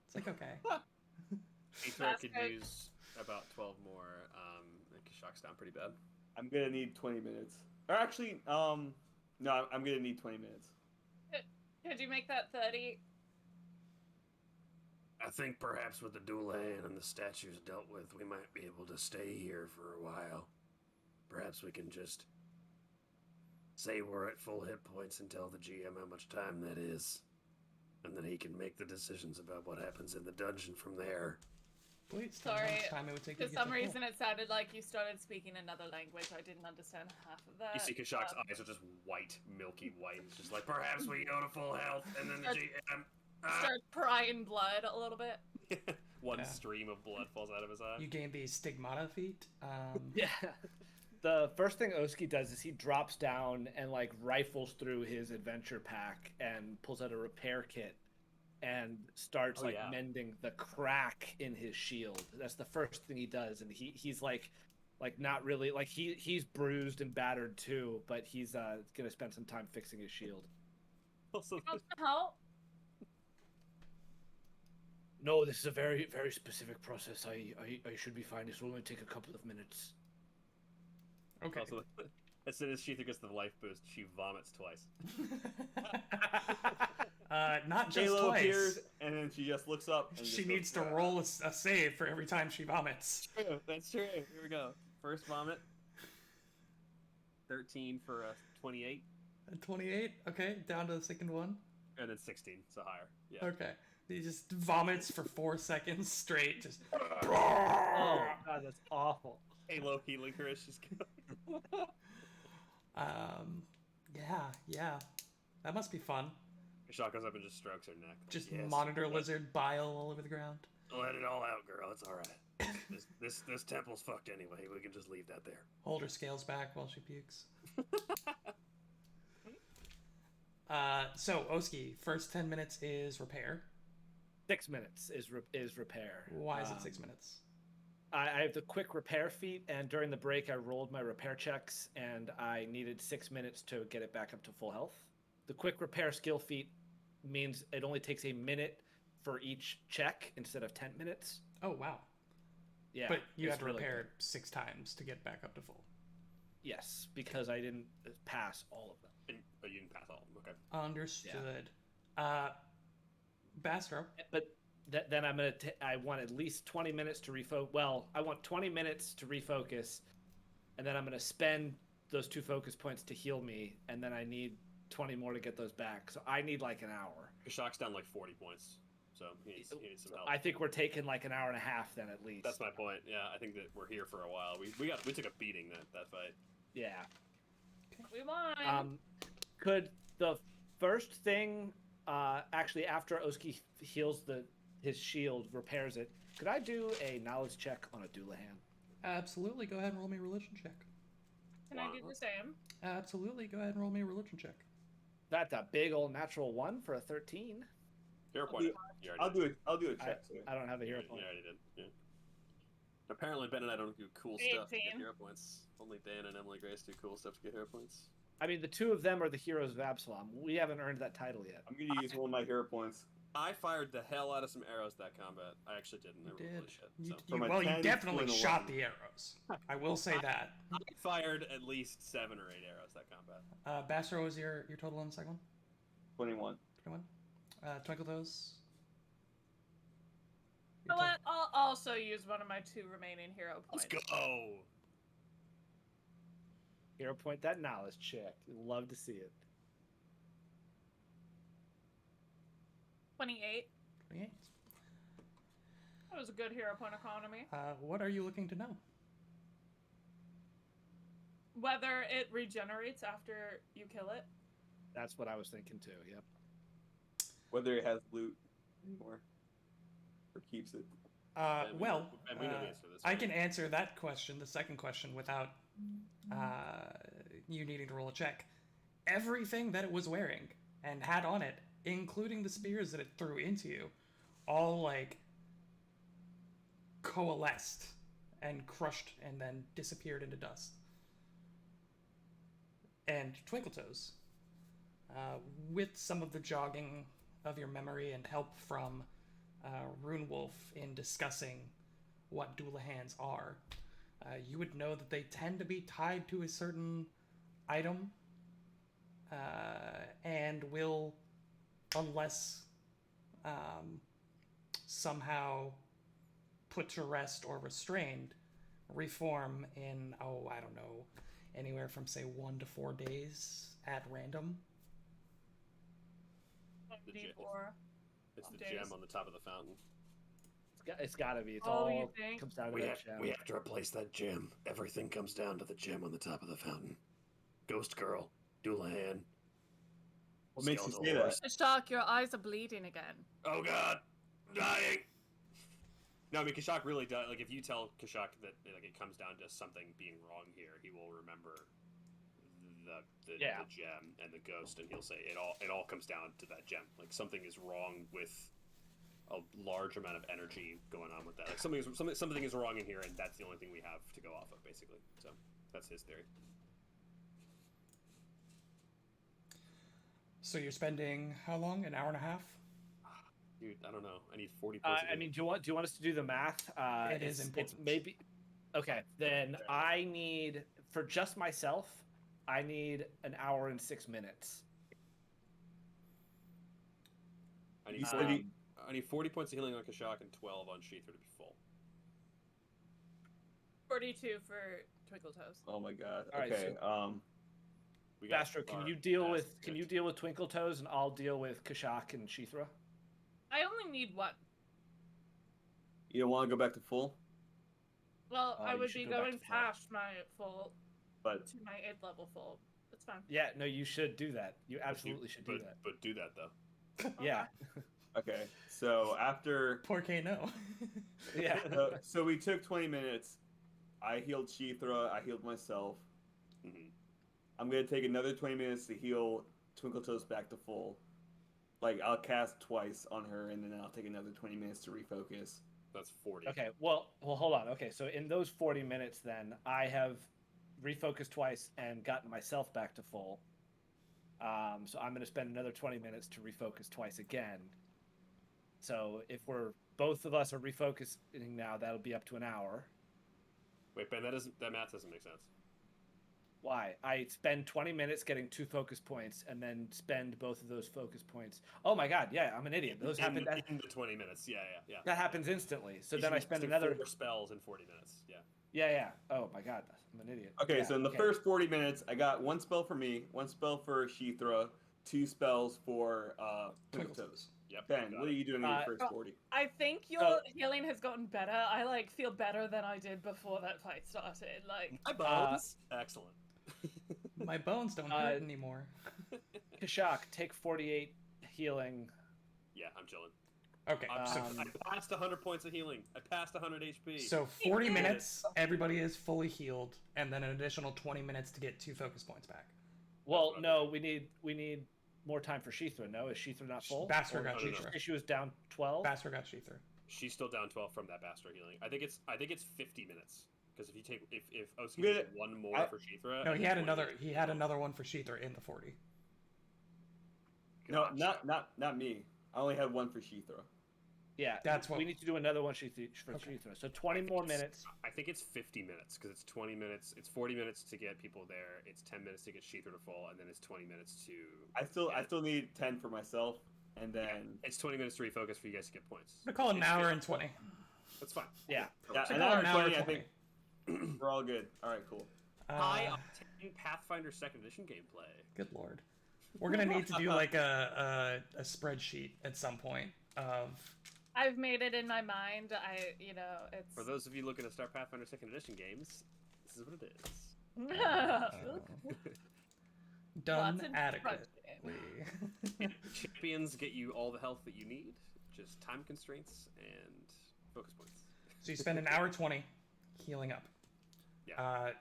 It's like okay. Aethra could That's good. use about 12 more. And Kashak's down pretty bad. I'm gonna need 20 minutes. Or actually, no, I'm gonna need 20 minutes. Could you make that 30? I think perhaps with the dual hand and the statues dealt with, we might be able to stay here for a while. Perhaps we can just say we're at full hit points and tell the GM how much time that is. and then he can make the decisions about what happens in the dungeon from there. Please tell me how Sorry, much time it would take you For to get some to the reason, it sounded like you started speaking another language. I didn't understand half of that. You see Kashak's Um, eyes are just white, milky white. It's just like, perhaps we go to full health, and then the GM... Start crying blood a little bit. One Yeah. stream of blood falls out of his eye. You gain the stigmata feat. Yeah. The first thing Oski does is he drops down and like rifles through his adventure pack and pulls out a repair kit and starts mending the crack in his shield. That's the first thing he does, and he's like not really like he's bruised and battered too, but he's gonna spend some time fixing his shield. Also, You want some help? No, this is a very, very specific process. I should be fine. This will only take a couple of minutes. Okay. also, as soon as Sheetha gets the life boost, she vomits twice. Not just Halo twice. appears, and then she just looks up. And She just needs to goes, roll a save for every time she vomits. True, that's true. Here we go. First vomit. 13 for a 28, 28. Okay, down to the second one. and then 16, so higher. Yeah. Okay. He just vomits for 4 seconds straight. Just. Oh god, that's awful. Halo healing her as she's going. Yeah. That must be fun. Kashak goes up and just strokes her neck. Just Yes, monitor let- lizard bile all over the ground. Let it all out, girl. It's all right. this temple's fucked anyway. We can just leave that there. Hold her scales back while she pukes. So Oski, first 10 minutes is repair. 6 minutes is repair. Why is it 6 minutes? I have the quick repair feat, and during the break, I rolled my repair checks, and I needed 6 minutes to get it back up to full health. The quick repair skill feat means it only takes a minute for each check instead of 10 minutes. Oh wow. Yeah, But you it's have to really repair good. it 6 times to get back up to full. Yes, because I didn't pass all of them. But you didn't pass all of them. Okay. Understood. Bastro. But then I'm gonna. I want at least 20 minutes to refocus. Well, I want 20 minutes to refocus, and then I'm gonna spend those 2 focus points to heal me, and then I need 20 more to get those back. So I need like an hour. Kashak's down like 40 points, so he needs some help. I think we're taking like an hour and a half then at least. That's my point. Yeah, I think that we're here for a while. We took a beating that fight. Yeah. We won. Could the first thing, actually after Oski heals his shield, repairs it, could I do a knowledge check on a Doulahan? Absolutely. Go ahead and roll me a religion check. Can I do the same? Absolutely. Go ahead and roll me a religion check. That's a big old natural 1 for a 13. Hero I'll point. do- You already did. I'll do a check. too. I don't have a You hero already, point. you already did. Yeah. Apparently, Ben and I don't do cool stuff to get 18. hero points. Only Dan and Emily Grace do cool stuff to get hero points. I mean, the 2 of them are the heroes of Absalom. We haven't earned that title yet. I'm gonna use one of my hero points. I fired the hell out of some arrows that combat. I actually didn't. They You were did. really shit. You, So. From a well, 10 you to definitely an shot 11. the arrows. I will say that. I fired at least 7 or 8 arrows that combat. Bastro, was your total on the second one? 21. 21? Twinkle Toes? You know what? I'll also use one of my 2 remaining hero Let's points. go. Hero point that knowledge check. Love to see it. 28. 28. That was a good hero point economy. What are you looking to know? Whether it regenerates after you kill it. That's what I was thinking too. Yep. Whether it has loot anymore. Or keeps it. And we know the answer to this, I right? can answer that question, the second question, without you needing to roll a check. Everything that it was wearing and had on it, including the spears that it threw into you, all like coalesced and crushed and then disappeared into dust. And Twinkle Toes, with some of the jogging of your memory and help from Rune Wolf in discussing what Doulahans are, you would know that they tend to be tied to a certain item and will, unless somehow put to rest or restrained, reform in, I don't know, anywhere from, say, 1 to 4 days at random. Legit. D4. It's the Days. gem on the top of the fountain. It's gotta be. It's Oh, you all think? comes down to We that have, gem. we have to replace that gem. Everything comes down to the gem on the top of the fountain. Ghost Girl, Doulahan. What makes you Skeletal say that? Horse. Kashak, your eyes are bleeding again. Oh god, I'm dying. No, I mean Kashak really does. Like, if you tell Kashak that like it comes down to something being wrong here, he will remember the gem and the ghost, and he'll say it all comes down to that gem. Like, something is wrong with a large amount of energy going on with that. Like, something is wrong in here, and that's the only thing we have to go off of, basically. So that's his theory. So you're spending how long? An hour and a half? Dude, I don't know. I need 40 points. I mean, do you want us to do the math? It is It's important. maybe. Okay, then I need, for just myself, I need an hour and 6 minutes. I need You 40, said I need 40 points of healing on Kashak and 12 on Sheether to be full. 42 for Twinkle Toes. Oh my god. All right, Okay. We got Bastro, can our you deal ass with kicked. Twinkle Toes, and I'll deal with Kashak and Shithra? I only need one. You don't want to go back to full, Well, Oh, I you would should be go back going to full. past my full but to my 8th level full. That's fine. Yeah, no, you should do that. You absolutely should do that. But do that though. Yeah, okay. So after Poor K-No. yeah. so we took 20 minutes. I healed Shithra. I healed myself. Mm-hmm. I'm gonna take another 20 minutes to heal Twinkle Toes back to full. Like, I'll cast twice on her, and then I'll take another 20 minutes to refocus. That's 40. Okay, well, hold on. Okay, so in those 40 minutes, then I have refocused twice and gotten myself back to full. So I'm going to spend another 20 minutes to refocus twice again. So if both of us are refocusing now, that'll be up to an hour. Wait, Ben, that math doesn't make sense. Why? I spend 20 minutes getting 2 focus points, and then spend both of those focus points. Oh my god, yeah, I'm an idiot. Those happen. In the 20 minutes. Yeah. That happens instantly. So You then I should spend do another. 4 spells in 40 minutes. Yeah. Yeah. Oh my god, I'm an idiot. Okay, Yeah, so in the first 40 minutes, I got 1 spell for me, 1 spell for Shithra, 2 spells for Twinkle Toes. Yep. Ben, got what are it. you doing in your first 40? I think your Oh. healing has gotten better. I like feel better than I did before that fight started. Like, My bones. Excellent. My bones don't hurt anymore. Kashak, take 48 healing. Yeah, I'm chilling. Okay, so I passed 100 points of healing. I passed 100 HP. so 40 minutes, everybody is fully healed, and then an additional 20 minutes to get 2 focus points back. Well, what I'm no, we need more time for Shithra. No, is Shithra not full? Bastard Or got no, no, Shithra. She was down 12. Bastard got Shithra. She's still down 12 from that Bastard healing. I think it's 50 minutes. Because if you take if Oski Yeah, did one more I- for Shithra. No, and he had 20 another one for Shithra in the 40. No, Gotcha. not me. I only had 1 for Shithra. Yeah, That's what- we need to do another one for Okay. Shithra. So 20 more minutes. I think it's 50 minutes because it's 20 minutes. It's 40 minutes to get people there. It's 10 minutes to get Shithra to full, and then it's 20 minutes to. I still need 10 for myself, and then It's 20 minutes to refocus for you guys to get points. I'm gonna call it an It's hour good. and 20. That's fine. Yeah. yeah, So an call it hour an and hour 20. I 20. think we're all good. All right, cool. High Uh, octane Pathfinder Second Edition gameplay. Good lord. We're gonna need to do like a spreadsheet at some point of I've made it in my mind. It's. For those of you looking to start Pathfinder Second Edition games, this is what it is. done Lots of adequately. Champions get you all the health that you need, just time constraints and focus points. So you spend an hour 20 healing up. Yeah.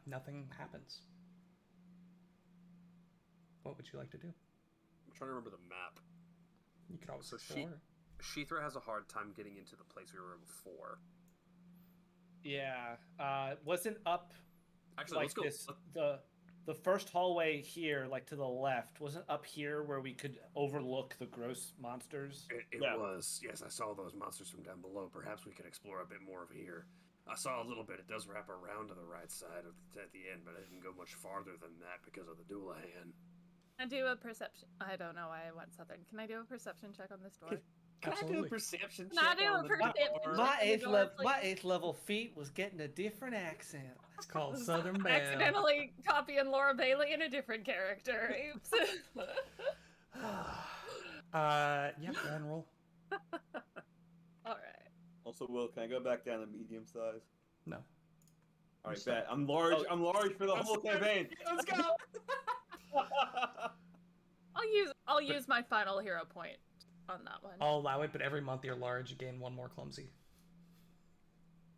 Nothing happens. What would you like to do? I'm trying to remember the map. You could always So explore. Shithra has a hard time getting into the place we were before. Yeah. Wasn't up Actually, like let's go. this. The first hallway here, like to the left, wasn't up here where we could overlook the gross monsters. It Yeah. was. Yes, I saw those monsters from down below. Perhaps we could explore a bit more of here. I saw a little bit. It does wrap around to the right side at the end, but I didn't go much farther than that because of the Doulahan. I do a perception. I don't know why I went southern. Can I do a perception check on this door? Can I do Absolutely. a perception Can I check do on a the perception door? check? My eighth eighth level feat was getting a different accent. It's called Southern Belle. Accidentally copying Laura Bailey in a different character. Oops. Yeah, go ahead and roll. All right. Also, Will, can I go back down to medium size? No. All right, Stop. bet. I'm large. Oh. I'm large for the whole campaign. Let's go. I'll use my final hero point on that one. I'll allow it, but every month you're large, you gain one more clumsy.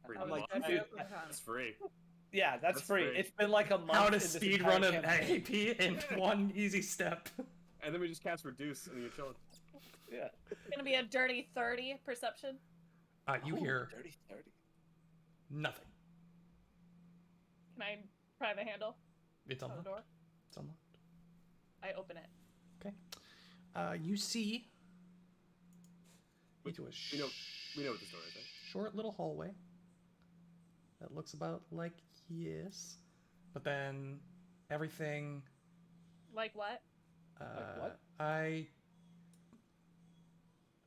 Pretty I'm much. like, dude, That's free. Yeah, that's That's free. free. It's been like a month. How to in this speed entire run an campaign. AP in one easy step. And then we just cast reduce, and you're chilling. Yeah. It's gonna be a dirty 30 perception. You hear dirty 30. nothing. Can I pry the handle It's on the unlocked. door? It's unlocked. I open it. Okay. You see We- into a we know what this door is, right? short little hallway that looks about like this, but then everything. Like what? Like what?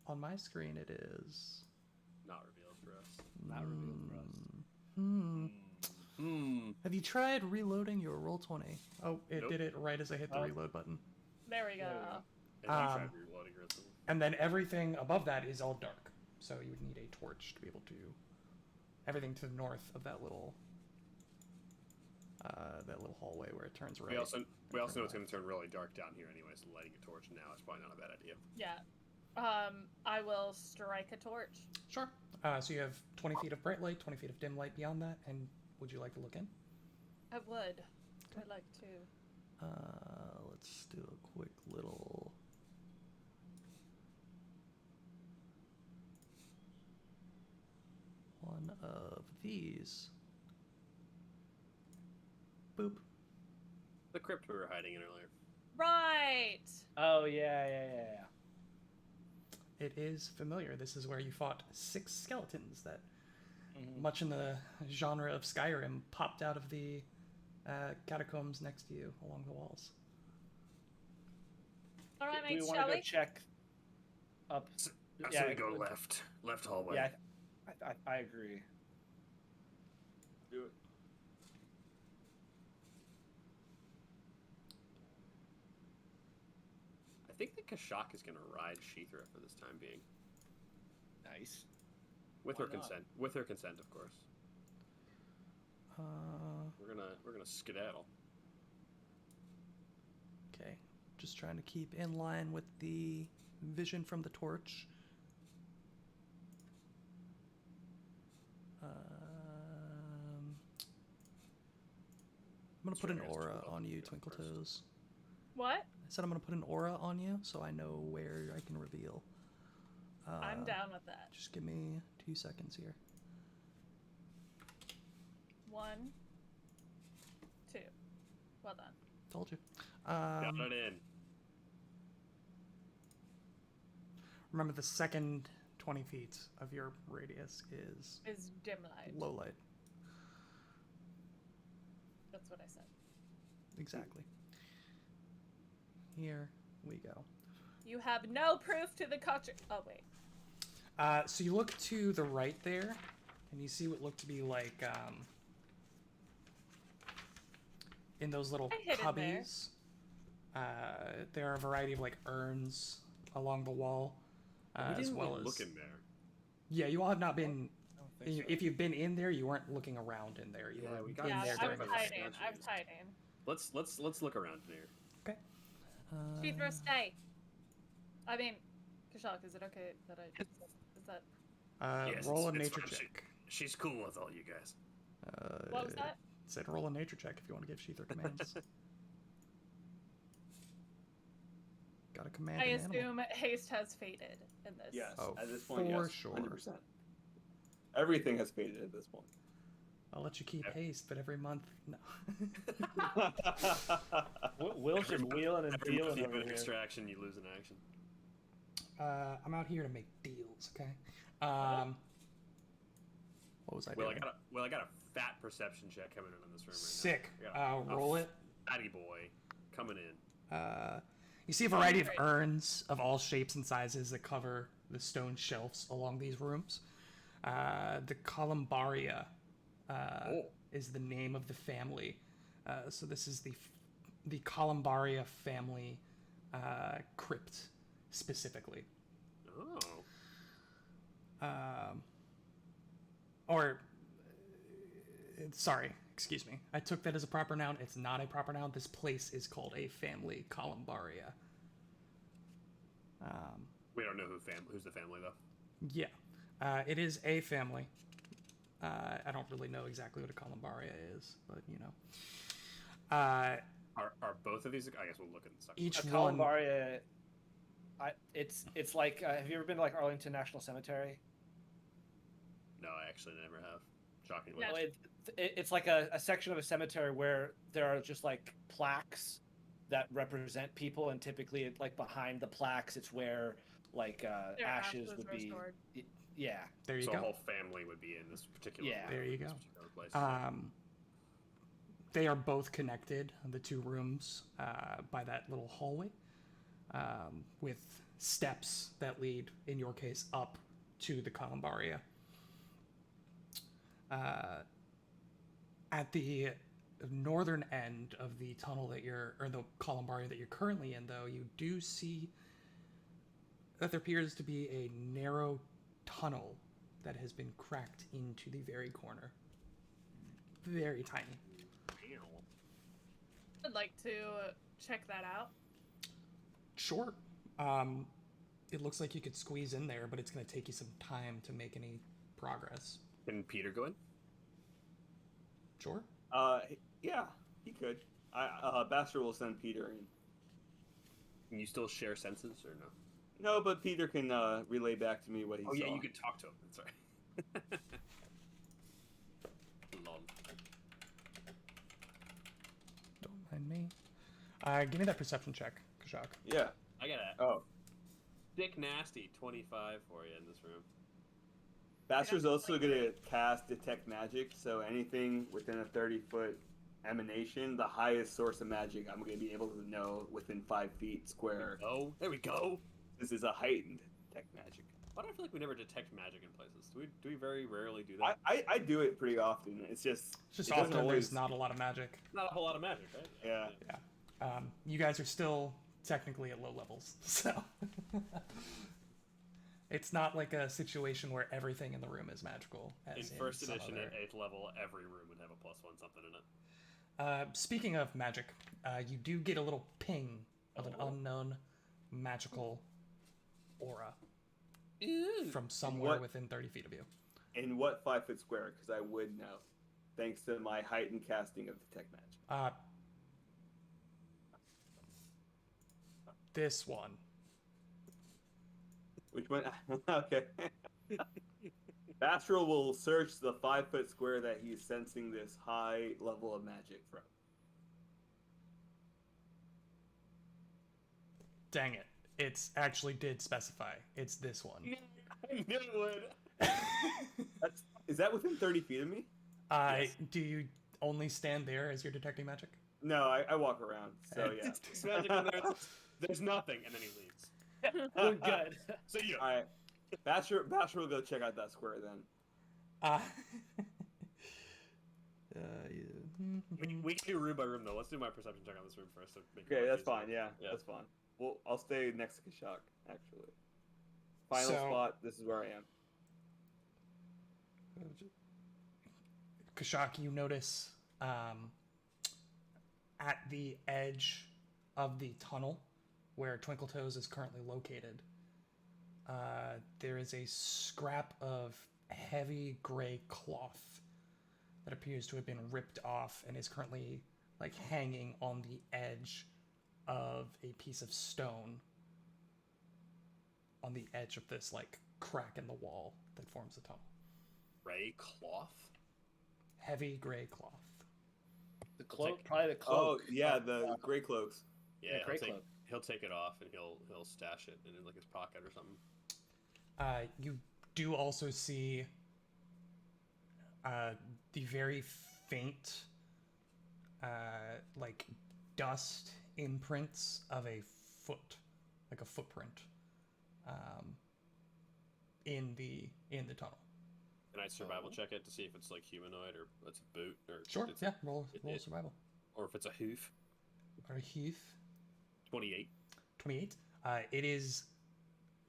On my screen it is. Not revealed for us. Not revealed for us. Hmm. Hmm. Have you tried reloading your Roll20? Oh, it Nope. did it right as I hit the Oh. reload button. There we go. There we go. And you Um, tried reloading Grissom. And then everything above that is all dark. So you would need a torch to be able to. Everything to the north of that little hallway where it turns right. We also know it's going to turn really dark down here anyway, so lighting a torch now is probably not a bad idea. Yeah. I will strike a torch. Sure. So you have 20 feet of bright light, 20 feet of dim light beyond that, and would you like to look in? I would. I'd like to. Let's do a quick little. One of these. Boop. The crypt we were hiding in earlier. Right. Oh yeah. It is familiar. This is where you fought 6 skeletons that, Mhm. much in the genre of Skyrim, popped out of the catacombs next to you along the walls. All right, Do we mate, want shall to go we? check up? So we go left hallway. Yeah, I agree. Do it. I think that Kashak is going to ride Sheethra for this time being, Nice. with Why her not? consent. With her consent, of course. We're gonna skedaddle. Okay, just trying to keep in line with the vision from the torch. I'm gonna put an Sorry, I was aura too low on to you, do it Twinkle first. Toes. What? I said I'm gonna put an aura on you so I know where I can reveal. I'm down with that. Just give me 2 seconds here. 1, 2. Well done. Told you. Got it in. Remember, the second 20 feet of your radius is Is dim light. low light. That's what I said. Exactly. Here we go. You have no proof to the culture. Oh wait. So you look to the right there, and you see what look to be like in those little I hid in there. cubbies. There are a variety of like urns along the wall, We as didn't well as. look in there. Yeah, you all have not been. I don't think so. If you've been in there, you weren't looking around in there. You Yeah, were we got in Yeah, there Sorry I was during about the. that. hiding. I was hiding. Let's look around in here. Okay. Sheethra, stay. I mean, Kashak, is it okay that I? Is that? Yes, roll a it's nature fine. check. She's cool with all you guys. What was that? Said roll a nature check if you want to give Sheether commands. Got a command. I an animal. assume haste has faded in this. Yes. Oh, at this point, for yes. sure. 100%. Everything has faded at this point. I'll let you keep Yeah. haste, but every month, no. Will's just wheeling and Every dealing you over have an here. extraction, you lose an action. I'm out here to make deals, okay? What was I Well, doing? I got a fat perception check coming in this room right Sick. now. I got a Roll it. fatty boy coming in. You see a variety of Great. urns of all shapes and sizes that cover the stone shelves along these rooms. The Columbaria is the name of the family. So this is the Columbaria family crypt specifically. Oh. Sorry, excuse me. I took that as a proper noun. It's not a proper noun. This place is called a family columbaria. We don't know who's the family though. Yeah, it is a family. I don't really know exactly what a columbaria is, but you know. Are both of these? I guess we'll look at the Each A one. columbaria. It's like. Have you ever been to like Arlington National Cemetery? No, I actually never have. Shockingly. Yeah. Well, it's like a section of a cemetery where there are just like plaques that represent people, and typically, like behind the plaques, it's where like Their ashes ashes would were be. stored. Yeah. There you So go. a whole family would be in this particular. Yeah. There you this go. particular place. They are both connected, the two rooms, by that little hallway, with steps that lead, in your case, up to the columbaria. At the northern end of the tunnel or the columbaria that you're currently in, though, you do see that there appears to be a narrow tunnel that has been cracked into the very corner. Very tiny. I'd like to check that out. Sure. It looks like you could squeeze in there, but it's going to take you some time to make any progress. Can Peter go in? Sure. Yeah, he could. Bastard will send Peter in. Can you still share senses or no? No, but Peter can relay back to me what he Oh saw. yeah, you could talk to him. That's right. Lol. Don't mind me. Give me that perception check, Kashak. Yeah. I got a Oh. thick nasty 25 for you in this room. Bastard's also going to cast Detect Magic, so anything within a 30-foot emanation, the highest source of magic, I'm going to be able to know within 5 feet square. Oh, there we go. This is a heightened Detect Magic. Why do I feel like we never detect magic in places? Do we very rarely do that? I do it pretty often. It's just It's just it doesn't often always- there's not a lot of magic. Not a whole lot of magic, right? Yeah. You guys are still technically at low levels, so it's not like a situation where everything in the room is magical. As In first some edition other- at 8th level, every room would have a +1 something in it. Speaking of magic, you do get a little ping of an unknown magical aura from somewhere What? within 30 feet of you. In what 5-foot square? Because I would know, thanks to my heightened casting of Detect Magic. This one. Which one? Okay. Bastral will search the 5-foot square that he's sensing this high level of magic from. Dang it. It's actually did specify. It's this one. I knew it would. Is that within 30 feet of me? Yes. Do you only stand there as you're detecting magic? No, I walk around. So yeah. It's magic in there. There's nothing, and then he leaves. We're good. So you. All right. Bastral will go check out that square then. Yeah. We can do room by room though. Let's do my perception check on this room first. To make it Okay, more that's easier. fine. Yeah, Yeah. that's fine. Well, I'll stay next to Kashak, actually. Final So- spot. This is where I am. Kashak, you notice at the edge of the tunnel where Twinkle Toes is currently located, there is a scrap of heavy gray cloth that appears to have been ripped off and is currently like hanging on the edge of a piece of stone on the edge of this like crack in the wall that forms the tunnel. Gray cloth. Heavy gray cloth. The cloak, probably the Oh, cloak. yeah, the gray cloaks. Yeah, Yeah, he'll gray take, cloak. he'll take it off and he'll stash it in like his pocket or something. You do also see the very faint, like dust imprints of a foot, like a footprint, in the tunnel. Can I survival check it to see if it's like humanoid or it's a boot or Sure. it's Yeah. Roll it- survival. or if it's a hoof? Or Heath. 28. 28. It is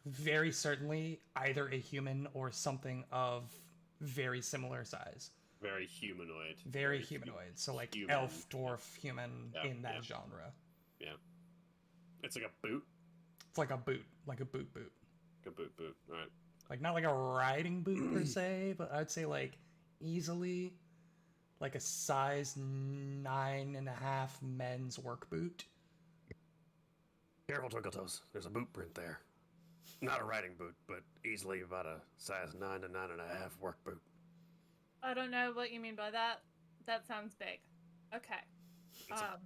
very certainly either a human or something of very similar size. Very humanoid. Very humanoid. So like human. elf, dwarf, human Yeah, in that yeah. genre. It's like a boot. It's like a boot. Like a boot boot. Like a boot. All right. Like not like a riding boot per se, but I'd say like easily like a size 9.5 men's work boot. Careful, Twinkle Toes. There's a boot print there. Not a riding boot, but easily about a size 9 to 9.5 work boot. I don't know what you mean by that. That sounds big. Okay. It's a-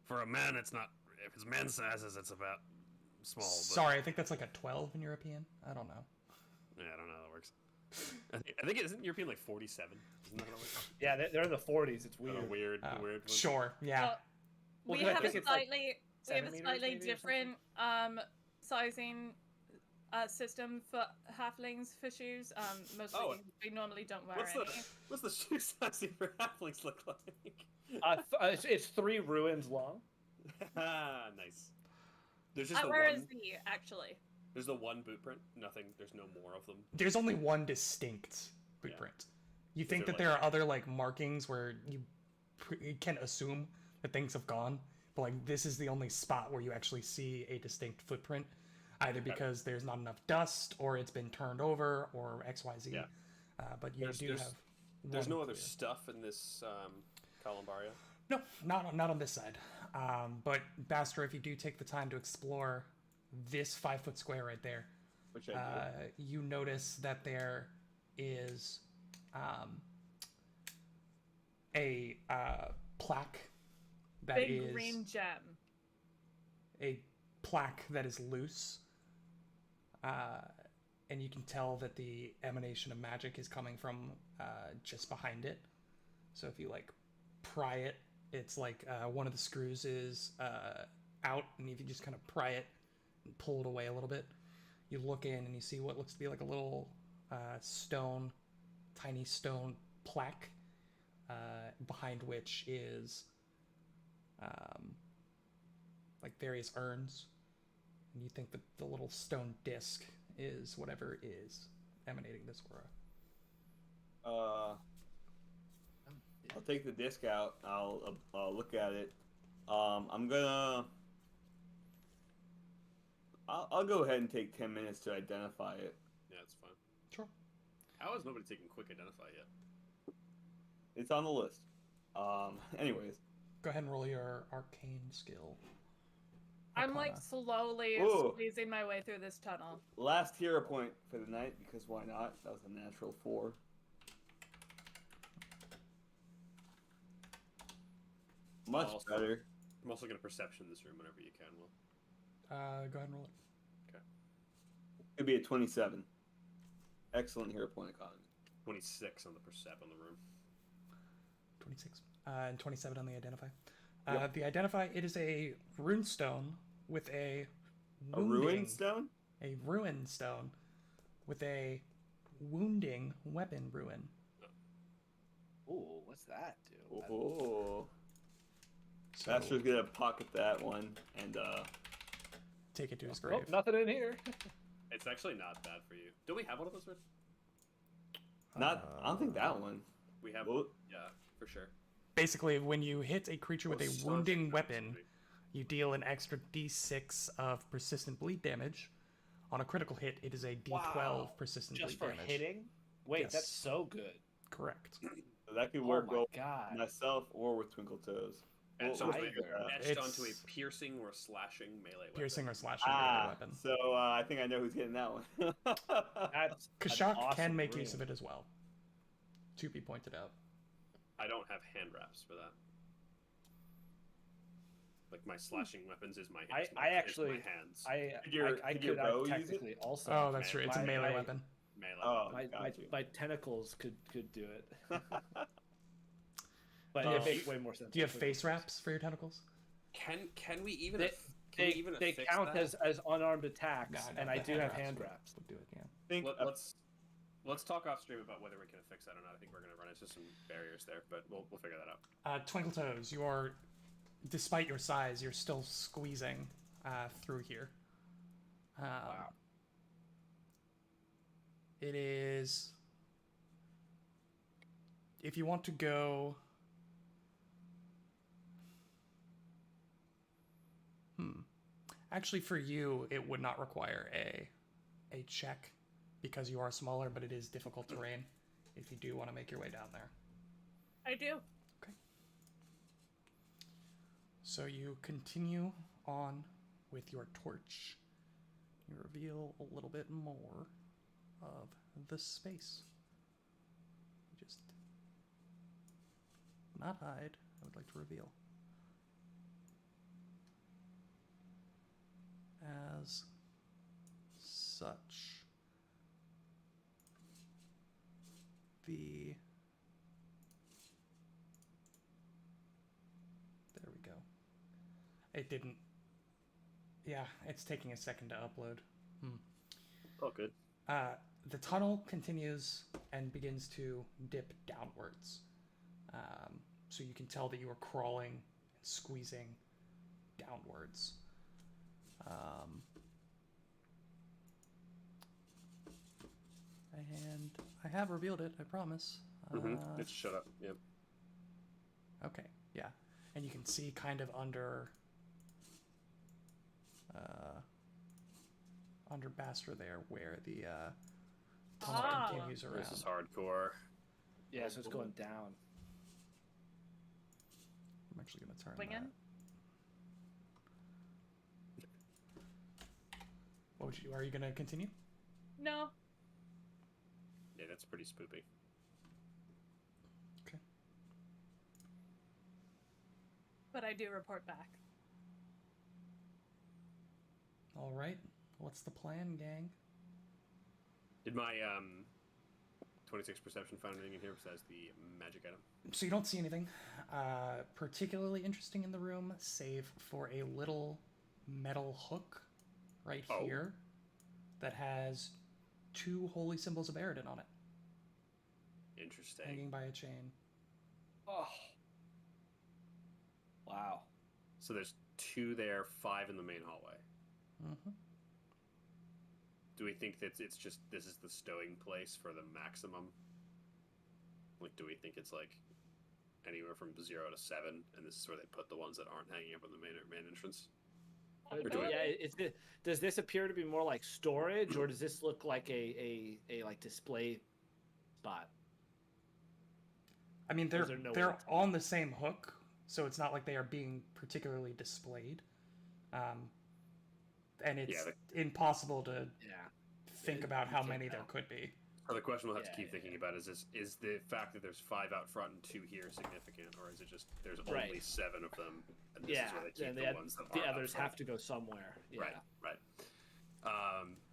For a man, it's not. If it's men's sizes, it's about small. But, Sorry, I think that's like a 12 in European. I don't know. Yeah, I don't know how that works. I think isn't European like 47? Isn't that how it works? Yeah, they're in the 40s. It's weird. Weird, Oh, weird. one. sure, yeah. Well, Well, we 'cause I have think a it's, like, slightly centimeters maybe or something? different sizing system for halflings for shoes. Mostly Oh. we normally don't wear What's any. what's the shoe sizing for halflings look like? It's 3 ruins long. Nice. There's just I the wear a one. Z actually. There's the one boot print. Nothing. There's no more of them. There's only one distinct boot Yeah. print. You think there that there are other like markings where you can assume that things have gone, but like this is the only spot where you actually see a distinct footprint, either because there's not enough dust or it's been turned over or XYZ. Yeah. But you There's- do there's- have. There's one no other clear. stuff in this Columbaria. No, not on this side. But Bastra, if you do take the time to explore this 5-foot square right there, Which I you notice that there is a plaque that Big is green gem. a plaque that is loose, and you can tell that the emanation of magic is coming from just behind it. So if you like pry it, it's like one of the screws is out, and if you just kind of pry it and pull it away a little bit, you look in and you see what looks to be like a little tiny stone plaque, behind which is like various urns, and you think that the little stone disc is whatever is emanating this aura. I'll take the disc out. I'll look at it. I'll go ahead and take 10 minutes to identify it. Yeah, it's fine. Sure. How is nobody taking quick identify yet? It's on the list. Anyways, Go ahead and roll your arcane skill. I'm like Arcana. slowly Ooh. squeezing my way through this tunnel. last hero point for the night, because why not? That was a natural 4. Much Also- better. I'm also gonna perception this room whenever you can. Will. Go ahead and roll it. It'd be a 27. Excellent hero point economy. 26 on the percep on the room. 26. And 27 on the identify. Yep. The identify, it is a rune stone with a A ruin wounding- stone? A ruin stone with a wounding weapon ruin. Ooh, what's that do? Oh. So Master's gonna pocket that one and take it to his Oh, grave. nothing in here. It's actually not bad for you. Don't we have one of those, Rich? not I don't think that one. We have. Well, Yeah, for sure. Basically, when you hit a creature with Well, a staunching wounding damage weapon, would be- you deal an extra d6 of persistent bleed damage. On a critical hit, it is a d12 Wow. persistent Just bleed for damage. hitting? Wait, Yes. that's so good. Correct. so that could Oh work my both god. myself or with Twinkle Toes. Etched, We'll onto, figure it out. etched It's- onto a piercing or slashing melee weapon. Piercing or slashing melee weapon. So I think I know who's getting that one. That's an Kashak awesome can make rune. use of it as well. To be pointed out. I don't have hand wraps for that. Like my slashing weapons is my I is my actually- hands. I Could your could bow use it? technically also. Oh, that's true. It's a My- melee my- weapon. melee. Oh. My, Got you. my tentacles could do it. Oh. But it makes way more sense. Do you have face wraps for your tentacles? Can we even They, can we even they affix count that? as unarmed attacks, No, and the I do have wraps hand would- wraps. Would do it, yeah. think Let's talk off stream about whether we can affix that or not. I think we're gonna run into some barriers there, but we'll figure that out. Twinkle Toes, you are, despite your size, you're still squeezing through here. Wow. It is. If you want to go. Actually, for you, it would not require a check because you are smaller, but it is difficult terrain if you do want to make your way down there. I do. Okay. So you continue on with your torch. You reveal a little bit more of the space. Just not hide. I would like to reveal. As such, there we go. It didn't. Yeah, it's taking a second to upload. Oh, good. The tunnel continues and begins to dip downwards. So you can tell that you are crawling and squeezing downwards. And I have revealed it, I promise. Just shut up. Yep. Okay, yeah. And you can see kind of under Bastra there where the tunnel continues around. This is hardcore. Yeah, so it's going down. I'm actually going to turn Swing that. in? What would you? Are you going to continue? No. Yeah, that's pretty spoopy. Okay. But I do report back. All right. What's the plan, gang? Did my 26 perception find anything in here besides the magic item? So you don't see anything particularly interesting in the room, save for a little metal hook right here that has 2 holy symbols of Eredin on it, Interesting. hanging by a chain. Oh. Wow. So there's 2 there, 5 in the main hallway. Mm-hmm. Do we think that it's just this is the stowing place for the maximum? Like, do we think it's like anywhere from 0 to 7, and this is where they put the ones that aren't hanging up on the main entrance? Or do Yeah, does this appear to be more like storage, or does this look like a like display spot? I mean, Or is they're there no they're way? on the same hook, so it's not like they are being particularly displayed. And it's impossible to Yeah. think about You how can't many there tell. could be. So the question we'll have to Yeah, keep thinking about is the fact that there's 5 out front and 2 here significant, or is it just there's only Right. 7 of them, and this Yeah, is where they keep and the ones that the aren't out others front? have to go somewhere. Yeah. Right.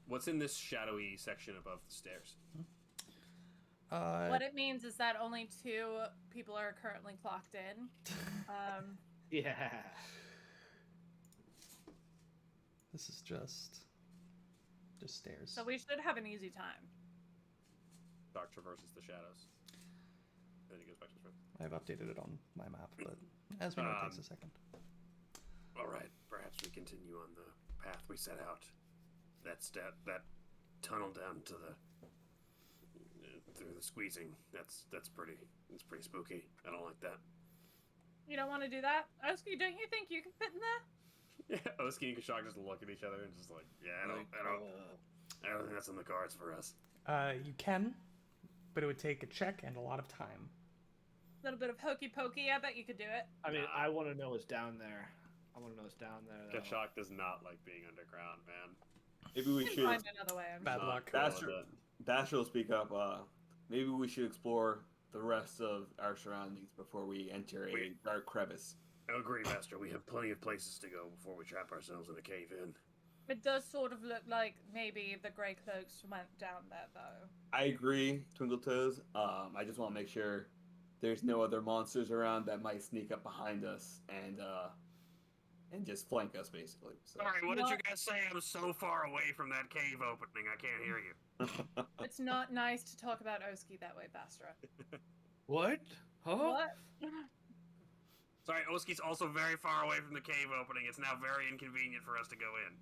What's in this shadowy section above the stairs? What it means is that only 2 people are currently clocked in. Yeah. This is just stairs. So we should have an easy time. Dark traverses the shadows. Then he goes back to his friend. I've updated it on my map, but as we know, it takes a second. All right, perhaps we continue on the path we set out. That tunnel down to the through the squeezing. That's pretty spooky. I don't like that. You don't want to do that? Oski, don't you think you can fit in there? Yeah, Oski and Kashak just look at each other and just like, yeah, I don't think that's in the cards for us. You can, but it would take a check and a lot of time. A little bit of hokey pokey. I bet you could do it. I mean, I want to know what's down there. Though. Kashak does not like being underground, man. Maybe we We can should. find another way. I'm Bad sure. luck. Bastra will speak up. Maybe we should explore the rest of our surroundings before we enter a Wait. dark crevice. I agree, Master. We have plenty of places to go before we trap ourselves in a cave in. It does sort of look like maybe the Grey Cloaks went down there, though. I agree, Twinkle Toes. I just want to make sure there's no other monsters around that might sneak up behind us and just flank us, basically. So. Sorry, what did you What? guys say? I was so far away from that cave opening, I can't hear you. It's not nice to talk about Oski that way, Bastra. What? Huh? What? Sorry, Oski's also very far away from the cave opening. It's now very inconvenient for us to go in.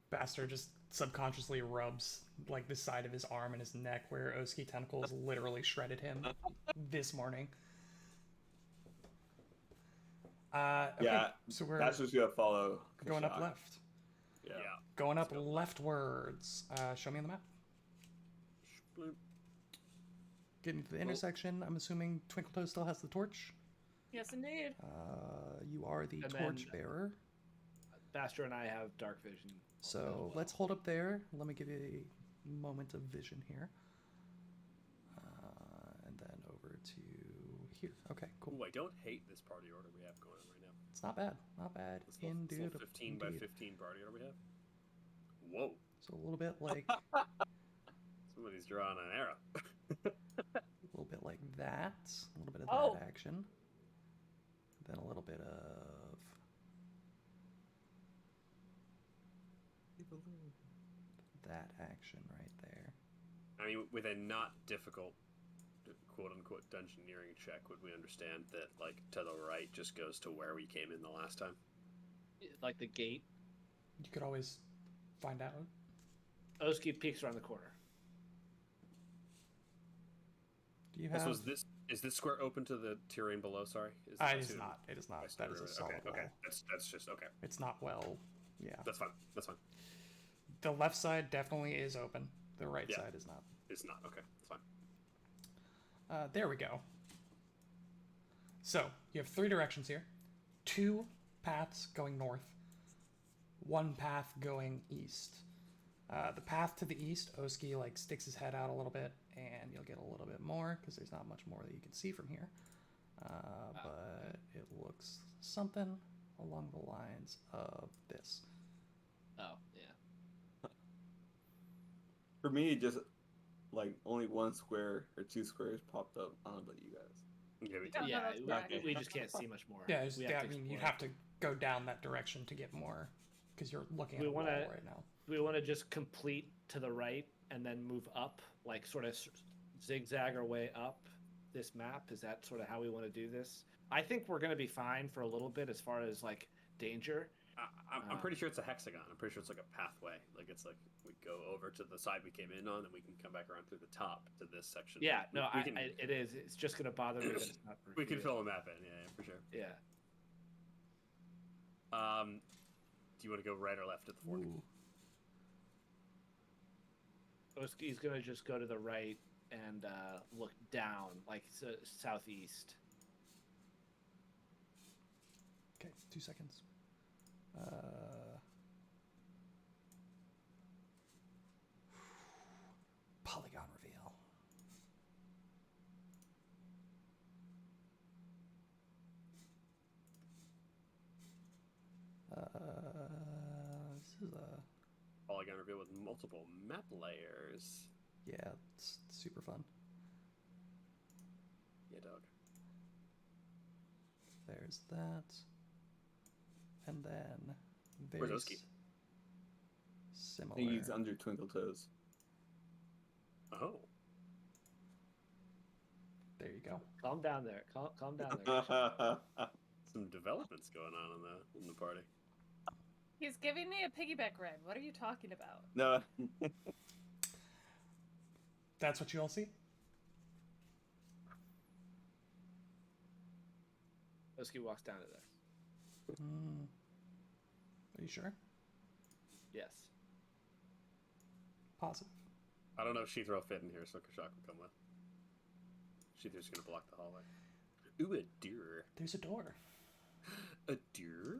Bastard just subconsciously rubs like the side of his arm and his neck where Oski tentacles literally shredded him this morning. Okay, Yeah, so we're that's what's gonna follow. going up Kashak. left. Yeah. Going up Let's go. leftwards. Show me on the map. Bloop. Getting to the intersection. I'm assuming Twinkletoes still has the torch. Yes, indeed. You are the And torch then- bearer. Bastro and I have dark vision. as So well. let's hold up there. Let me give you a moment of vision here. And then over to here. Okay, cool. Ooh, I don't hate this party order we have going on right now. It's not bad. Not bad. This little Indeed. 15 by indeed. 15 party order we have. Whoa. So a little bit like Somebody's drawing an arrow. a little bit like that. A little bit of Oh. that action. Then a little bit of that action right there. I mean, with a not difficult, quote unquote, dungeoneering check, would we understand that, like, to the right just goes to where we came in the last time? Like the gate. You could always find out. Oski peeks around the corner. Do you have? Is this square open to the terrain below? Sorry, It that is too- not. It is not. I see That is a right. solid Okay, wall. that's just okay. It's not well. Yeah. That's fine. That's fine. The left side definitely is open. The right Yeah. side is not. It's not okay. It's fine. There we go. So you have 3 directions here. 2 paths going north. 1 path going east. The path to the east, Oski like sticks his head out a little bit, and you'll get a little bit more because there's not much more that you can see from here. But it looks something along the lines of this. Oh, yeah. For me, just like only 1 square or 2 squares popped up. I don't know about you guys. Yeah, we Yeah. did. no, that's correct. We just can't see much more. Yeah, We I to mean, you explore. have to go down that direction to get more because you're looking at We a wall wanna- right now. We want to just complete to the right and then move up, like sort of zigzag our way up this map. Is that sort of how we want to do this? I think we're going to be fine for a little bit as far as like danger. I'm pretty sure it's a hexagon. I'm pretty sure it's like a pathway. Like it's like we go over to the side we came in on, and we can come back around through the top to this section. Yeah, We- no, we can, it is. It's just going to bother me that it's not. we can revealed. fill a map in. Yeah, for sure. Yeah. Do you want to go right or left at the fork? Ooh. Oski's going to just go to the right and look down, like southeast. Okay, 2 seconds. Polygon reveal. This is a Polygon reveal with multiple map layers. yeah, it's super fun. Yeah, dog. There's that, and then Where's very Oski? I similar. think he's under Twinkle Toes. Oh, There you go. Calm down there. Calm down there. some developments going on in the party. He's giving me a piggyback ride. What are you talking about? No. That's what you all see. Oski walks down to there. Are you sure? Yes. Positive. I don't know if Sheath will fit in here, so Kashak will come with. Sheath's gonna block the hallway. Ooh, a deer. There's a door. A deer?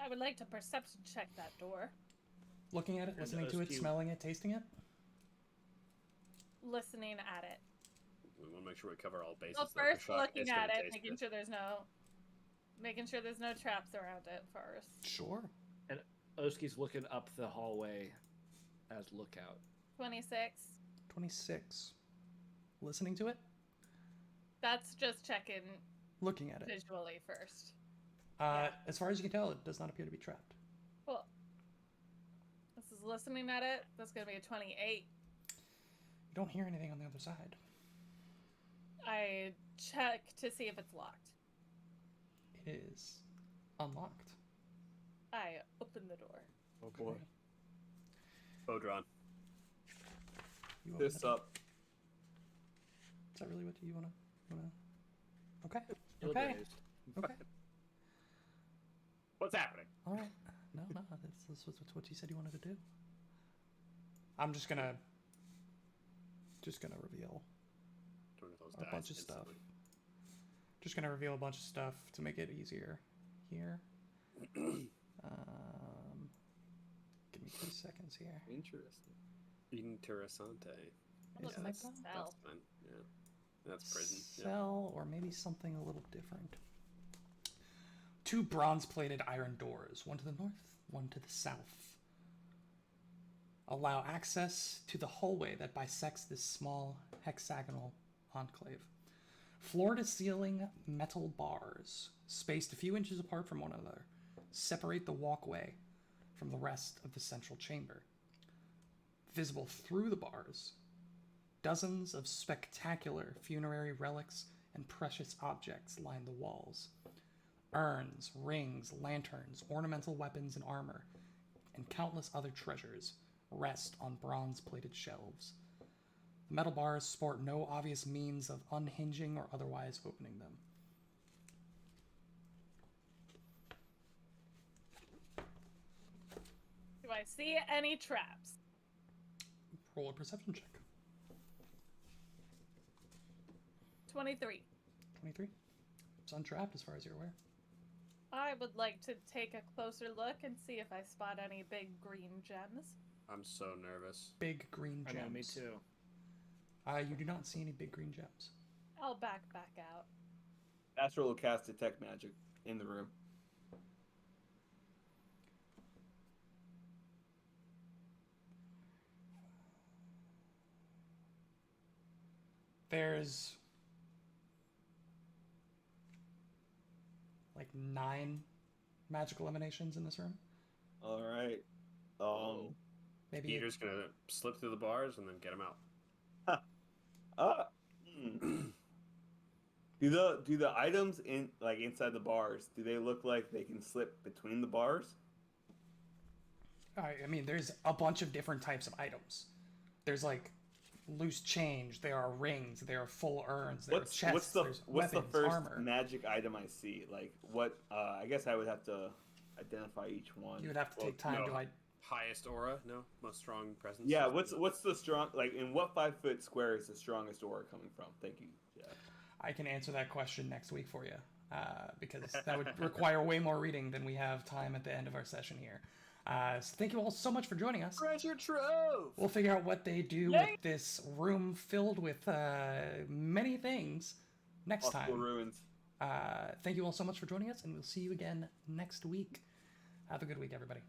I would like to perception check that door. Looking at it, And listening to it, Oski- smelling it, tasting it. Listening at it. We want to make sure we cover all bases. Well, though. first Kashak looking is gonna at it, taste making sure there's no traps around it first. Sure. Oski's looking up the hallway as lookout. 26. 26. Listening to it, That's just checking looking at it. visually first. As far as you can tell, it does not appear to be trapped. Cool. This is listening at it. That's gonna be a 28. You don't hear anything on the other side. I check to see if it's locked. It is unlocked. I open the door. Oh boy. Bodron. You open This it up. up. Is that really what you wanna? Okay. Shield Okay. raised. Okay. What's happening? All right. No, this was what you said you wanted to do. I'm just gonna reveal One of those a dies bunch of stuff. instantly. Just gonna reveal a bunch of stuff to make it easier. Here. Give me 2 seconds here. Interesting. Interessante. That looks Is like that so? Cell. That's fine. Yeah. That's prison. Yeah. Cell, or maybe something a little different. 2 bronze-plated iron doors, one to the north, one to the south, allow access to the hallway that bisects this small hexagonal enclave. Floor-to-ceiling metal bars, spaced a few inches apart from one another, separate the walkway from the rest of the central chamber. Visible through the bars, dozens of spectacular funerary relics and precious objects line the walls. Urns, rings, lanterns, ornamental weapons and armor, and countless other treasures rest on bronze-plated shelves. The metal bars sport no obvious means of unhinging or otherwise opening them. Do I see any traps? Roll a perception check. 23. 23. It's untrapped as far as you're aware. I would like to take a closer look and see if I spot any big green gems. I'm so nervous. Big green I gems. know, me too. You do not see any big green gems. I'll back out. Astral will cast Detect Magic in the room. There's like 9 magical emanations in this room. All right. Maybe Peter's gonna slip through the bars and then get him out. Do the items in inside the bars? Do they look like they can slip between the bars? I mean, there's a bunch of different types of items. There's like loose change. There are rings. There are full urns. There are chests. What's the there's what's weapons, the first armor. magic item I see? Like what? I guess I would have to identify each one. You would have to take time no. to. Highest aura? No? Most strong presence? Yeah. What's the strong? Like in what 5-foot square is the strongest aura coming from? Thank you. Yeah. I can answer that question next week for you, because that would require way more reading than we have time at the end of our session here. So thank you all so much for joining us. Treasure trove! We'll figure out what they do with this room filled with many things next Possible time. ruins. Thank you all so much for joining us, and we'll see you again next week. Have a good week, everybody.